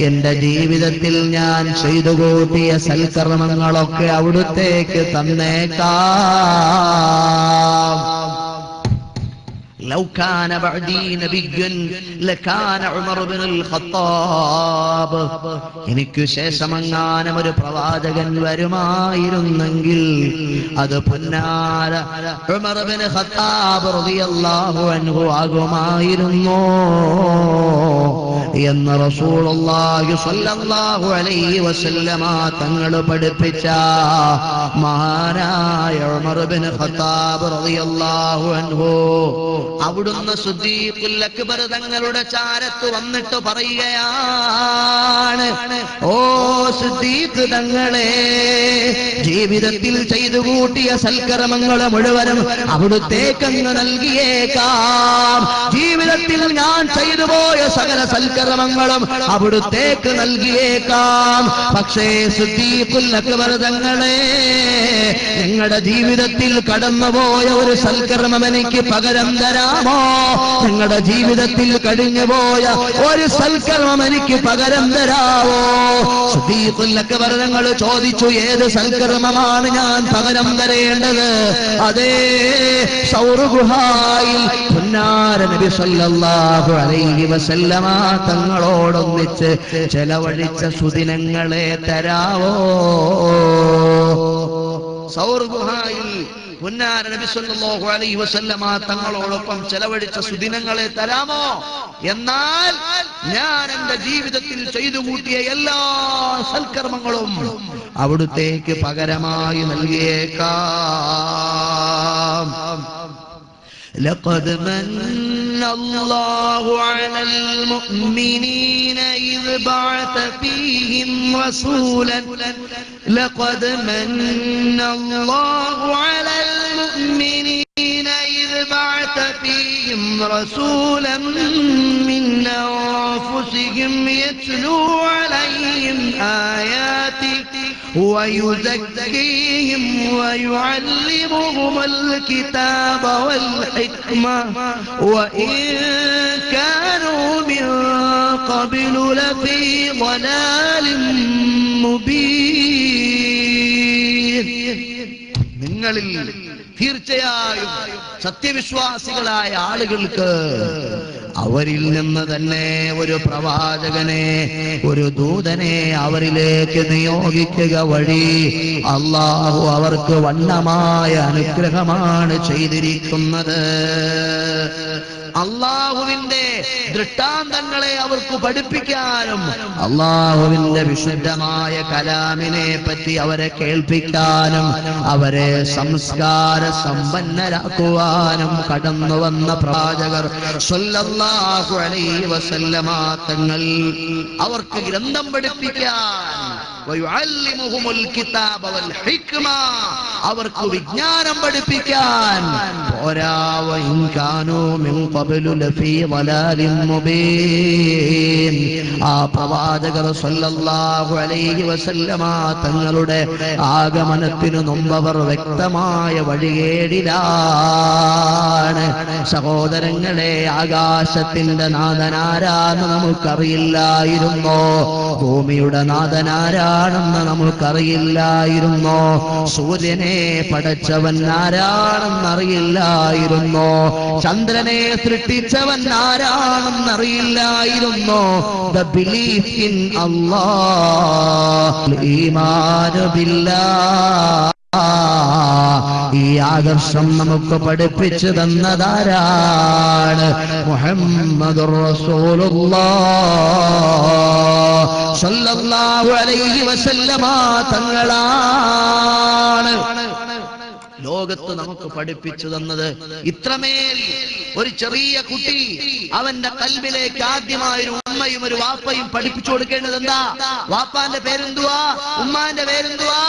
എന്റെ ജീവിതത്തിൽ ഞാൻ ചെയ്തു കൂട്ടിയ സൽക്കർമ്മങ്ങളൊക്കെ അവിടുത്തേക്ക് തന്നേക്കാം. لو كان بعدي نبي لكان عمر بن الخطاب. എനിക്ക് ശേഷമങ്ങാനും ഒരു പ്രവാചകൻ വരുമായിരുന്നെങ്കിൽ അത് പൊന്നാര ഉമർ ഇബ്നു ഖത്താബ് റളിയല്ലാഹു അൻഹു ആകുമായിരുന്നു എന്ന് റസൂലുള്ളാഹി സ്വല്ലല്ലാഹു അലൈഹി വസല്ലമ തങ്ങൾ പഠിപ്പിച്ച മഹാനായ ഉമർ ഇബ്നു ഖത്താബ് റളിയല്ലാഹു അൻഹു അവിടുന്ന് സിദ്ദീഖുൽ അക്ബർ തങ്ങളുടെ ചാരത്ത് വന്നിട്ട് പറയുകയാണ്, ഓ സിദ്ദീഖ് തങ്ങളെ, ജീവിതത്തിൽ ചെയ്തു കൂട്ടിയ സൽക്കർമ്മങ്ങൾ മുഴുവനും അവിടുത്തേക്കങ്ങ് നൽകിയേക്കാം. ജീവിതത്തിൽ ഞാൻ ചെയ്തു പോയ സകല സൽക്കർമ്മങ്ങളും അവിടുത്തേക്ക് നൽകിയേക്കാം. പക്ഷേ സിദ്ദീഖുൽ അക്ബർ തങ്ങളെ, നിങ്ങളുടെ ജീവിതത്തിൽ കടന്നുപോയ ഒരു സൽക്കർമ്മം എനിക്ക് പകരം തരാമോ? നിങ്ങളുടെ ജീവിതത്തിൽ കഴിഞ്ഞുപോയ ഒരു സൽക്കർമ്മം എനിക്ക് പകരം തരാമോ? സിദ്ദീഖുൽ അക്ബർ തങ്ങൾ ചോദിച്ചു, ഏത് സൽക്കർമ്മമാണ് ഞാൻ പകരം തരേണ്ടത്? അതേ, സൗർ ഗുഹായിൽ പുന്നാര നബി സല്ലല്ലാഹു അലൈഹി വസല്ലമ തങ്ങളോടൊന്നിച്ച് ചെലവഴിച്ച സുദിനങ്ങളെ തരാവോ? സൗർ ഗുഹായിൽ പുന്നാര നബി സല്ലല്ലാഹു അലൈഹി വസല്ലമ തങ്ങളോടൊപ്പം ചെലവഴിച്ച സുദിനങ്ങളെ തരാമോ? എന്നാൽ ഞാൻ എന്റെ ജീവിതത്തിൽ ചെയ്തു കൂട്ടിയ എല്ലാ സൽക്കർമ്മങ്ങളും അവിടുത്തേക്ക് പകരമായി നൽകിയേക്കാം. لقد من الله على المؤمنين إذ بعث فيهم رسولا لقد من الله على المؤمنين إذ بعث فيهم رسولا من أنفسهم يتلو عليهم آياته ويزكيهم ويعلمهم الكتاب والحكمة وإن كانوا من قبل لفي ضلال مبين. നിങ്ങളിൽ തീർച്ചയായും സത്യവിശ്വാസികളായ ആളുകൾക്ക് അവരിൽ നിന്ന് തന്നെ ഒരു പ്രവാചകനെ, ഒരു ദൂതനെ അവരിലേക്ക് നിയോഗിക്കുക വഴി അല്ലാഹു അവർക്ക് വണ്ണമായ അനുഗ്രഹമാണ് ചെയ്തിരിക്കുന്നത്. അള്ളാഹുവിന്റെ ദൃഷ്ടാന്തങ്ങളെ അവർക്ക് പഠിപ്പിക്കാനും അള്ളാഹുവിന്റെ വിശുദ്ധമായ കലാമിനെ പറ്റി അവരെ കേൾപ്പിക്കാനും അവരെ സംസ്കാര സമ്പന്നരാക്കുവാനും കടന്നു വന്ന പ്രവാചകർ സ്വല്ലല്ലാഹു അലൈഹി വസല്ലമ തങ്ങൾ അവർക്ക് ഗ്രന്ഥം പഠിപ്പിക്കാൻ, വയുഅല്ലിമുഹുൽ കിതാബ വൽ ഹിക്മ, അവർക്ക് വിജ്ഞാനം പഠിപ്പിക്കാൻ പോരാ, വഇൻ കാനൂ മിൻ ഖബ്ലു ലഫീ ളലാലിൻ മുബീൻ, ആ പ്രവാചകർ സ്വല്ലല്ലാഹു അലൈഹി വസല്ലമ തങ്ങളുടെ ആഗമനത്തിനു മുമ്പവർ വ്യക്തമായ വഴികേടിലാണ്. സഹോദരങ്ങളെ, ആകാശത്തിന്റെ നാഥനാരാന്ന് നമുക്കറിയില്ലായിരുന്നോ? ഭൂമിയുടെ നാഥനാരാണെന്ന് നമുക്കറിയില്ലായിരുന്നോ? സൂര്യനെ പടച്ചവൻ ആരാണെന്നറിയില്ലായിരുന്നോ? ചന്ദ്രനെ സൃഷ്ടിച്ചവൻ ആരാണെന്നറിയില്ലായിരുന്നോ? The belief in Allah, ഈമാനു ബില്ലാഹ്. ഈ ആദർശം നമുക്ക് പഠിപ്പിച്ചു തന്നതാരാണ്? മുഹമ്മദുർ റസൂലുള്ളാഹ് സ്വല്ലല്ലാഹു അലൈഹി വസല്ലമ തങ്ങളാണ്. ലോകത്ത് നമുക്ക് പഠിപ്പിച്ചു തന്നത് ഇത്രമേൽ. ഒരു ചെറിയ കുട്ടി അവന്റെ കൽബിലേക്ക് ആദ്യമായി ഒരു ഉമ്മയും ഒരു വാപ്പയും പഠിപ്പിച്ചു കൊടുക്കേണ്ടത് എന്താ? വാപ്പാന്റെ പേരെന്തുവാ? ഉമ്മാന്റെ പേരെന്തുവാ?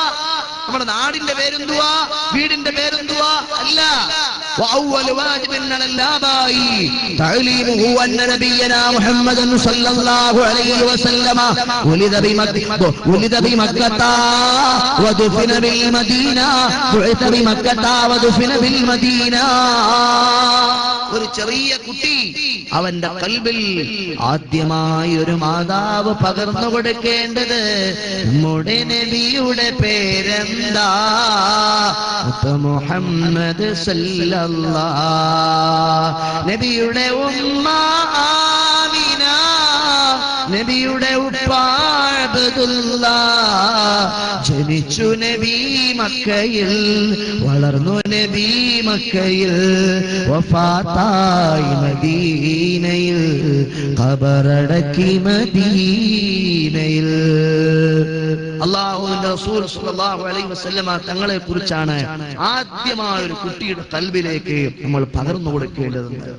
നമ്മുടെ നാടിന്റെ പേരെന്തുവാ? വീടിന്റെ പേരെന്തുവാ? അല്ല. وأول واجب على الآباء تعليمه أن نبينا محمد صلى الله عليه وسلم ولد بمكة ودفن بالمدينة بعث بمكة ودفن بالمدينة. ഒരു ചെറിയ കുട്ടി അവന്റെ കൽബിൽ ആദ്യമായി ഒരു മാതാവ് പകർന്നു കൊടുക്കേണ്ടത് നമ്മുടെ നബിയുടെ പേരെന്താ? മുഹമ്മദ് സല്ലല്ലാഹ്. നബിയുടെ ഉമ്മ ആമിന, നബിയുടെ ഉപ്പ അബ്ദുല്ലാഹ്. ജനിച്ചു നബി മക്കയിൽ, വളർന്നു നബി മക്കയിൽ, വഫാത്തായി മദീനയിൽ, ഖബറടക്കി മദീനയിൽ. അല്ലാഹുവിന്റെ റസൂൽ സ്വല്ലല്ലാഹു അലൈഹി വസല്ലമ തങ്ങളെ കുറിച്ചാണ് ആദ്യമായി ഒരു കുട്ടിയുടെ ഖൽബിലേക്ക് നമ്മൾ പകർന്നു കൊടുക്കേണ്ടതുണ്ട്.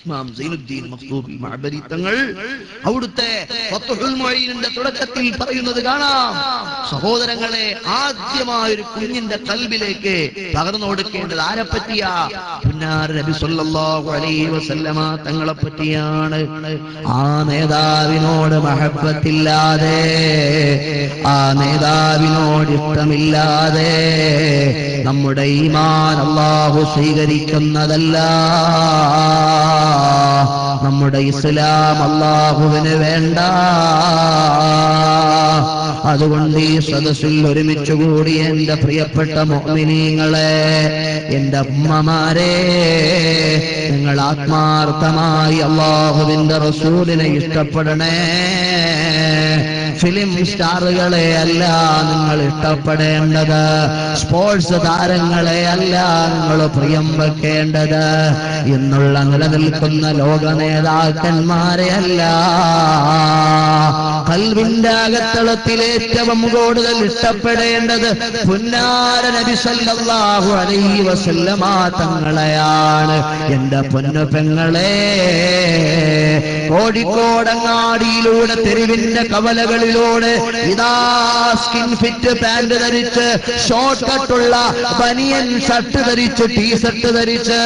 ഇമാം സൈനുദ്ദീൻ മഖ്ദൂബി മഅബരി തങ്ങൾ അവിടുത്തെ ഫത്ഹുൽ മുഈനിന്റെ തുടക്കത്തിൽ പറയുന്നത് കാണാം. സഹോദരങ്ങളെ, ആദ്യമായ ഒരു കുഞ്ഞിന്റെ ഖൽബിലേക്ക് പകർന്നു കൊടുക്കേണ്ടത് ആരെ പറ്റിയാ? പുന്നാര നബി സല്ലല്ലാഹു അലൈഹി വസല്ലമ തങ്ങളെ പറ്റിയാണ്. ആ നേതാവിനോട് മഹബ്ബത്തില്ലാതെ, ആ നേതാവിനോട് ഇഷ്ടമില്ലാതെ നമ്മുടെ ഈമാൻ അല്ലാഹു സ്വീകരിക്കുന്നതല്ല. നമ്മുടെ ഇസ്ലാം അല്ലാഹുവിന് വേണ്ട. അതുകൊണ്ട് ഈ സദസ്സിൽ ഒരുമിച്ച് കൂടി എന്റെ പ്രിയപ്പെട്ട മുഅ്മിനീങ്ങളെ, എന്റെ ഉമ്മമാരെ, നിങ്ങൾ ആത്മാർത്ഥമായി അല്ലാഹുവിന്റെ റസൂലിനെ ഇഷ്ടപ്പെടണേ. ഫിലിം സ്റ്റാറുകളെ അല്ല നിങ്ങൾ ഇഷ്ടപ്പെടേണ്ടത്, സ്പോർട്സ് താരങ്ങളെ അല്ല നിങ്ങൾ പ്രിയം വെക്കേണ്ടത്, ഇന്നുള്ള നിലനിൽക്കുന്ന ലോക നേതാക്കന്മാരെ അല്ല. ഖൽബിന്റെ അകത്തളത്തിൽ ഏറ്റവും കൂടുതൽ ഇഷ്ടപ്പെടേണ്ടത് പുന്നാര നബി സല്ലല്ലാഹു അലൈഹി വസല്ലമ തങ്ങളെയാണ്. എന്റെ പൊന്നു പെങ്ങളെ, കോഴിക്കോടങ്ങാടിയിലൂടെ തെരുവിന്റെ കവലകളിലൂടെ ഇതാ സ്കിൻ ഫിറ്റ് പാന്റ് ധരിച്ച്, ഷോർട്ട് കട്ടുള്ള ബനിയൻ ഷർട്ട് ധരിച്ച്, ടീഷർട്ട് ധരിച്ച്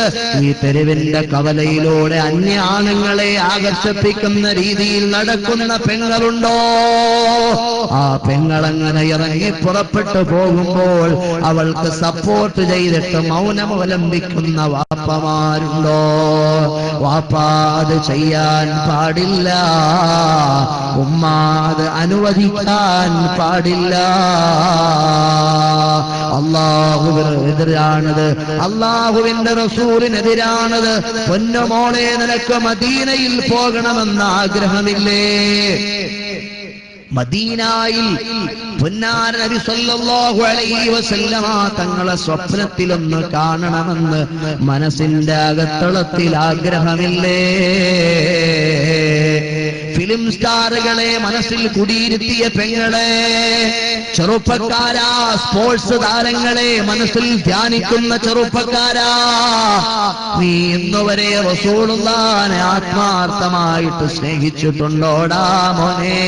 ഈ തെരുവിന്റെ കവലയിലൂടെ അന്യ ആണുങ്ങളെ ആകർഷിപ്പിക്കുന്ന രീതിയിൽ നടക്കുന്ന പെങ്ങളുണ്ടോ? ആ പെങ്ങളങ്ങനെ ഇറങ്ങി പുറപ്പെട്ടു പോകുമ്പോൾ അവൾക്ക് സപ്പോർട്ട് ചെയ്തിട്ട് മൗനമവലംബിക്കുന്ന വാപ്പമാരുണ്ടോ? വാപ്പ അത് ചെയ്യാൻ പാടില്ല, ഉമ്മ അത് അനുവദിക്കാൻ പാടില്ല. അല്ലാഹുവിനെതിരാണത്, അല്ലാഹുവിന്റെ റസൂലിനെതിരാണത്. പൊന്നുമോളെ, നിനക്ക് മദീനയിൽ പോകണമെന്ന് ആഗ്രഹമില്ലേ? മദീനയിൽ പുന്നാര നബി സല്ലല്ലാഹു അലൈഹി വസല്ലമ തങ്ങളെ സ്വപ്നത്തിലൊന്ന് കാണണമെന്ന് മനസ്സിന്റെ അകത്തളത്തിൽ ആഗ്രഹമില്ലേ? ഫിലിം സ്റ്റാറുകളെ മനസ്സിൽ കുടിയിരുത്തിയ പെങ്ങളെ, ചെറുപ്പക്കാരാ, സ്പോർട്സ് താരങ്ങളെ മനസ്സിൽ ധ്യാനിക്കുന്ന ചെറുപ്പക്കാരാ, നീ ഇന്നുവരെ റസൂലുള്ളാഹിനെ ആത്മാർത്ഥമായിട്ട് സ്നേഹിച്ചിട്ടുണ്ടോടാ മോനെ?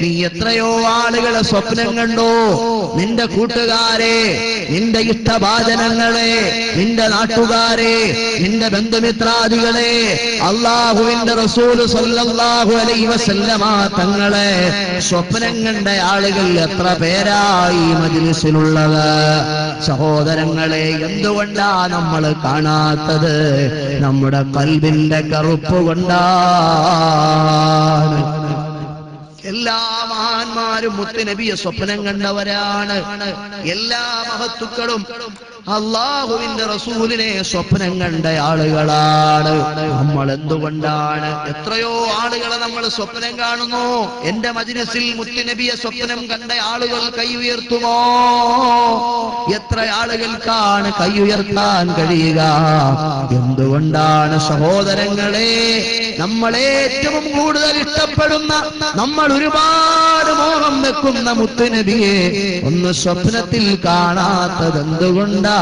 നീ എത്രയോ ആളുകളെ സ്വപ്നം കണ്ടോ? നിന്റെ കൂട്ടുകാരെ, നിന്റെ ഇഷ്ടഭാജനങ്ങളെ, നിന്റെ നാട്ടുകാരെ, നിന്റെ ബന്ധുമിത്രാദികളെ അല്ലാഹുവിന്റെ റസൂൽ സ്വല്ലല്ലാഹു അലൈഹി വസല്ലമ തങ്ങളെ സ്വപ്നം കണ്ട ആളുകൾ എത്ര പേരായി മജ്ലിസിലുള്ളത്? സഹോദരങ്ങളെ, എന്തുകൊണ്ടാ നമ്മൾ കാണാത്തത്? നമ്മുടെ ഖൽബിന്റെ കറുപ്പ് കൊണ്ടാണ്. എല്ലാ മഹാന്മാരും മുത്തുനബിയെ സ്വപ്നം കണ്ടവരാണ്. എല്ലാ മഹത്തുക്കളും അല്ലാഹുവിന്റെ റസൂലിനെ സ്വപ്നം കണ്ട ആളുകളാണ്. നമ്മൾ എന്തുകൊണ്ടാണ് എത്രയോ ആളുകളെ നമ്മൾ സ്വപ്നം കാണുന്നു? എന്റെ മജ്‌ലിസിൽ മുത്തുനബിയെ സ്വപ്നം കണ്ട ആളുകൾ കൈ ഉയർത്തുമോ? എത്ര ആളുകൾക്കാണ് കൈ ഉയർത്താൻ കഴിയുക? എന്തുകൊണ്ടാണ് സഹോദരങ്ങളെ നമ്മൾ ഏറ്റവും കൂടുതൽ ഇഷ്ടപ്പെടുന്ന, നമ്മൾ ഒരുപാട് മോഹം വെക്കുന്ന മുത്തുനബിയെ ഒന്ന് സ്വപ്നത്തിൽ കാണാത്തത് എന്തുകൊണ്ടാണ്?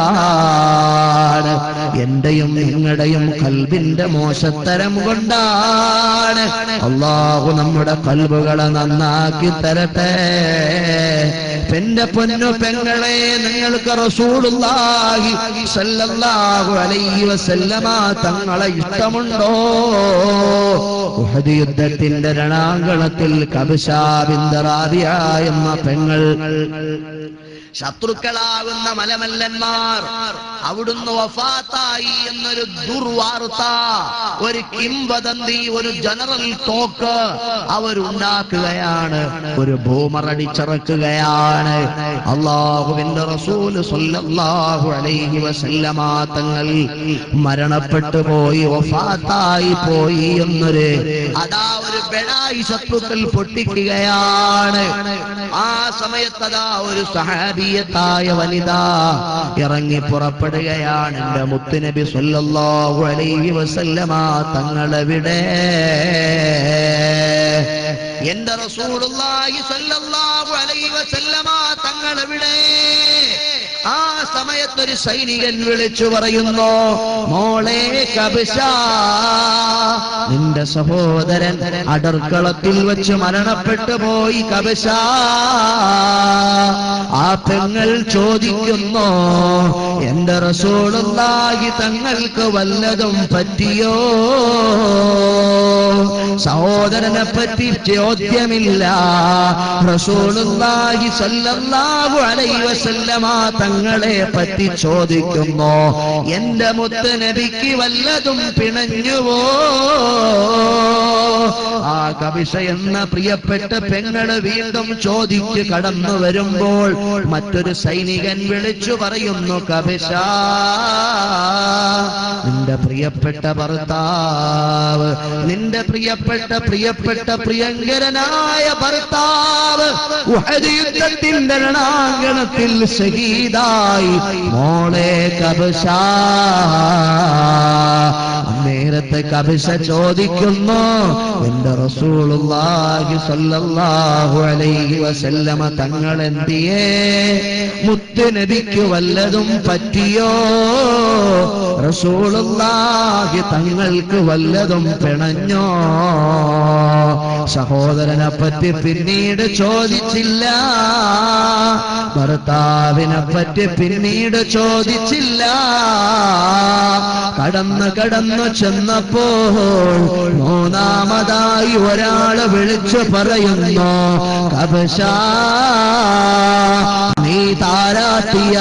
എന്റെയും നിങ്ങളുടെയും ഖൽബിന്റെ മോശത്തരം കൊണ്ടാണ്. അല്ലാഹു നമ്മുടെ ഖൽബുകളെ നന്നാക്കി തരട്ടെ. എന്റെ പൊന്നു പെങ്ങളെ, നിങ്ങൾക്ക് റസൂലുള്ളാഹി സ്വല്ലല്ലാഹു അലൈഹി വസല്ലമ തങ്ങളെ ഇഷ്ടമുണ്ടോ? ഉഹദ് യുദ്ധത്തിന്റെ രണാങ്കണത്തിൽ കബ്ശ ബിൻത് റാബിയ എന്ന പെങ്ങൾ, ശത്രുക്കളാകുന്ന മലമല്ലന്മാർ അവിടുന്ന് വഫാത്തായി എന്നൊരു ദുർവാർത്ത, ഒരു കിംവദന്തി, ഒരു ജനറൽ ടോക്ക് അവരുണ്ടാക്കുകയാണ്. ഒരു ഭൂമറടിച്ചിറക്കുകയാണ്. അല്ലാഹുവിന്റെ റസൂൽ സ്വല്ലല്ലാഹു അലൈഹി വസല്ലമ തങ്ങൾ മരണപ്പെട്ടു പോയി, വഫാത്തായി പോയി എന്നൊരു അതാ ഒരു ബെടായി ശത്രുക്കൾ പൊട്ടിക്കുകയാണ്. ആ സമയത്തതാ ഒരു സഹാബിയത്തായ വനിത ഇറങ്ങി പുറപ്പെടുകയാണ്. എന്റെ മുത്തുനബി സ്വല്ലല്ലാഹു അലൈഹി വസല്ലമ തങ്ങളെവിടെ? എന്റെ റസൂലുള്ളാഹി സ്വല്ലല്ലാഹു അലൈഹി വസല്ലമ തങ്ങളെവിടെ? ആ സമയത്തൊരു സൈനികൻ വിളിച്ചു പറയുന്നു, മോളെ കബ്ശ, നിന്റെ സഹോദരൻ അടർക്കളത്തിൽ വെച്ച് മരണപ്പെട്ടു പോയി കബ്ശ. ആ പെങ്ങൾ ചോദിക്കുന്നു, എന്റെ റസൂലുള്ളാഹി തങ്ങൾക്ക് വല്ലതും പറ്റിയോ? സഹോദരനെ പറ്റി ചോദ്യമില്ല. റസൂലുള്ളാഹി സ്വല്ലല്ലാഹു അലൈഹി വസല്ലമ തങ്ങളെ പറ്റി ചോദിക്കുന്നു, എന്റെ മുത്ത് നബിക്ക് വല്ലതും പിണഞ്ഞുവോ? ആ കബ്ശ എന്ന പ്രിയപ്പെട്ട പെങ്ങള് വീണ്ടും ചോദിച്ച് കടന്നു വരുമ്പോൾ മറ്റൊരു സൈനികൻ വിളിച്ചു പറയുന്നു, കബ്ശ, നിന്റെ പ്രിയപ്പെട്ട ഭർത്താവ്, നിന്റെ പ്രിയപ്പെട്ട പ്രിയങ്കരനായ ഭർത്താവ് ഉഹദ് യുദ്ധത്തിന്റെ രണാങ്കണത്തിൽ ശഹീദായി. മോളെ കബ്ശ. നേരത്തെ കബ്ശ ചോദിക്കുന്നു, എന്റെ റസൂലുള്ളാഹി സ്വല്ലല്ലാഹു അലൈഹി വസല്ലമ തങ്ങൾ എന്തിയേ? മുത്തുനബിക്ക് വല്ലതും പറ്റിയോ? റസൂലുള്ളാഹി തങ്ങൾക്ക് വല്ലതും പിണഞ്ഞോ? സഹോദരനെ പറ്റി പിന്നീട് ചോദിച്ചില്ല, ഭർത്താവിനെ പറ്റി പിന്നീട് ചോദിച്ചില്ല. കടന്നു ചെന്നപ്പോൾ മൂന്നാമതായി ഒരാള് വിളിച്ചു പറയുന്നു, കബ്ശ, നീ താരാട്ടിയ,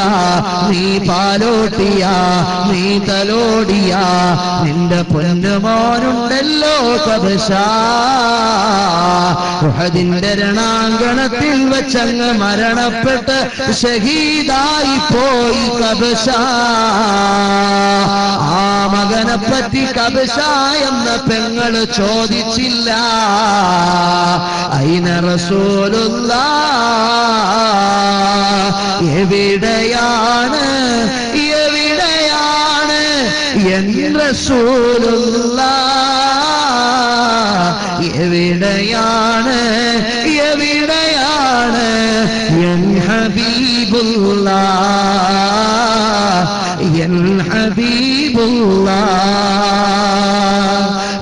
നീ പാലോട്ടിയ, നീ തലോടിയ നിന്റെ പൊന്നുമോനുണ്ടല്ലോ കബ്ശ, ഉഹദിന്റെ രണാങ്കണത്തിൽ വെച്ചങ്ങ് മരണപ്പെട്ട് ഷഹീദായി പോയി കബ്ശ. ആ മകനെ പറ്റി കബ്ശ എന്ന പെങ്ങള് ചോദിച്ചില്ല. ഐന റസൂലുള്ളാഹ്, എവിടെയാണ് എൻ റസൂലുള്ളാഹ്, എവിടെയാണ് എൻ ഹബീബുള്ളാഹ്, എൻ ഹബീബുള്ളാഹ്.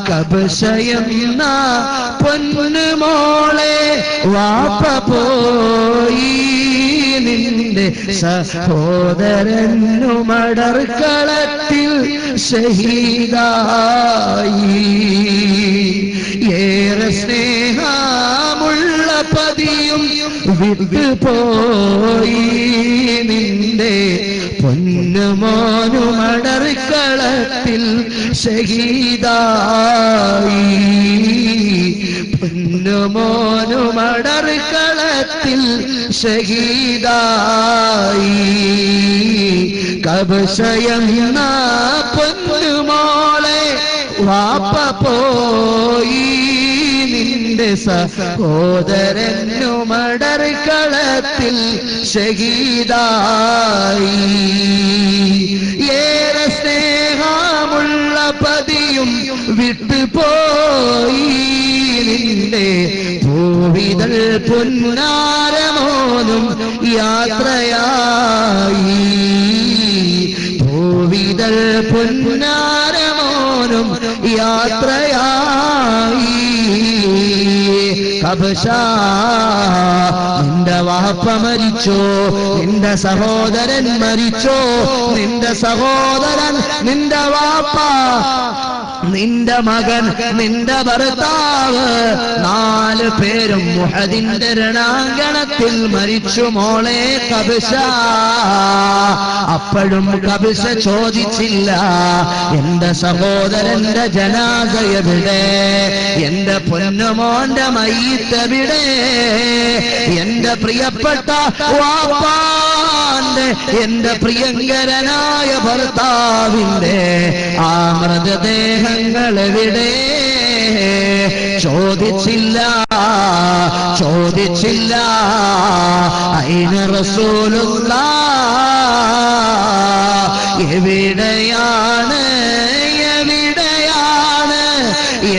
കബ്ശ എന്ന പൊന്നുമോളെ വാപ്പ പോയി, നിന്റെ സഹോദരനുമടർക്കളത്തിൽ ശഹീദായി. ഏറെ സ്നേഹമുള്ള പതിയും വിട്ടുപോയി, നിന്റെ പൊന്നുമോനുമടർക്കളത്തിൽ ശഹീദായി. പൊന്നുമോനുമടർക്കളത്തിൽ ഷഹീദായി കബശയെന്ന പൊന്നുമോളെ വാപ്പ പോയി നിന്റെ സഹോദരനുമടർക്കളത്തിൽ ഷഹീദായി ഏറെ സ്നേഹമുള്ള പതിയും വിട്ടുപോയി നിന്റെ ഭൂവിതൾ പൊന്നാരമോനും യാത്രയായി ഭൂവിതൾ പൊന്നാരമോനും യാത്രയായി കബശ നിന്റെ വാപ്പ മരിച്ചോ നിന്റെ സഹോദരൻ മരിച്ചോ നിന്റെ സഹോദരൻ നിന്റെ വാപ്പ നിന്റെ മകൻ നിന്റെ ഭർത്താവ് 4 പേരും മുഹദിന്റെ രണാങ്കണത്തിൽ മരിച്ചു മോളെ കബശ അപ്പോഴും കബശ ചോദിച്ചില്ല എന്റെ സഹോദരന്റെ ജനാസ എവിടെ എന്റെ പൊന്നുമോന്റെ മയ്യിത്ത് എവിടെ എന്റെ പ്രിയപ്പെട്ട വാപ്പാന്റെ എന്റെ പ്രിയങ്കരനായ ഭർത്താവിന്റെ ആ മൃതദേഹങ്ങൾ എവിടെ ചോദിച്ചില്ല ഐന റസൂലുള്ളാഹ് എവിടെയാണ്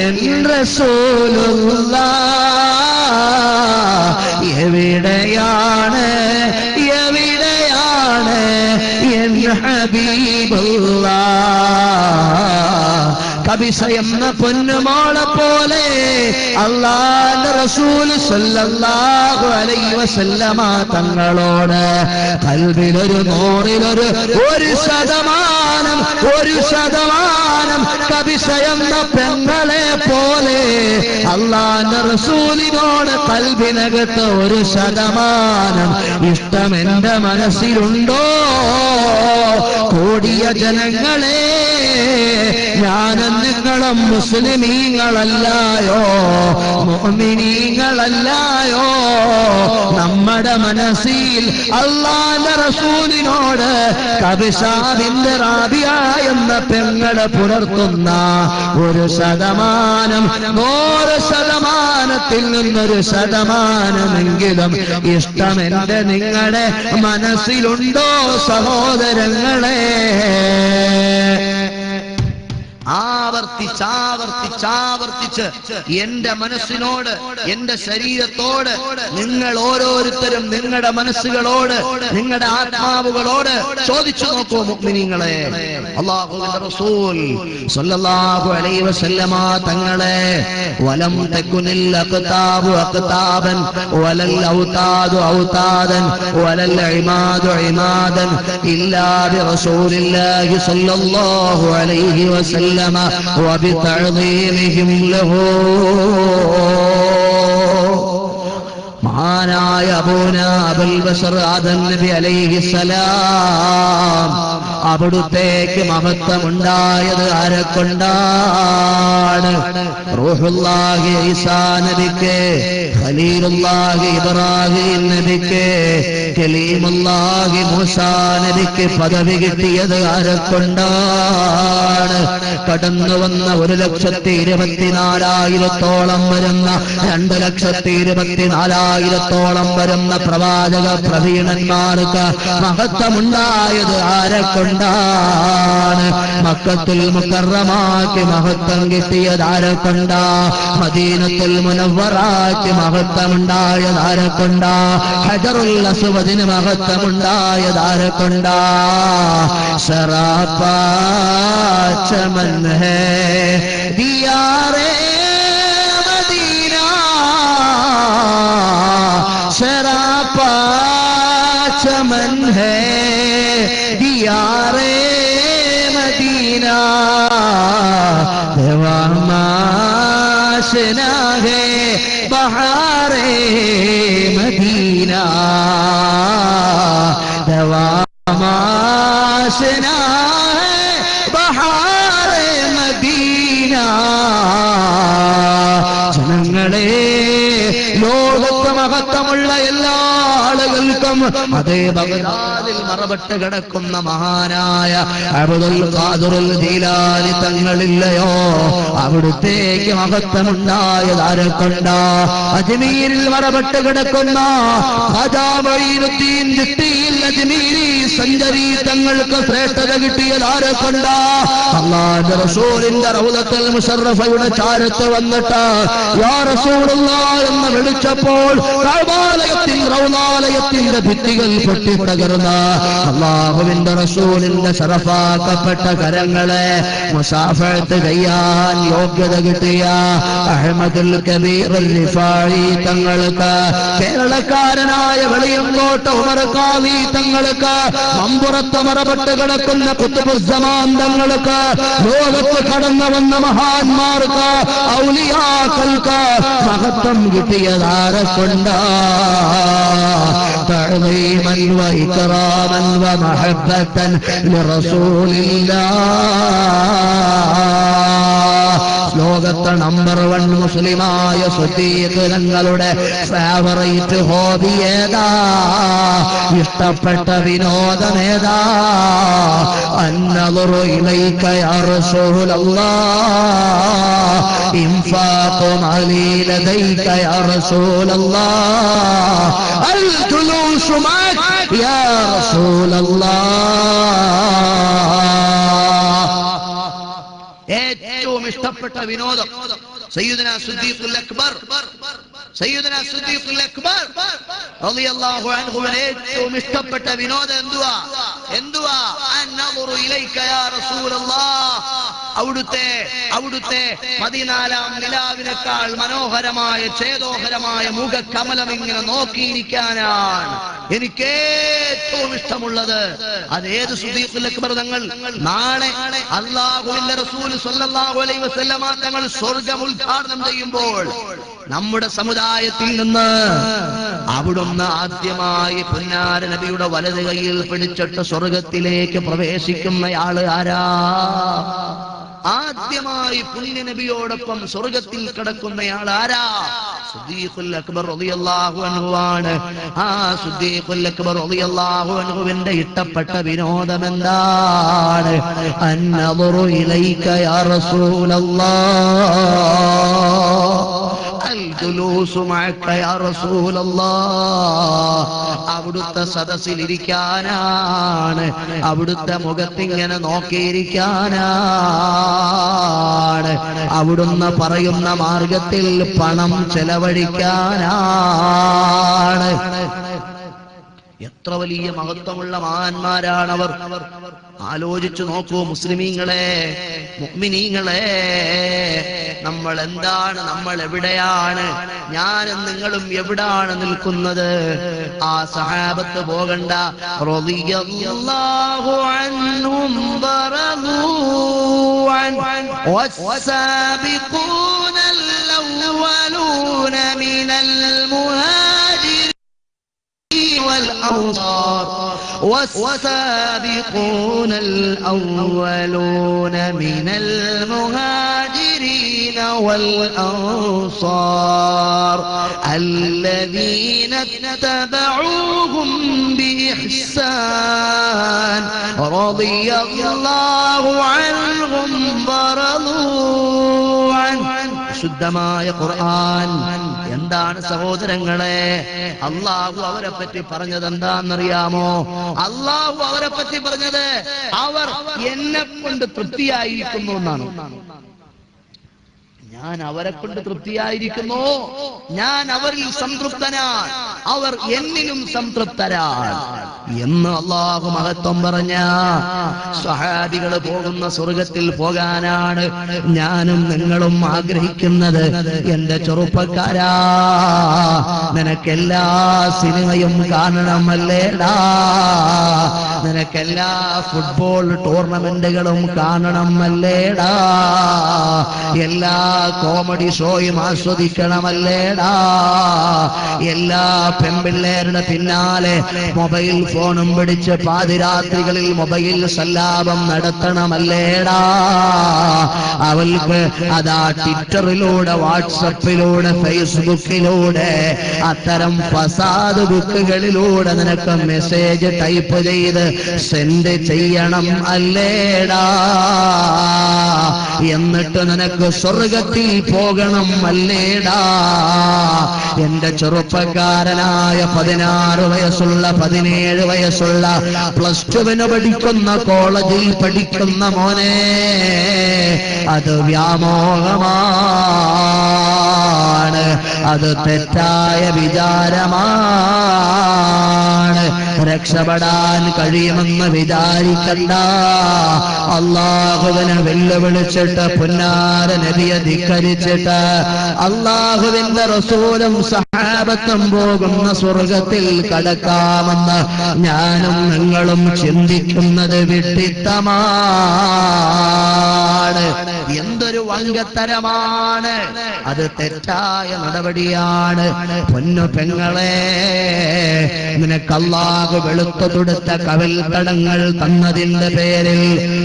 എൻ റസൂലുള്ളാഹ് എവിടെയാണ് എൻ ഹബീബുള്ളാഹ് കബിസ എന്ന പൊന്നുമോളെ പോലെ അല്ലാഹുവിന്റെ റസൂൽ സ്വല്ലല്ലാഹു അലൈഹി വസല്ലമ തങ്ങളോട് ഖൽബിലൊരു നൂറിലൊരു 1% കബിസ എന്ന പെങ്ങളെ പോലെ അല്ലാഹുവിന്റെ റസൂലിനോട് ഖൽബിനകത്ത് 1% ഇഷ്ടം എന്റെ മനസ്സിലുണ്ടോ കോടിയ ജനങ്ങളെ ഞാനും നിങ്ങളും മുസ്ലിമീങ്ങളല്ലായോ മുഅ്മിനീങ്ങളല്ലായോ നമ്മുടെ മനസ്സിൽ അല്ലാഹുവിന്റെ റസൂലിനോട് കബിസ ബിൻത് റാബിയ എന്ന പെങ്ങളെ പുലർത്തുന്ന 1% 100%ത്തിൽ നിന്നൊരു ശതമാനമെങ്കിലും ഇഷ്ടം എന്റെ നിങ്ങളുടെ മനസ്സിലുണ്ടോ സഹോദരങ്ങളെ ആവർത്തിച്ച് എന്റെ മനസ്സിനോട് എന്റെ ശരീരത്തോട് നിങ്ങൾ ഓരോരുത്തരും നിങ്ങളുടെ മനസ്സുകളോട് നിങ്ങളുടെ ആത്മാവുകളോട് ചോദിച്ചു നോക്കൂ മുഅ്മിനീങ്ങളെ അല്ലാഹുവിന്റെ റസൂൽ സ്വല്ലല്ലാഹു അലൈഹി വസല്ലമ തങ്ങളെ വലം തകുനിൽ അഖ്താബു അഖ്താബൻ വലൽ ഔതാദു ഔതാദൻ വലൽ ഇമാദു ഇമാദൻ ഇല്ലാ ബിറസൂലില്ലാഹി സ്വല്ലല്ലാഹു അലൈഹി വസല്ലം وبتعظيمهم له മഹാനായ അബൂനാ അബുൽ ബശർ ആദം നബി അലൈഹിസ്സലാം അവിടുത്തേക്ക് മഹത്വമുണ്ടായത് ആരെക്കൊണ്ടാണ് റൂഹുല്ലാഹി ഈസാ നബിക്ക് ഖലീലുല്ലാഹി ഇബ്രാഹിം നബിക്ക് കലീമുല്ലാഹി മൂസാ നബിക്ക് പദവി കിട്ടിയത് ആരെക്കൊണ്ടാണ് കടന്നു വന്ന 1,24,000 വരുന്ന 2,24,000 വരുന്ന പ്രവാചക പ്രവീണന്മാർക്ക് മഹത്വമുണ്ടായത് ആരെക്കൊണ്ടാണ് മക്കത്തുൽ മുകറമാക്കി മഹത്വം കിട്ടിയത് ആരെക്കൊണ്ടാ മദീനത്തുൽ മുനവ്വറാക്കി മഹത്വമുണ്ടായത് ആരെക്കൊണ്ടാ ഹജറുൽ അസ്വദിന് മഹത്വമുണ്ടായത് ആരെക്കൊണ്ടാ സറാപ്പാ ചമൻ ഹേ ദിയാറേ മദീന സറാപ്പാ ചമൻ ഹേ ദിയാറേ മദീന ദവാമാശനാ ഹേ ബഹാറേ മദീന ദവാമാശനാ ഹേ ബഹാറേ മദീന ജനങ്ങളെ കിടക്കും. അതേ ബഗ്ദാദിൽ മറപെട്ട് കിടക്കുന്ന മഹാനായ അബ്ദുൽ ഖാദിറുൽ ജീലാനി തങ്ങളില്ലയോ, അവിടുത്തേക്ക് മഹത്വമുണ്ടായത് ആരെക്കൊണ്ടാ? അജ്മീരിൽ മറപെട്ട് കിടക്കുന്ന ഖാജാ മൊയ്നുദ്ദീൻ ചിശ്തിയിൽ അജ്മീരി സഞ്ചരി തങ്ങൾക്ക് ശ്രേഷ്ഠത കിട്ടിയത് ആരെക്കൊണ്ടാ? അല്ലാഹുവിന്റെ റസൂലിന്റെ റൗളത്തുൽ മുശറഫയുടെ ചാരത്ത് വന്നിട്ട് യാ റസൂലുള്ളാഹ് എന്ന് വിളിച്ചപ്പോൾ റൗളാലയത്തിന്റെ ഭിത്തികൾ പൊട്ടിത്തകർന്ന അല്ലാഹുവിന്റെ റസൂലിന്റെ ശറഫാക്കപ്പെട്ട കരങ്ങളെ മുസാഫഹത്ത് ചെയ്യാൻ യോഗ്യത കിട്ടിയ അഹ്മദുൽ കബീർ റിഫായി തങ്ങൾക്ക്, കേരളക്കാരനായ വെളിയങ്കോട്ട ഉമർ ഖാദി തങ്ങൾക്ക്, മമ്പുറത്ത് മറപെട്ട് കിടക്കുന്ന ഖുത്ബുസ്സമാൻ തങ്ങൾക്ക്, ലോകത്ത് കടന്നു വന്ന മഹാന്മാർക്ക് ഔലിയാക്കൾക്ക് മഹത്വം കിട്ടിയതാരെ കൊണ്ടാ? തഅ്ളീമൻ വ ഇക്റാമൻ വ മഹബ്ബതൻ ലിറസൂലില്ലാഹ്. ലോകത്തെ നമ്പർ 1 മുസ്ലിമായ സുദ്ദീഖ് തങ്ങളുടെ ഫേവറേറ്റ് ഹോബി ഏതാ? ഇഷ്ടപ്പെട്ട വിനോദമേതാ? അന്നദുറു ഇലൈക യാ റസൂലല്ലാഹ്, ഇൻഫാഖു മാലി ലദൈക യാ റസൂലല്ലാഹ്, അൽ ജുലൂസു മഅക യാ റസൂലല്ലാഹ്. ഏറ്റവും ഇഷ്ടപ്പെട്ട വിനോദം സയ്യിദുനാ സിദ്ദീഖുൽ അക്ബർ, സയ്യിദുനാ സിദ്ദീഖുൽ അക്ബർ റളിയല്ലാഹു അൻഹുവിന് ഏറ്റവും ഇഷ്ടപ്പെട്ട വിനോദം എന്തുവാ? അന്നദുറു ഇലൈക യാ റസൂലല്ലാഹ്, അവിടുത്തെ 14 നിലാവിനേക്കാൾ മനോഹരമായ ചേതോഹരമായ മുഖകമലം ഇങ്ങനെ നോക്കിയിരിക്കാനാണ് എനിക്ക് ഏറ്റവും ഇഷ്ടമുള്ളത്. അതേത് സിദ്ദീഖുൽ അക്ബർ തങ്ങൾ? നാളെ അല്ലാഹുവിന്റെ റസൂൽ സ്വല്ലല്ലാഹു അലൈഹി വസല്ലമ തങ്ങൾ സ്വർഗ്ഗം ഉദ്ഘാടനം ചെയ്യുമ്പോൾ നമ്മുടെ സമുദായത്തിൽ നിന്ന് അവിടുന്ന് ആദ്യമായി പുന്നാര നബിയുടെ വലത് കൈയിൽ പിടിച്ചിട്ട് സ്വർഗത്തിലേക്ക് പ്രവേശിക്കുന്നയാള് ആരാ? ആദ്യമായി പുണ്യ നബിയോടൊപ്പം സ്വർഗത്തിൽ കിടക്കുന്നയാൾ ആരാ? സിദ്ദീഖുൽ അക്ബർ റളിയല്ലാഹു അൻഹു ആണ്. ആ സിദ്ദീഖുൽ അക്ബർ റളിയല്ലാഹു അൻഹുവിന്റെ ഇഷ്ടപ്പെട്ട വിനോദം എന്താണ്? അന്നദുറു ഇലൈക യാ റസൂലല്ലാഹ്, അൽ ജുലൂസു മഅക യാ റസൂലല്ലാഹ്. അവിടുത്തെ സദസ്സിലിരിക്കാനാണ്, അവിടുത്തെ മുഖത്തിങ്ങനെ നോക്കിയിരിക്കാനാണ്, അവിടുന്ന് പറയുന്ന മാർഗത്തിൽ പണം ചെലവഴിക്കാനാണ്. എത്ര വലിയ മഹത്വമുള്ള മഹാന്മാരാണവർ! ആലോചിച്ചു നോക്കൂ മുസ്ലിമീങ്ങളെ, മുഅ്മിനീങ്ങളെ, നമ്മൾ എന്താണ്, നമ്മൾ എവിടെയാണ്, ഞാനും നിങ്ങളും എവിടാണ് നിൽക്കുന്നത്? ആ സഹാബത്ത് പോകണ്ട. റളിയല്ലാഹു അൻഹും വറദൂ അൻ വസ്സാബിഖൂനൽ അവ്വലൂന മിനൽ മുഹാജിരീൻ والأنصار والسابقون الأولون من المهاجرين والأنصار الذين اتبعوهم بإحسان رضي الله عنهم ورضوا عنه. ശുദ്ധമായ ഖുർആൻ എന്താണ് സഹോദരങ്ങളെ? അല്ലാഹു അവരെ പറ്റി പറഞ്ഞത് എന്താണെന്നറിയാമോ? അല്ലാഹു അവരെ പറ്റി പറഞ്ഞത് അവർ എന്നെ കൊണ്ട് തൃപ്തിയായിരിക്കുന്നു എന്നാണ്. ഞാൻ അവരെ കൊണ്ട് തൃപ്തിയായിരിക്കുന്നു, ഞാൻ അവരിൽ സംതൃപ്തനാണ്, അവർ എന്നിലും സംതൃപ്തരാണ് എന്ന് അല്ലാഹു മഹത്വം പറഞ്ഞ സ്വഹാബികൾ പോകുന്ന സ്വർഗത്തിൽ പോകാനാണ് ഞാനും നിങ്ങളും ആഗ്രഹിക്കുന്നത്. എന്റെ ചെറുപ്പക്കാരാ, നിനക്കെല്ലാ സിനിമയും കാണണമല്ലേടാ? നിനക്കെല്ലാ ഫുട്ബോൾ ടൂർണമെന്റുകളും കാണണമല്ലേടാ? എല്ലാ കോമഡി ഷോയും ആസ്വദിക്കണമല്ലേടാ? എല്ലാ പെൺപിള്ളേരുടെ പിന്നാലെ മൊബൈൽ ഫോണും പിടിച്ച് പാതിരാത്രികളിൽ മൊബൈൽ സല്ലാപം നടത്തണമല്ലേടാ? അവൾക്ക് അതാ ട്വിറ്ററിലൂടെ, വാട്സപ്പിലൂടെ, ഫേസ്ബുക്കിലൂടെ അത്തരം ഫസാദ് ബുക്കുകളിലൂടെ നിനക്ക് മെസ്സേജ് ടൈപ്പ് ചെയ്ത് സെൻഡ് ചെയ്യണം അല്ലേടാ? എന്നിട്ട് നിനക്ക് സ്വർഗത്തിൽ പോകണം അല്ലേടാ? എന്റെ ചെറുപ്പക്കാരനായ 16 വയസ്സുള്ള 17 വയസ്സുള്ള +2 പഠിക്കുന്ന കോളേജിൽ പഠിക്കുന്ന മോനെ, അത് വ്യാമോഹമാണ്, അത് തെറ്റായ വിചാരമാണ്. രക്ഷപ്പെടാൻ കഴിയുമെന്ന് വിചാരിക്കണ്ട. അള്ളാഹുവിനെ വെല്ലുവിളിച്ചിട്ട്, പുന്നാര നബിയെ ധിക്കരിച്ചിട്ട്, അള്ളാഹുവിന്റെ റസൂലും സഹാബത്തും പോകുന്ന സ്വർഗത്തിൽ കടക്കാമെന്ന് ഞാനും നിങ്ങളും ചിന്തിക്കുന്നത് വിഡ്ഢിത്തമാണ്. എന്തൊരു വങ്കത്തരമാണ്! അത് തെറ്റായ നടപടിയാണ്. പൊന്നു പെങ്ങളെ, നിനക്ക് അല്ലാഹു വെളുത്തു തൊടുത്ത കവിൾത്തടങ്ങൾ തന്നതിന്റെ പേരിൽ,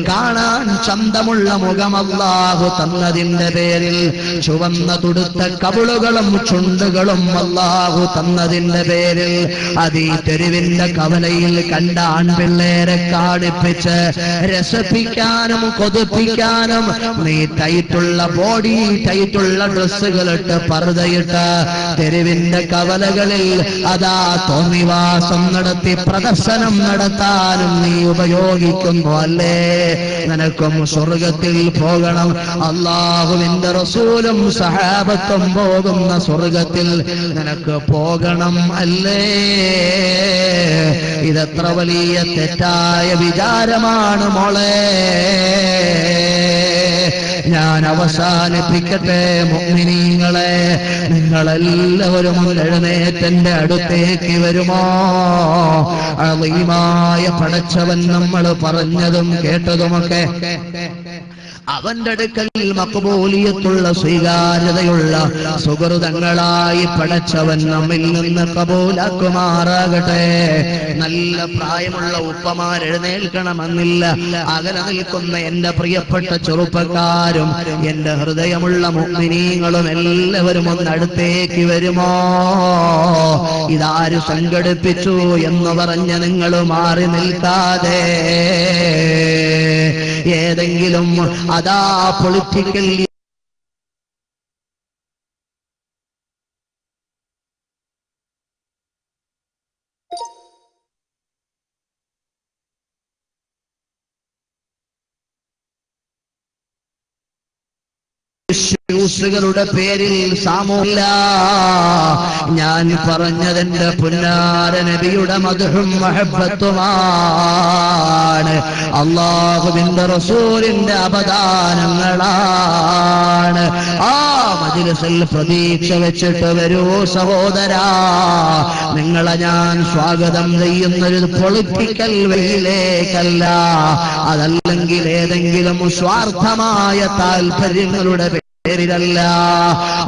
കാണാൻ ചന്തമുള്ള മുഖം അല്ലാഹു തന്നതിന്റെ പേരിൽ, ചുവന്ന തുടുത്ത കവിളുകളും ചുണ്ടുകളും അല്ലാഹു തന്നതിന്റെ പേരിൽ, അതീ തെരുവിന്റെ കവലയിൽ കണ്ട ആൺപിള്ളേരെ കാണിപ്പിച്ച് രസിപ്പിക്കാനും കൊതിപ്പിക്കാനും നീ ടൈറ്റുള്ള ബോഡി, ടൈറ്റുള്ള ഡ്രസ്സുകളിട്ട് പർദ്ദയിട്ട് തെരുവിന്റെ കവലകളിൽ അതാ തോന്നിവാസം നടത്തി പ്രദർശനം നടത്താനും നീ ഉപയോഗിക്കുന്നു അല്ലേ? നിനക്കും സ്വർഗത്തിൽ പോകണം. അല്ലാഹുവിന്റെ റസൂലും സഹാബത്തും പോകുന്ന സ്വർഗത്തിൽ നിനക്ക് പോകണം അല്ലേ? ഇതെത്ര വലിയ തെറ്റായ വിചാരമാണ് മോളെ. ഞാൻ അവസാനിപ്പിക്കട്ടെ മുഅ്മിനീങ്ങളെ, നിങ്ങളെല്ലാവരും എഴുന്നേറ്റെന്റെ അടുത്തേക്ക് വരുമോ? അളീമായ പടച്ചവൻ നമ്മൾ പറഞ്ഞതും കേട്ടതുമൊക്കെ അവന്റെ അടുക്കൽ മഖബൂലിയത്തുള്ള, സ്വീകാര്യതയുള്ള സുഹൃതങ്ങളായി പടച്ചവൻ നമ്മിൽ നിന്ന് കബൂലാക്കുമാറാകട്ടെ. നല്ല പ്രായമുള്ള ഉപ്പമാർ എഴുന്നേൽക്കണമെന്നില്ല. അകലെ നിൽക്കുന്ന എന്റെ പ്രിയപ്പെട്ട ചെറുപ്പക്കാരും എന്റെ ഹൃദയമുള്ള മുഅ്മിനീങ്ങളും എല്ലാവരും ഒന്ന് അടുത്തേക്ക് വരുമോ? ഇതാര് സംഘടിപ്പിച്ചു എന്ന് പറഞ്ഞ് നിങ്ങൾ മാറി നിൽക്കാതെ, ഏതെങ്കിലും അതാ പൊളിറ്റിക്കൽ യുടെ പേരിൽ സാമൂഹിക, ഞാൻ പറഞ്ഞതെന്റെ പുന്നാര നബിയുടെ മദ്ഹും മഹബ്ബത്തുമാണ്, അല്ലാഹുവിന്റെ റസൂലിന്റെ അപദാനങ്ങളാണ്. ആ മജ്‌ലിസിൽ പ്രതീക്ഷ വെച്ചിട്ട് വരൂ സഹോദരാ. നിങ്ങളെ ഞാൻ സ്വാഗതം ചെയ്യുന്നൊരു പൊളിറ്റിക്കൽ വഴിയിലേക്കല്ല, അതല്ലെങ്കിൽ ഏതെങ്കിലും സ്വാർത്ഥമായ താല്പര്യങ്ങളുടെ പേരിലല്ല.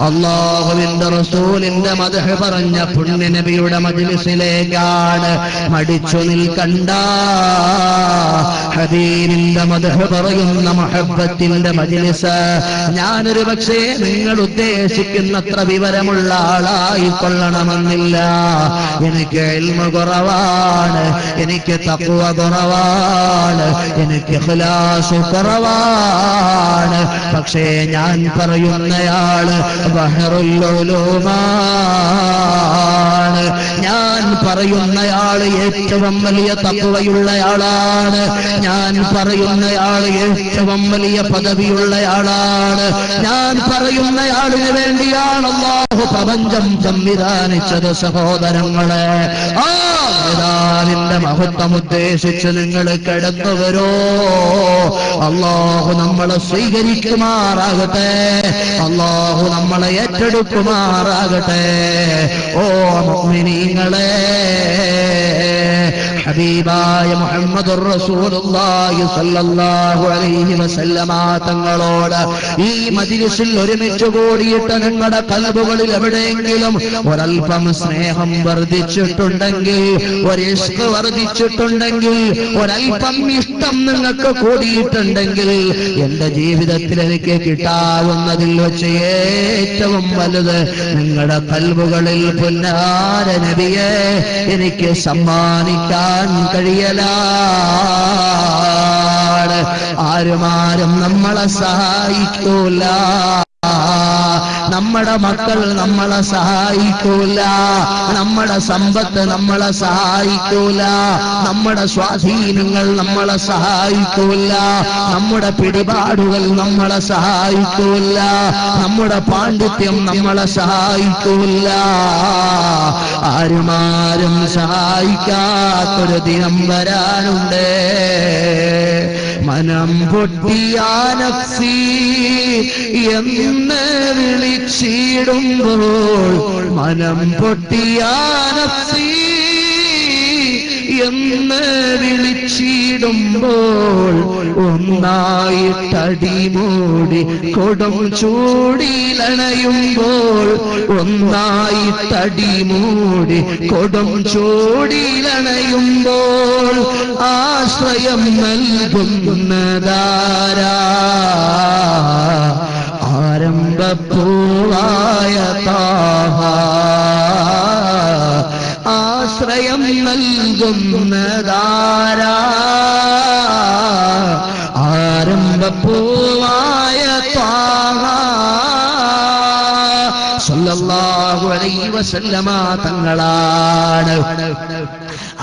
അല്ലാഹുവിന്റെ റസൂലിന്റെ മദ്ഹ് പറഞ്ഞ പുണ്യ നബിയുടെ മജ്‌ലിസിലേക്കാണ്. മടിച്ചു നിൽക്കണ്ട. ഹബീബിന്റെ മദ്ഹ് പറയുന്ന മഹബ്ബത്തിന്റെ മജ്‌ലിസ്. ഞാനൊരു പക്ഷേ നിങ്ങൾ ഉദ്ദേശിക്കുന്നത്ര വിവരമുള്ള ആളായിക്കൊള്ളണമെന്നില്ല. എനിക്ക് ഇൽമു കുറവാണ്, എനിക്ക് തഖ്വ കുറവാണ്, എനിക്ക് ഇഖ്ലാസ് കുറവാണ്. പക്ഷേ ഞാൻ പറയുന്നയാള് ബഹറുൽ ഉലൂമാണ്. ഞാൻ പറയുന്നയാള് ഏറ്റവും വലിയ തഖ്വയുള്ളയാളാണ്. ഞാൻ പറയുന്നയാള് ഏറ്റവും വലിയ പദവിയുള്ളയാളാണ്. ഞാൻ പറയുന്നയാളിന് വേണ്ടിയാണ് അല്ലാഹു പ്രപഞ്ചം സംവിധാനിച്ചത്. സഹോദരങ്ങളെ, ആ നേതാവിന്റെ മഹത്വം ഉദ്ദേശിച്ച് നിങ്ങൾ കടന്നു വരോ. അല്ലാഹു നമ്മളെ സ്വീകരിക്കുമാറാകട്ടെ, അല്ലാഹു നമ്മളെ ഏറ്റെടുക്കുമാറാകട്ടെ. ഓ മുഅ്മിനീങ്ങളെ, ഹബീബായ മുഹമ്മദുർ റസൂലുള്ളാഹി സ്വല്ലല്ലാഹു അലൈഹി വസല്ലമ തങ്ങളോട് ഈ മജ്ലിസിൽ ഒരുമിച്ച് കൂടിയിട്ട് നിങ്ങളുടെ ഖൽബുകളിൽ എവിടെയെങ്കിലും ഒരൽപ്പം സ്നേഹം വർദ്ധിച്ചിട്ടുണ്ടെങ്കിൽ, ഒരു ഇഷ്ക് വർദ്ധിച്ചിട്ടുണ്ടെങ്കിൽ, ഒരൽപ്പം ഇഷ്ടം നിങ്ങൾക്ക് കൂടിയിട്ടുണ്ടെങ്കിൽ, എന്റെ ജീവിതത്തിൽ എനിക്ക് കിട്ടാവുന്നതിൽ വെച്ച് ഏറ്റവും വലുത് നിങ്ങളുടെ ഖൽബുകളിൽ പുന്നാര നബിയെ എനിക്ക് സമ്മാനിക്കാൻ കഴിയലാണ്. ആരുമാരും നമ്മളെ സഹായിക്കൂല, നമ്മുടെ മക്കൾ നമ്മളെ സഹായിക്കൂല, നമ്മുടെ സമ്പത്ത് നമ്മളെ സഹായിക്കൂല, നമ്മുടെ സ്വാധീനങ്ങൾ നമ്മളെ സഹായിക്കൂല, നമ്മുടെ പിടിപാടുകൾ നമ്മളെ സഹായിക്കൂല, നമ്മുടെ പാണ്ഡിത്യം നമ്മളെ സഹായിക്കൂല. ആരുമാരും സഹായിക്കാത്തൊരു ദിനം വരാനുണ്ട്. മനം പൊട്ടിയ നഫ്സി എന്ന് വിളിച്ചിടുമ്പോൾ, മനം പൊട്ടിയ നഫ്സി എന്ന് വിളിച്ചിടുമ്പോൾ, ഒന്നായിട്ടടിമൂടി കൊടും ചൂടിലണയുമ്പോൾ, ഒന്നായിട്ടടിമൂടി കൊടും ചൂടിലണയുമ്പോൾ, ആശ്രയം നൽകുന്നതാരാ? ആരംഭപ്പൂവായ താഹ, ആശ്രയം നൽകുന്നതാരാ? ആരംഭപ്പൂവായ താഹ സല്ലല്ലാഹു അലൈഹി വസല്ലമ തങ്ങളാണ്.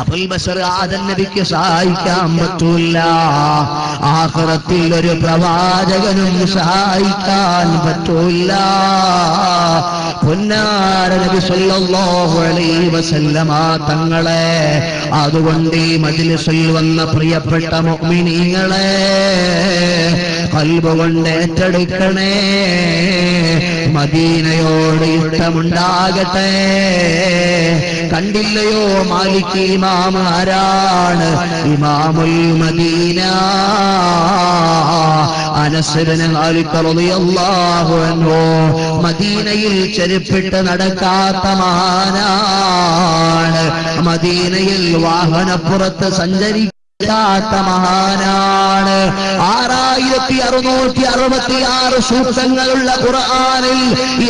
അബുൽ ബശർ ആദം നബിക്ക് സഹായിക്കാൻ പറ്റൂല, ആഖിറത്തിൽ ഒരു പ്രവാചകനും സഹായിക്കാൻ പറ്റൂല. പൊന്നാര നബി സല്ലല്ലാഹു അലൈഹി വസല്ലമ തങ്ങളെ, അതുകൊണ്ട് ഈ മജ്ലിസിൽ വന്ന പ്രിയപ്പെട്ട മുഅ്മിനീങ്ങളെ ഖൽബ് കൊണ്ട് ഏറ്റെടുക്കണേ. മദീനയോട് ഇഷ്ടമുണ്ടാകട്ടെ. കണ്ടില്ലയോ മാലിക് ഇമാം ആരാണ്? ഇമാമുൽ മദീന അനസ് ഇബ്നു മാലിക് റളിയല്ലാഹു അൻഹു. മദീനയിൽ ചെരുപ്പിട്ട് നടക്കാത്ത മഹാനാണ്. മദീനയിൽ വാഹനപ്പുറത്ത് സഞ്ചരിക്കാത്ത മഹാനാണ്. 6666 സൂക്തങ്ങളുള്ള ഖുർആനിൽ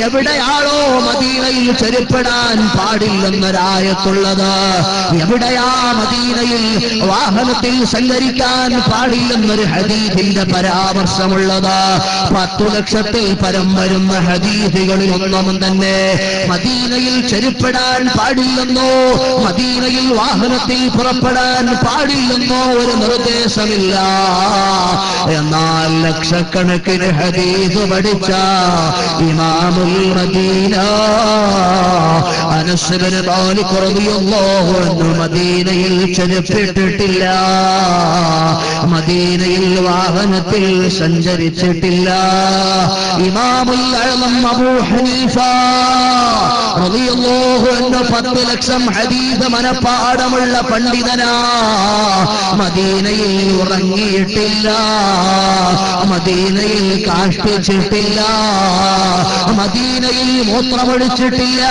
എവിടെയാണോ മദീനയിൽ ചെരുപ്പിടാൻ പാടില്ലെന്നൊരായത്തുള്ളത്? എവിടെയാ മദീനയിൽ വാഹനത്തിൽ സഞ്ചരിക്കാൻ പാടില്ലെന്നൊരു ഹദീസിന്റെ പരാമർശമുള്ളത്? 10 ലക്ഷത്തിൽ പരം വരുന്ന ഹദീസുകളിൽ ഒന്നും തന്നെ മദീനയിൽ ചെരുപ്പിടാൻ പാടില്ലെന്നോ, മദീനയിൽ വാഹനത്തിൽ പുറപ്പെടാൻ പാടില്ലെന്നോ ഒരു നിർദ്ദേശമില്ല. എന്നാൽ ലക്ഷക്കണക്കിന് ഹദീസ് പഠിച്ച ഇമാമുൽ മദീന അനസ് ഇബ്നു മാലിക് റളിയല്ലാഹു അൻഹു മദീനയിൽ ചെരുപ്പിട്ടിട്ടില്ല, മദീനയിൽ വാഹനത്തിൽ സഞ്ചരിച്ചിട്ടില്ല. ഇമാമുൽ അഅ്ലം അബൂ ഹനീഫ റളിയല്ലാഹു അൻഹു 10 ലക്ഷം ഹദീസ് മനപ്പാഠമുള്ള പണ്ഡിതനാ. മദീനയിൽ ഉറങ്ങിയിട്ടില്ല, മദീനയിൽ കാഷ്ടിച്ചിട്ടില്ല, മദീനയിൽ മൂത്രമൊഴിച്ചിട്ടില്ല.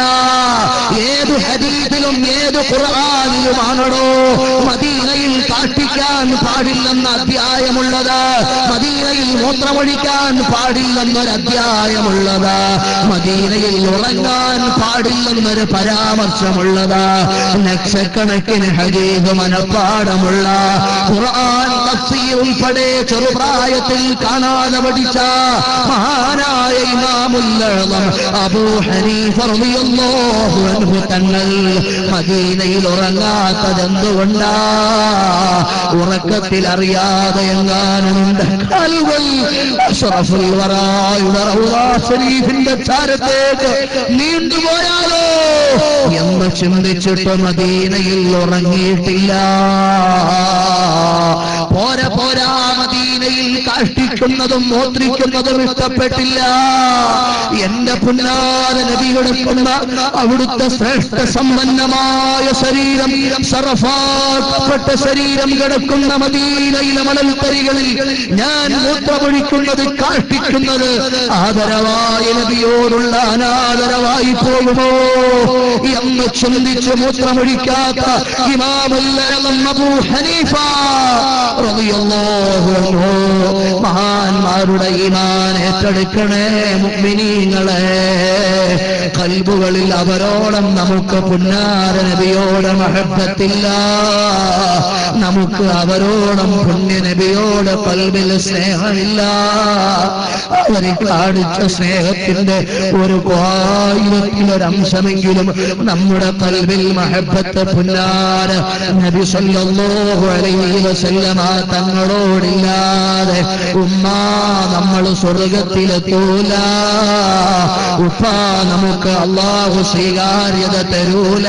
ഏത് ഹദീസിലും ഏത് ഖുർആനിലുമാണോ മദീനയിൽ കാഷ്ടിക്കാൻ പാടില്ലെന്ന അധ്യായമുള്ളത്, മദീനയിൽ മൂത്രമൊഴിക്കാൻ പാടില്ലെന്നൊരു അധ്യായമുള്ളത്, മദീനയിൽ ഉറങ്ങാൻ പാടില്ലെന്നൊരു പരാമർശമുള്ളത്, ലക്ഷക്കണക്കിന് ഹദീസ് മനപ്പാഠമുള്ള ഖുർആൻ തഫ്സീർ ഉൾപ്പെടെ ചെറുപ്രായത്തിൽ കാണാതെ പഠിച്ച മഹാനായ ഇമാമുൽ അഅ്ലം അബൂ ഹനീഫ റളിയല്ലാഹു അൻഹു തങ്ങൾ മദീനയിൽ ഉറങ്ങാത്തതെന്തുകൊണ്ടാ? ഉറക്കത്തിൽ അറിയാതെ എങ്ങാനുണ്ട് ഖൽബിൽ അഷ്റഫുൽ വറായുടെ റൗളാ ശരീഫിന്റെ ചാരത്തേക്ക് നീണ്ടുപോയാലോ എന്ന് ചിന്തിച്ചിട്ട് മദീനയിൽ ഉറങ്ങിയിട്ടില്ല. പോരാ മദീന മദീനയിൽ കാഷ്ടിക്കുന്നതും മൂത്രിക്കുന്നതും ഇഷ്ടപ്പെട്ടില്ല. എന്റെ പുന്നാര നബിയുടെ അവിടുത്തെ ശ്രേഷ്ഠ സമ്പന്നമായ ശരീരം, സറഫാക്കപ്പെട്ട ശരീരം കിടക്കുന്ന മദീനയിലെ മണൽത്തരികളിൽ ഞാൻ മൂത്രമൊഴിക്കുന്നത്, കാഷ്ടിക്കുന്നത് ആദരവായ നബിയോടുള്ള അനാദരവായി പോകുമോ എന്ന് ചിന്തിച്ച് മൂത്രമൊഴിക്കാത്ത ഇമാമുൽ അഅ്ലം അബൂ ഹനീഫ റളിയല്ലാഹു അൻഹു മഹാന്മാരുടെ ഈമാൻ ഏറ്റെടുക്കണേ മുഅ്മിനീങ്ങളെ. ഖൽബുകളിൽ അവരോളം നമുക്ക് പുന്നാര നബിയോട് മഹബ്ബത്തില്ല. നമുക്ക് അവരോടും പുണ്യ നബിയോട് ഖൽബിൽ സ്നേഹമില്ല. അവരെ കാണിച്ച സ്നേഹത്തിന്റെ ഒരു 1000-ലൊരംശമെങ്കിലും നമ്മുടെ ഖൽബിൽ മഹബ്ബത്ത് പുന്നാര നബി സല്ലല്ലാഹു അലൈഹി വസല്ലമ തങ്ങളോടില്ലാതെ ഉമ്മ നമ്മൾ സ്വർഗത്തിലെത്തൂല. ഉപ്പ നമുക്ക് അല്ലാഹു സ്വീകാര്യത തരൂല.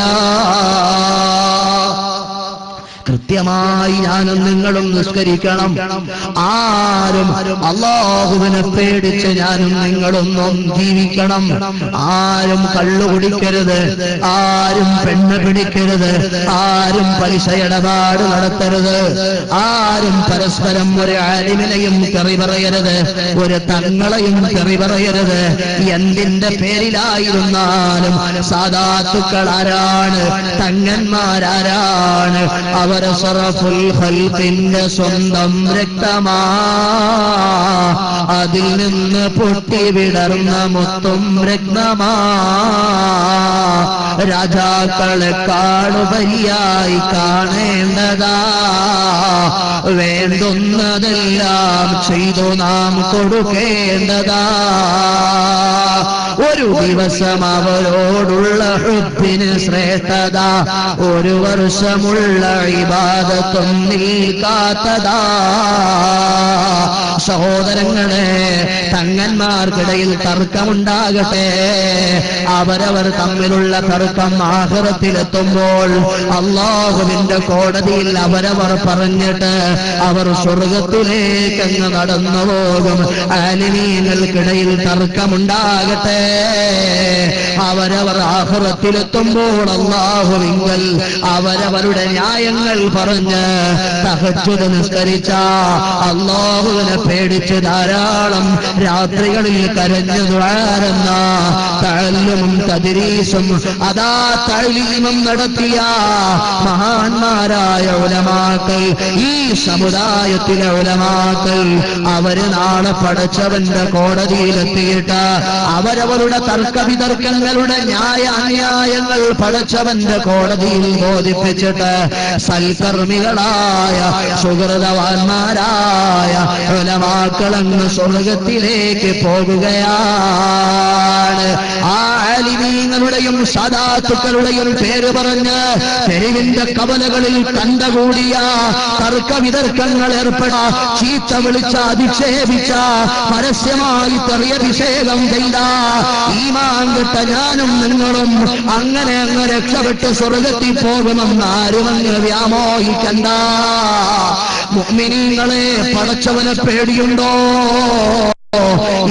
കൃത്യമായി ഞാനും നിങ്ങളും നിസ്കരിക്കണം. ആരും അല്ലാഹുവിനെ പേടിച്ച് ഞാനും നിങ്ങളൊന്നും ജീവിക്കണം. ആരും കള്ളു കുടിക്കരുത്, ആരും പെണ്ണ് പിടിക്കരുത്, ആരും പലിശ ഇടപാട് നടത്തരുത്, ആരും പരസ്പരം ഒരു ആലിമിനെയും തെറി പറയരുത്, ഒരു തങ്ങളെയും തെറി പറയരുത്. എന്തിന്റെ പേരിലായിരുന്നാലും സാദാത്തുക്കൾ ആരാണ്, തങ്ങന്മാരാരാണ്? അവരെ സറഫുൽ ഖൽഖിന്റെ സ്വന്തം രക്തമാ, അതിൽ നിന്ന് പൊട്ടി വിടർന്ന മൊത്തം രക്തമാ. രാജാക്കളെ കാടുപരിയായി കാണേണ്ടതാ, വേണ്ടുന്നതെല്ലാം ചെയ്തു നാം കൊടുക്കേണ്ടതാ. ഒരു ദിവസം അവരോടുള്ള ഹുബ്ബിന് ശ്രേഷ്ഠത, ഒരു വർഷമുള്ള ഇബാദത്തും നിൽക്കാത്തതാ. സഹോദരങ്ങളെ, തങ്ങന്മാർക്കിടയിൽ തർക്കമുണ്ടാകട്ടെ. അവരവർ തമ്മിലുള്ള തർക്കം ആഖിറത്തിലെത്തുമ്പോൾ അല്ലാഹുവിന്റെ കോടതിയിൽ അവരവർ പറഞ്ഞിട്ട് അവർ സ്വർഗത്തിലേക്കങ്ങ് നടന്നു പോകും. ആലിമീങ്ങൾക്കിടയിൽ തർക്കമുണ്ടാകട്ടെ. അവരവർ ആഖിറത്തിലെത്തുമ്പോൾ അല്ലാഹുവിങ്കൽ അവരവരുടെ ന്യായങ്ങൾ പറഞ്ഞ് തഹജ്ജുദ് നിസ്കരിച്ച, അല്ലാഹുവിനെ പേടിച്ച് ധാരാളം രാത്രികളിൽ കരഞ്ഞു ദുആരന്ന, തഅല്ലുമും തദ്രീസും അതാ തഅലീമും നടത്തിയ മഹാന്മാരായ ഉലമാക്കൾ, ഈ സമുദായത്തിലെ ഉലമാക്കൾ, അവര് നാളെ പടച്ചവന്റെ കോടതിയിലെത്തിയിട്ട് അവരവരുടെ തർക്കവിതർക്കങ്ങളുടെ ന്യായാന്യായങ്ങൾ പടച്ചവന്റെ കോടതിയിൽ ബോധിപ്പിച്ചിട്ട് സൽക്കർമ്മികളായ സുഹൃതവാന്മാരായ ഉലമാക്കളങ്ങ് സ്വർഗത്തിലേക്ക് പോകുകയാണ്. ആ ആലിമീങ്ങളുടെയും സാദാത്തുക്കളുടെയും പേര് പറഞ്ഞ് തെരുവിന്റെ കവലകളിൽ കണ്ടുകൂടിയ തർക്കവിതർക്കങ്ങൾ ഏർപ്പെട്ട, ചീത്ത വിളിച്ച, അധിക്ഷേപിച്ച, പരസ്യമായി തെറിയഭിഷേകം ചെയ്ത ഈമാൻ കെട്ട ഞാനും നിങ്ങളും അങ്ങനെ അങ്ങ് രക്ഷപ്പെട്ട് സ്വർഗത്തിൽ പോകുമെന്ന് ആരും അങ്ങ് വ്യാമോഹിക്കണ്ട. മുഅ്മിനീങ്ങളെ, പടച്ചവനെ പേടിയുണ്ടോ?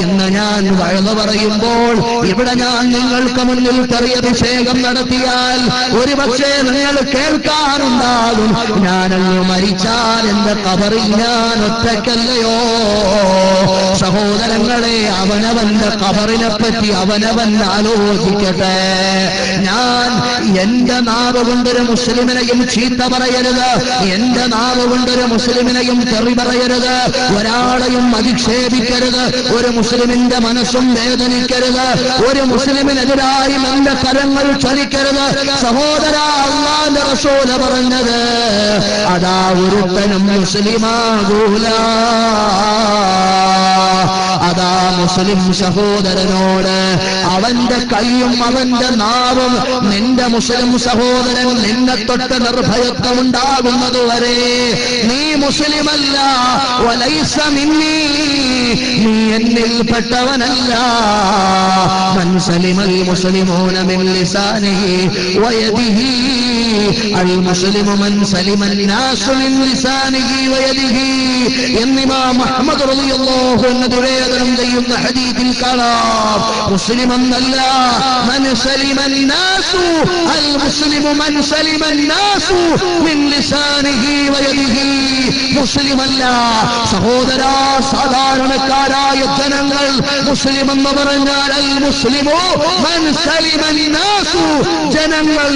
ഇന്ന് ഞാൻ വഴന്നു പറയുമ്പോൾ ഇവിടെ ഞാൻ നിങ്ങൾക്ക് മുന്നിൽ തെറിയഭിഷേകം നടത്തിയാൽ ഒരു പക്ഷേ നിങ്ങൾ കേൾക്കാറുണ്ടാകും, ഞാനങ്ങ് മരിച്ചാൽ എന്റെ ഖബറിൽ ഞാൻ ഒറ്റയ്ക്കല്ലയോ? സഹോദരങ്ങളെ, അവനവന്റെ ഖബറിനെ പറ്റി അവനവൻ ആലോചിക്കട്ടെ. ഞാൻ എന്റെ നാവ് കൊണ്ടൊരു മുസ്ലിമിനെയും ചീത്ത പറയരുത്, എന്റെ നാവ് കൊണ്ടൊരു മുസ്ലിമിനെയും തെറി പറയരുത്, ഒരാളെയും അധിക്ഷേപിക്കരുത്, ഒരു മുസ്ലിമിന്റെ മനസ്സും വേദനിക്കരുത്, ഒരു മുസ്ലിമിനെതിരായി എന്റെ കരങ്ങൾ ചലിക്കരുത്. സഹോദര, അല്ലാഹുവിന്റെ റസൂൽ പറഞ്ഞത് അതാ, ഒരുത്തനും മുസ്ലിമാകൂല. അതാ മുസ്ലിം സഹോദരനോട് അവന്റെ കൈയും അവന്റെ നാവും നിന്റെ മുസ്ലിം സഹോദരൻ നിന്നെ തൊട്ട് നിർഭയത്വമുണ്ടാകുന്നതുവരെ നീ മുസ്ലിമല്ല, വലൈസ മിന്നീ, നീ എന്നിൽപ്പെട്ടവനല്ല. മൻ സലിമൽ മുസ്ലിമൂന മിൻ ലിസാനിഹി വയദിഹി, അൽ മുസ്ലിമു മൻ സലിമൻ നാസു മിൻ ലിസാനിഹി വയദിഹി എന്ന് ഇമാം അഹ്മദ് റളിയല്ലാഹു അൻഹു നിവേദനം ചെയ്യുന്ന ഹദീസിൽ കാണാം. മുസ്ലിം എന്നല്ല മൻ സലിമൻ നാസു, അൽ മുസ്ലിമു മൻ സലിമൻ നാസു മിൻ ലിസാനിഹി വയദിഹി. മുസ്ലിമല്ല സഹോദരാ, സാധാരണക്കാരായ ജനങ്ങൾ മുസ്ലിം എന്ന് പറഞ്ഞാൽ അൽ മുസ്ലിമു മൻ സലിമൻ നാസു, ജനങ്ങൾ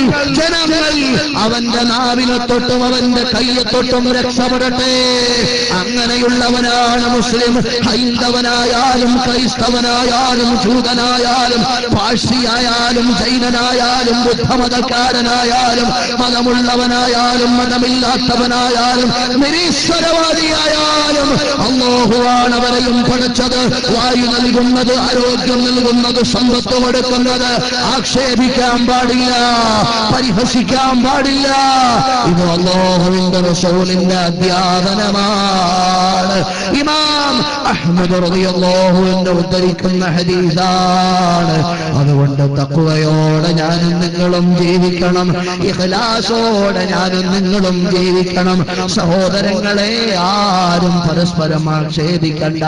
അവന്റെ നാവിനെ തൊട്ടും അവന്റെ കയ്യെ തൊട്ടും രക്ഷപ്പെടട്ടെ. അങ്ങനെയുള്ളവനാണ് മുസ്ലിം. ഹൈന്ദവനായാലും ക്രൈസ്തവനായാലും ജൂതനായാലും പാഴ്സിയായാലും ജൈനനായാലും ബുദ്ധമതക്കാരനായാലും മതമുള്ളവനായാലും മതമില്ലാത്തവനായാലും നിരീശ്വരവാദിയായാലും അല്ലാഹുവാണ് അവരെയും പഠിച്ചത്. വായു നൽകുന്നത്, ആരോഗ്യം നൽകുന്നത്, സമ്പത്ത് കൊടുക്കുന്നത്. ആക്ഷേപിക്കാൻ പാടില്ല, പരിഹസിക്കാൻ പാടില്ല. ഇത് അല്ലാഹുവിന്റെ റസൂലിന്റെ അധ്യാപനമാണ്. ഇമാം അഹ്മദ് റളിയല്ലാഹു അൻഹു ഉദ്ധരിക്കുന്ന ഹദീസാണ്. അതുകൊണ്ട് തഖ്വയോടെ ഞാനും നിങ്ങളും ജീവിക്കണം, ഇഖ്ലാസോടെ ഞാനും നിങ്ങളും ജീവിക്കണം. സഹോദരങ്ങളെ, ആരും പരസ്പരം ആക്ഷേപിക്കണ്ട,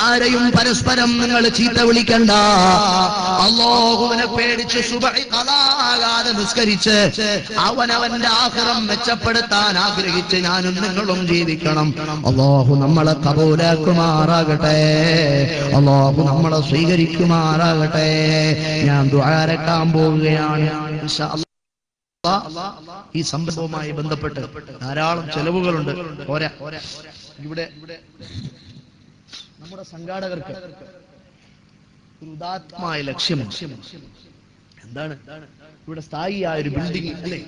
ആരെയും പരസ്പരം നിങ്ങൾ ചീത്ത വിളിക്കണ്ട. അല്ലാഹുവിനെ പേടിച്ച് സുബഹി ഖളാകാതെ നിസ്കരിച്ച് അവനവന്റെ ആഖിറം മെച്ചപ്പെടുത്താൻ ആഗ്രഹിച്ച് ഞാനും നിങ്ങളും ജീവിക്കണം. അല്ലാഹു നമ്മളെ കബൂലാക്കുമാറാകട്ടെ, അല്ലാഹു നമ്മളെ സ്വീകരിക്കുമാറാകട്ടെ. ഞാൻ ദുആരക്കാൻ പോവുകയാണ് ഇൻഷാ അല്ലാഹ്. ഈ സംഭവവുമായി ബന്ധപ്പെട്ട് ധാരാളം ചെലവുകളുണ്ട്. പോരാ, ഇവിടെ നമ്മുടെ സംഘാടകർക്ക് ഒരു ഉദാത്തമായ ലക്ഷ്യമാണ്. എന്താണ്? ഇവിടെ സ്ഥായിയായ ഒരു ബിൽഡിംഗ് അല്ലേ,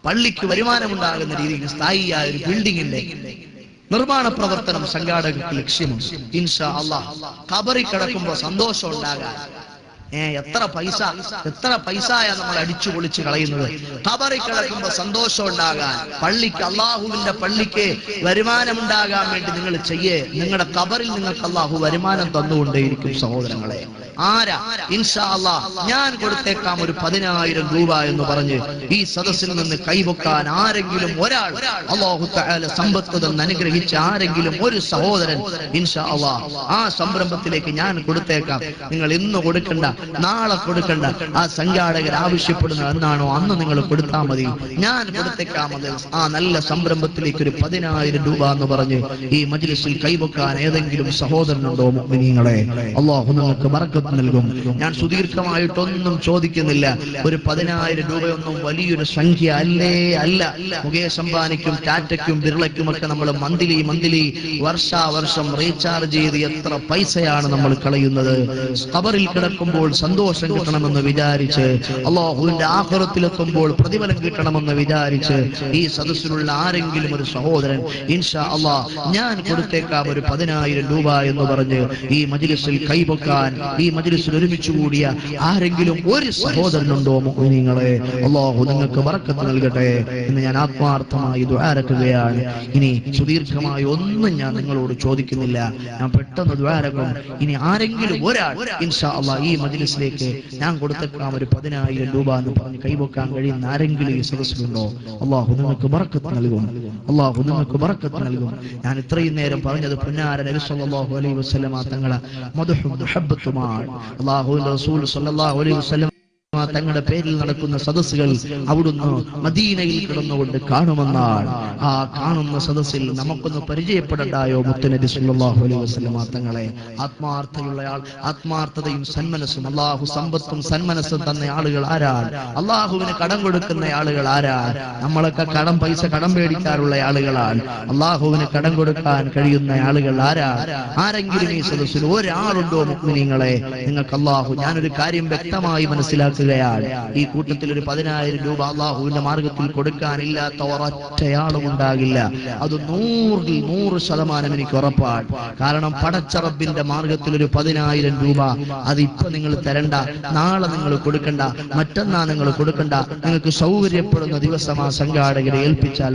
പള്ളിക്ക് വരുമാനമുണ്ടാകുന്ന രീതിയിൽ സ്ഥായിയായ ഒരു ബിൽഡിങ്ങിന്റെ നിർമ്മാണ പ്രവർത്തനം സംഘാടകർക്ക് ലക്ഷ്യമാണ്. ഇൻഷാ അല്ലാഹ് ഖബറിൽ കിടക്കുമ്പോൾ സന്തോഷം ഉണ്ടാകാൻ എത്ര പൈസയാ നമ്മൾ അടിച്ചു പൊളിച്ച് കളയുന്നത്. ഖബറിൽ കിടക്കുമ്പോ സന്തോഷം ഉണ്ടാകാൻ, പള്ളിക്ക്, അള്ളാഹുവിന്റെ പള്ളിക്ക് വരുമാനമുണ്ടാകാൻ വേണ്ടി നിങ്ങൾ ചെയ്യേ. നിങ്ങളുടെ ഖബറിൽ നിങ്ങൾക്ക് അള്ളാഹു വരുമാനം തന്നുകൊണ്ടേയിരിക്കും സഹോദരങ്ങളെ. ആരാ? ഇൻഷാ അല്ലാഹ് ഞാൻ കൊടുത്തേക്കാം ഒരു 10,000 രൂപ എന്ന് പറഞ്ഞ് ഈ സദസ്സിൽ നിന്ന് കൈവക്കാൻ ആരെങ്കിലും ഒരാൾ, അല്ലാഹു തആല സമ്പത്ത് തന്ന് അനുഗ്രഹിച്ച ആരെങ്കിലും ഒരു സഹോദരൻ ഇൻഷാ അല്ലാഹ് ആ സംരംഭത്തിലേക്ക് ഞാൻ കൊടുത്തേക്കാം. നിങ്ങൾ ഇന്ന് കൊടുക്കണ്ട, നാളെ കൊടുക്കണ്ട. ആ സംഘാടകർ ആവശ്യപ്പെടുന്നത് എന്നാണോ അന്ന് നിങ്ങൾ കൊടുത്താൽ മതി. ഞാൻ കൊടുത്തേക്കാമത് ആ നല്ല സംരംഭത്തിലേക്ക് ഒരു 10,000 രൂപ എന്ന് പറഞ്ഞ് ഈ മജ്ലിസിൽ കൈവക്കാൻ ഏതെങ്കിലും സഹോദരനുണ്ടോ മുഅ്മിനീങ്ങളെ? അല്ലാഹു നിങ്ങൾക്ക് ബറക്കത്ത് നൽകും. ഞാൻ സുദീർഘമായിട്ടൊന്നും ചോദിക്കുന്നില്ല. ഒരു 10,000 രൂപയൊന്നും വലിയൊരു സംഖ്യ അല്ല. മുകേഷ് അംബാനിക്കും ടാറ്റയ്ക്കും ബിർളയ്ക്കും ഒക്കെ നമ്മൾ മന്ത്ലി വർഷാവർഷം റീചാർജ് ചെയ്ത് എത്ര പൈസയാണ് നമ്മൾ കളയുന്നത്. ഖബറിൽ കിടക്കുമ്പോൾ സന്തോഷം കിട്ടണമെന്ന് വിചാരിച്ച്, അല്ലാഹുവിന്റെ ആഖിറത്തിലെത്തുമ്പോൾ പ്രതിഫലം കിട്ടണമെന്ന് വിചാരിച്ച് ഈ സദസ്സിലുള്ള ആരെങ്കിലും ഒരു സഹോദരൻ ഇൻഷാ അല്ലാഹ് ഞാൻ കൊടുത്തേക്കാം ഒരു 10,000 രൂപ എന്ന് പറഞ്ഞ് ഈ മജ്ലിസിൽ കൈവക്കാൻ, ഈ മജ്ലിസിൽ ഒരുമിച്ച് കൂടിയ ആരെങ്കിലും ഒരു സഹോദരനുണ്ടോ മുഅ്മിനീങ്ങളെ? അല്ലാഹു നിങ്ങൾക്ക് ബറക്കത്ത് നൽകട്ടെ എന്ന് ഞാൻ ആത്മാർത്ഥമായി ദുആരക്കുകയാണ്. ഇനി സുദീർഘമായി ഒന്നും ഞാൻ നിങ്ങളോട് ചോദിക്കുന്നില്ല, ഞാൻ പെട്ടെന്ന് ദുആരക്കും. ഇനി ആരെങ്കിലും ഒരാൾ ഇൻഷാ അല്ലാഹ് ഈ മജ്ലിസിലേക്ക് ഞാൻ കൊടുത്തേക്കാം ഒരു 10,000 രൂപ എന്ന് പറഞ്ഞ് കൈവക്കാൻ കഴിയുന്ന ആരെങ്കിലും ഈ സദസ്സിലുണ്ടോ? അല്ലാഹു നിങ്ങൾക്ക് ബറക്കത്ത് നൽകും, അല്ലാഹു നിങ്ങൾക്ക് ബറക്കത്ത് നൽകും. ഞാൻ ഇത്രയും നേരം പറഞ്ഞത് പുന്നാര നബി സല്ലല്ലാഹു അലൈഹി വസല്ലമ തങ്ങളെ മദ്ഹും മുഹബ്ബത്തുമാണ്. അല്ലാഹുവിന്റെ റസൂൽ സല്ലല്ലാഹു അലൈഹി വസല്ലം തങ്ങളുടെ പേരിൽ നടക്കുന്ന സദസ്സുകൾ അവിടുന്ന് മദീനയിൽ കിടന്നുകൊണ്ട് കാണുമെന്നാണ്. ആ കാണുന്ന സദസ്സിൽ നമുക്കൊന്ന് പരിചയപ്പെടണ്ടായോ മുത്തുനബി സല്ലല്ലാഹു അലൈഹി വസല്ലം തങ്ങളെ? ആത്മാർത്ഥതയുള്ളയാൾ, ആത്മാർത്ഥതയും സന്മനസ്സും, അല്ലാഹു സമ്പത്തും സന്മനസ്സും തന്ന ആളുകൾ ആരാണ്? അല്ലാഹുവിന് കടം കൊടുക്കുന്ന ആളുകൾ ആരാണ്? നമ്മളൊക്കെ പൈസ കടം പേടിക്കാറുള്ള ആളുകളാണ്. അല്ലാഹുവിന് കടം കൊടുക്കാൻ കഴിയുന്ന ആളുകൾ ആരാണ്? ആരെങ്കിലും ഈ സദസ്സിൽ ഒരാളുണ്ടോ മുഅ്മിനീങ്ങളെ? നിങ്ങൾക്ക് അല്ലാഹു, ഞാനൊരു കാര്യം വ്യക്തമായി മനസ്സിലാക്കുക, മനസ്സിലാക്കുകയാണ്. ഈ കൂട്ടത്തിൽ ഒരു 10,000 രൂപ അള്ളാഹുവിന്റെ മാർഗത്തിൽ കൊടുക്കാനില്ലാത്ത ഒരൊറ്റയാളും ഉണ്ടാകില്ല. അത് 100% എനിക്ക് ഉറപ്പാണ്. കാരണം പടച്ച റബ്ബിന്റെ മാർഗത്തിൽ ഒരു 10,000 രൂപ അത് ഇപ്പൊ നിങ്ങൾ തരണ്ട, നാളെ നിങ്ങൾ കൊടുക്കണ്ട, മറ്റന്നാ നിങ്ങൾ കൊടുക്കണ്ട. നിങ്ങൾക്ക് സൗകര്യപ്പെടുന്ന ദിവസം ആ സംഘാടകരെ ഏൽപ്പിച്ചാൽ